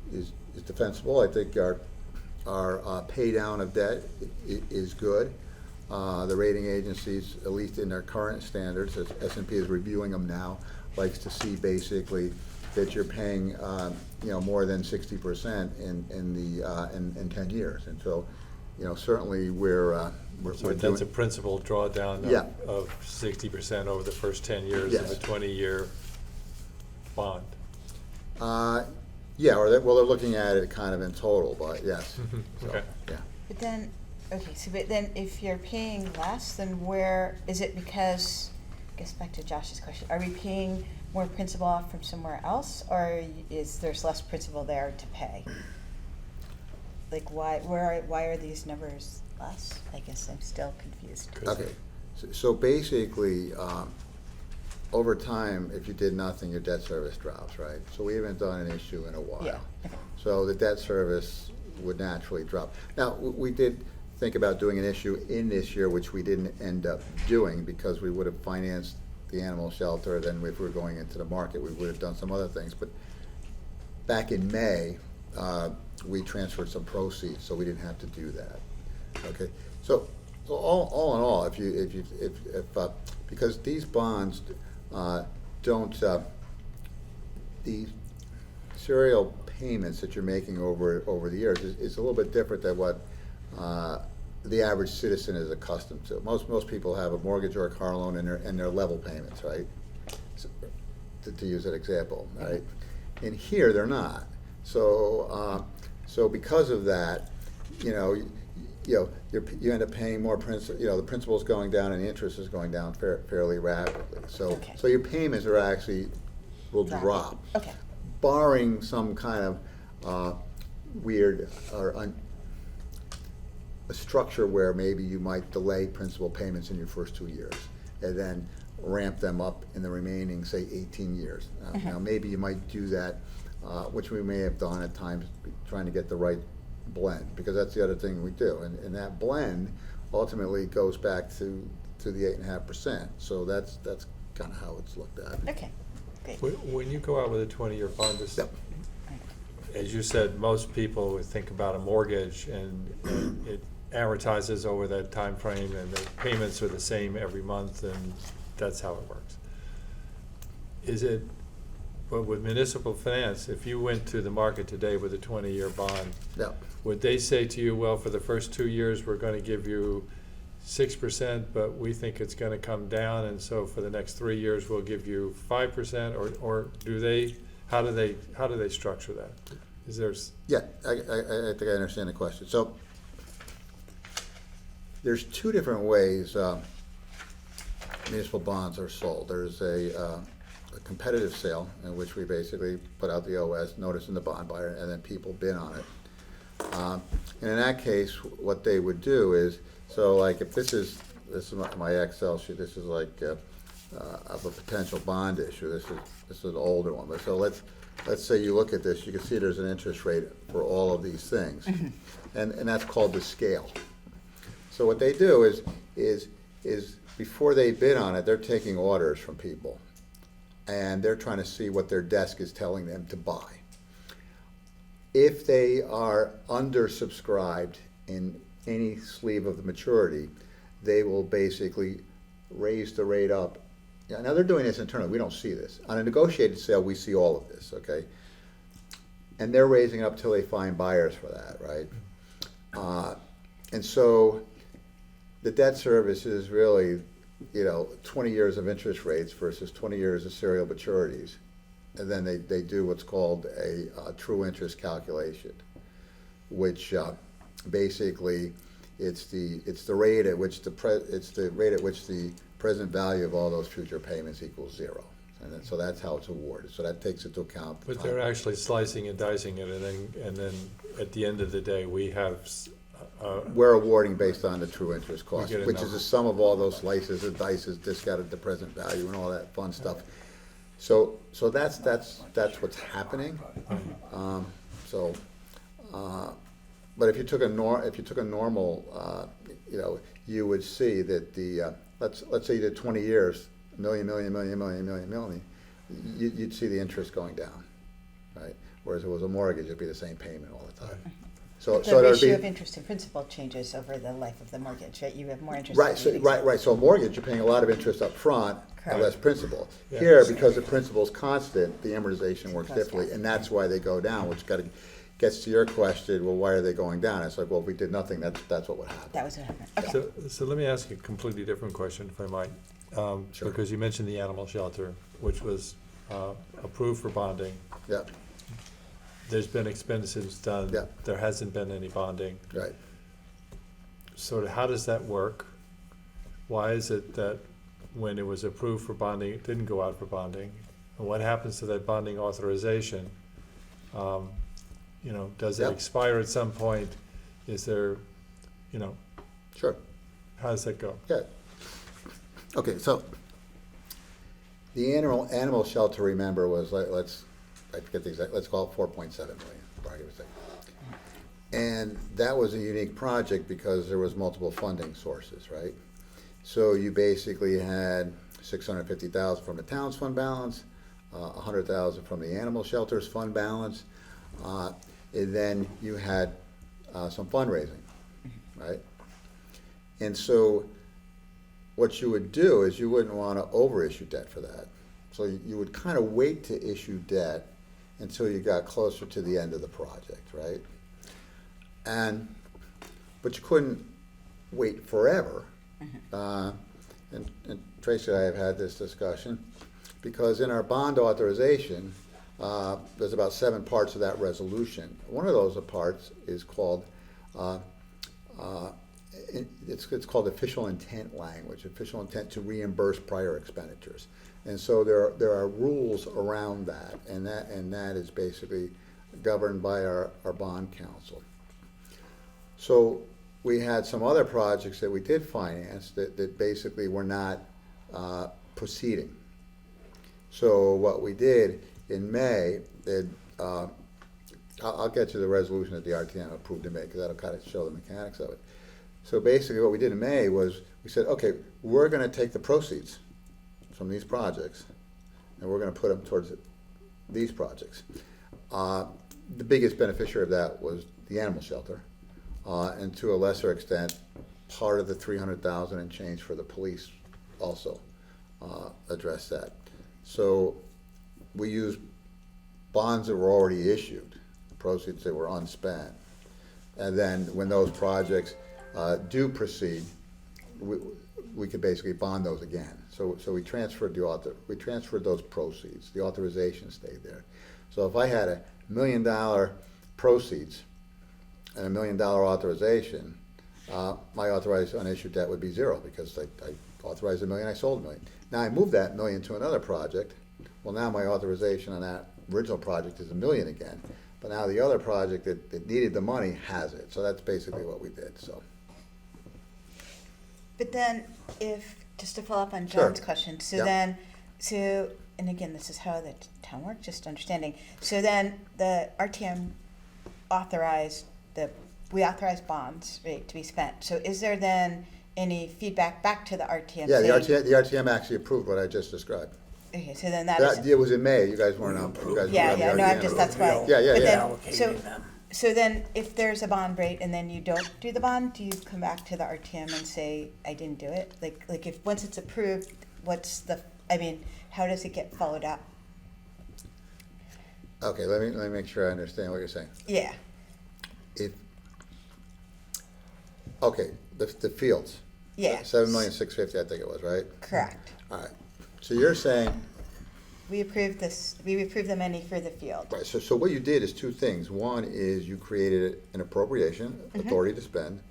defensible. I think our pay down of debt is good. the rating agencies, at least in their current standards, as S&P is reviewing them now, likes to see basically that you're paying, more than 60% in 10 years. And so, certainly we're So doing. that's a principal drawdown Yeah. of 60% over the first 10 years of a Yes. 20-year bond. Yeah, they're looking at it kind of in total, but yes. So, Okay. yeah. But then, okay, so but then if you're paying less, then where, is it because, I guess back to Josh's question, are we paying more principal off from somewhere else, or is there's less principal there to pay? Like why are these numbers less? I guess I'm still confused. Okay, so basically, over time, if you did nothing, your debt service drops, right? So we haven't done an issue in a while. Yeah. So the debt service would naturally drop. Now, we did think about doing an issue in this year, which we didn't end up doing because we would have financed the animal shelter. Then if we were going into the market, we would have done some other things. But back in May, we transferred some proceeds, so we didn't have to do that. Okay, so all in all, if because these bonds don't the serial payments that you're making over the years is a little bit different than what the average citizen is accustomed to. Most people have a mortgage or a car loan and their level payments, right? So, to use that example, right? And here they're not. So because of that, you end up paying more principal. The principal is going down and the interest is going down fairly rapidly. So Okay. so your payments are actually will drop, Okay. barring some kind of weird or a structure where maybe you might delay principal payments in your first 2 years and then ramp them up in the remaining, say, 18 years. Now, maybe you might do that, which we may have done at times, trying to get the right blend, because that's the other thing we do. And that blend ultimately goes back to the 8.5%. So that's kind of how it's looked at. Okay, great. When you go out with a 20-year bond, Yep. as you said, most people would think about a mortgage and it amortizes over that time frame and the payments are the same every month and that's how it works. But with municipal finance, if you went to the market today with a 20-year bond, Yep. would they say to you, well, for the first 2 years, we're going to give you 6%, but we think it's going to come down, and so for the next 3 years, we'll give you 5%, or do they? How do they structure that? Is there? Yeah, I think I understand the question. So there's two different ways municipal bonds are sold. There's a competitive sale in which we basically put out the OS, notice in the bond buyer, and then people bid on it. And in that case, what they would do is, so like if this is my Excel sheet, this is like of a potential bond issue. This is an older one, but so let's say you look at this, you can see there's an interest rate for all of these things, and that's called the scale. So what they do is before they bid on it, they're taking orders from people, and they're trying to see what their desk is telling them to buy. If they are undersubscribed in any sleeve of the maturity, they will basically raise the rate up. Now they're doing this internally, we don't see this. On a negotiated sale, we see all of this, okay? And they're raising it up till they find buyers for that, right? And so the debt service is really, 20 years of interest rates versus 20 years of serial maturities. And then they do what's called a true interest calculation, which basically it's the rate at which the present value of all those future payments equals zero, and then, so that's how it's awarded. So that takes into account. But they're actually slicing and dicing it, and then at the end of the day, we have. We're awarding based on the true interest cost, get a which is number. the sum of all those slices and dices discounted to present value and all that fun stuff. So that's what's happening. But if you took a normal, you would see that the let's say you did 20 years, million, you'd see the interest going down, right? Whereas if it was a mortgage, it'd be the same payment all the time. So The there'd ratio be- of interest and principal changes over the life of the mortgage, right? You have more interest. Right, than so, savings. right. So a mortgage, you're paying a lot of interest up front and Correct. less principal. Yeah. Here, because the principal's constant, the amortization works Goes differently, down. and that's why they go down, which gets to your question, well, why are they going down? It's like, well, if we did nothing, that's what would happen. That was what happened. Okay. So let me ask you a completely different question, if I might. Sure. Because you mentioned the animal shelter, which was approved for bonding. Yep, There's been expenditures done. Yeah. There hasn't been any bonding. right. So how does that work? Why is it that when it was approved for bonding, it didn't go out for bonding? And what happens to that bonding authorization? Does it Yep. expire at some point? Is there, Sure. how does that go? Yeah. Okay, so the animal shelter, remember, was I forget the exact, let's call it 4.7 million, for argument's sake. And that was a unique project because there was multiple funding sources, right? So you basically had 650,000 from the town's fund balance, 100,000 from the animal shelter's fund balance, and then you had some fundraising, right? And so what you would do is you wouldn't want to overissue debt for that. So you would kind of wait to issue debt until you got closer to the end of the project, right? But you couldn't wait forever. And Tracy and I have had this discussion, because in our bond authorization, there's about 7 parts of that resolution. One of those parts is called, it's called official intent language, official intent to reimburse prior expenditures. And so there are rules around that, and that is basically governed by our bond council. So we had some other projects that we did finance that basically were not proceeding. So what we did in May, I'll get you the resolution that the RTM approved in May, because that'll kind of show the mechanics of it. So basically what we did in May was we said, okay, we're going to take the proceeds from these projects and we're going to put them towards these projects. The biggest beneficiary of that was the animal shelter, and to a lesser extent, part of the 300,000 and change for the police also addressed that. So we used bonds that were already issued, proceeds that were unspent, and then when those projects do proceed, we could basically bond those again. So we transferred those proceeds. The authorization stayed there. So if I had $1 million proceeds and $1 million authorization, my authorized unissued debt would be 0, because I authorized $1 million, I sold $1 million. Now I moved that $1 million to another project. Well, now my authorization on that original project is $1 million again. But now the other project that needed the money has it. So that's basically what we did. So. But then, just to follow up on Sure. John's question, Yep. and again, this is how the town works, just understanding. So then, the RTM we authorized bonds, right, to be spent. So is there then any feedback back to the RTM? Yeah, the saying- RTM actually approved what I just described. Okay, so then that is. It was in May. You guys weren't on. You guys Yeah, weren't yeah, on no, the I'm RTM. just, that's why. Yeah, yeah, But yeah. then, so then if there's a bond rate and then you don't do the bond, do you come back to the RTM and say, I didn't do it? Like if, once it's approved, how does it get followed up? Okay, let me make sure I understand what you're saying. Yeah, Okay, the fields. yeah, 7,650,000, I think it was, right? correct. All right. So you're saying, We approved the money for the field. right, so what you did is 2 things. One is you created an appropriation, authority to spend,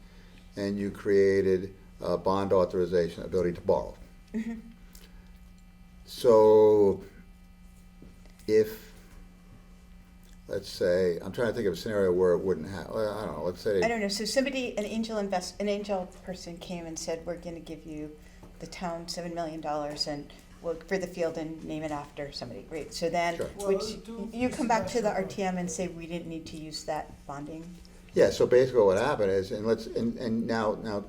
and you created a bond authorization, ability to borrow. So if, let's say, I'm trying to think of a scenario where it wouldn't happen. I don't know, let's say. I don't know, so an angel person came and said, we're gonna give you the town $7 million and for the field and name it after somebody, right? So then, Sure. you come back to the RTM and say, we didn't need to use that bonding? Yeah, so basically what happened is, and now,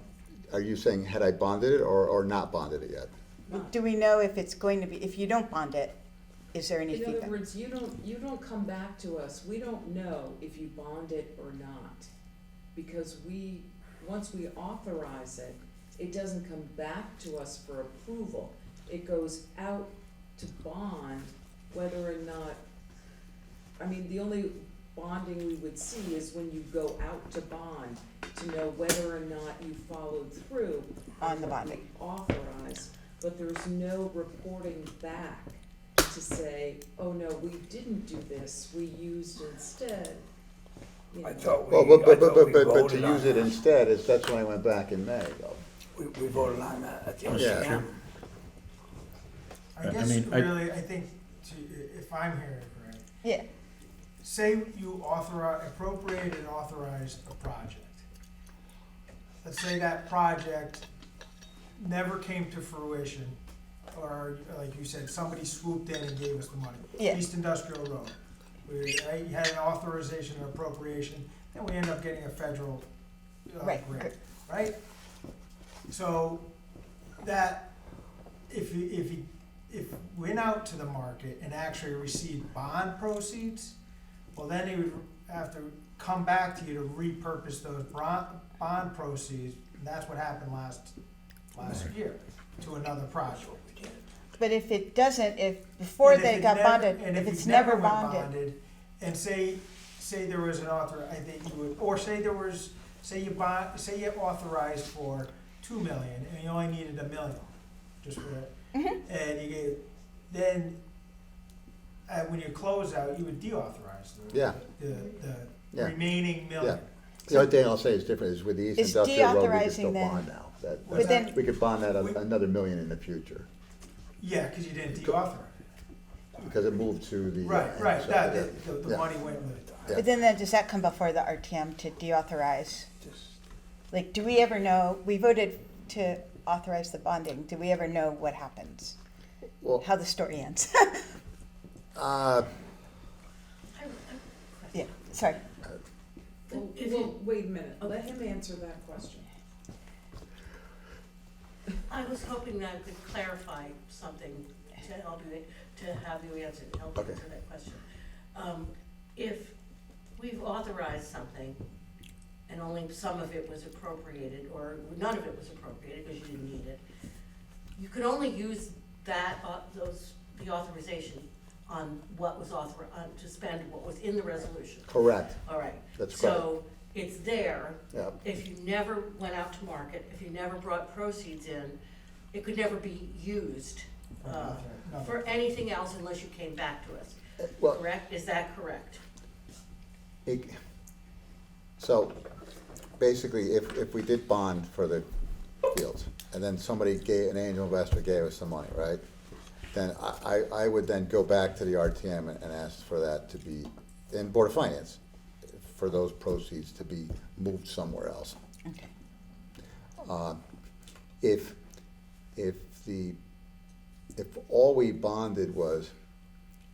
are you saying, had I bonded it or not bonded it yet? Do we know if it's going to be, if you don't bond it, is there any In feedback? other words, you don't come back to us, we don't know if you bond it or not. because once we authorize it, it doesn't come back to us for approval. It goes out to bond, whether or not, I mean, the only bonding we would see is when you go out to bond, to know whether or not you followed through On the what we bonding. authorized, but there's no reporting back to say, oh no, we didn't do this, we used instead. You I know. thought Well, we, I but thought we to voted on use it that. instead, that's when I went back in May, though. We voted on that at the Yeah. RTM. I I guess mean, really, I think, if I'm hearing it correct, Yeah, say you appropriate and authorize a project. Let's say that project never came to fruition, or like you said, somebody swooped in and gave us the money. Yeah. East Industrial Road. We had an authorization and appropriation, then we end up getting a federal Right, grant, right? So that, if you went out to the market and actually received bond proceeds, well, then he would have to come back to you to repurpose those bond proceeds, and that's what happened last year, to another project. but if it doesn't, before And if they it got never- bonded, and if it it's never never went bonded, and say there was an I think you would, or say you authorized for 2 million and you only needed 1 million, just for that. Mhm. And you gave, then, when you close out, you would deauthorize Yeah. the Yeah. remaining million. The only thing I'll say is different is with the East Is Industrial Road, we can deauthorizing still then- bond now. But then- We could bond that another 1 million in the future, Yeah, cause you didn't deauthorize. because it moved to the. Right, so, the yeah. money went with it. Yeah. but then does that come before the RTM to deauthorize? Like, do we ever know, we voted to authorize the bonding, do we ever know what happens? Well, How the story ends? Yeah, sorry. Well, wait a minute, let him answer that question. I was hoping that I could clarify something to help you, to have you answer, help Okay. answer that question. If we've authorized something and only some of it was appropriated, or none of it was appropriated because you didn't need it, you could only use that, the authorization on what was to spend what was in the resolution. Correct, All right. That's So it's there. yeah. If you never went out to market, if you never brought proceeds in, it could never be used for anything else unless you came back to us. Well, Correct? Is that correct? So, basically, if we did bond for the fields, and then an angel investor gave us some money, right? Then I would then go back to the RTM and ask for that to be, in Board of Finance, for those proceeds to be moved somewhere else. Okay. If all we bonded was,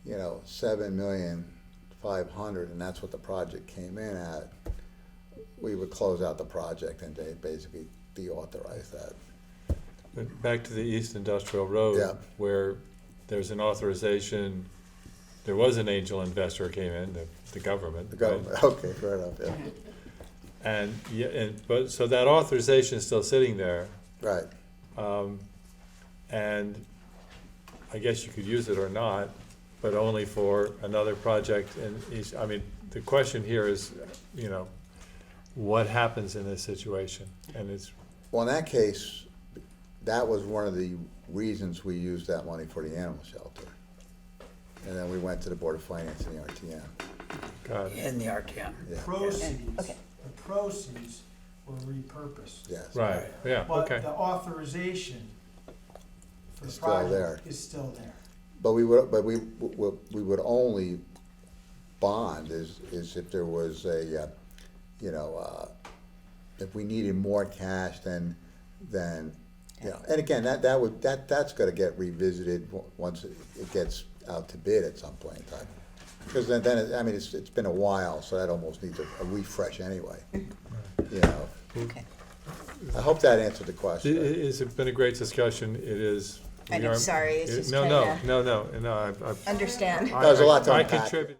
7,500,000, and that's what the project came in at, we would close out the project and they basically deauthorize that. But back to the East Industrial Road, Yeah. where there's an authorization, there was an angel investor who came in, the government. The right? government, okay, fair enough, yeah, But so that authorization is still sitting there, right. and I guess you could use it or not, but only for another project. And the question here is, what happens in this situation? And it's, Well, in that case, that was one of the reasons we used that money for the animal shelter. And then we went to the Board of Finance and the RTM. God, In the RTM. Yeah. Proceeds, Okay. the proceeds were repurposed. Yes. right, yeah, But okay. the authorization for the It's still there. project is still there. But we would only bond is if there was if we needed more cash than, and again, that's gonna get revisited once it gets out to bid at some point in time. Because then, it's been a while, so that almost needs a refresh anyway, Okay. I hope that answered the question. It's been a great discussion, it is. I know, sorry, it's just No, trying to no, I've. understand. That was a lot to I unpack. contribute.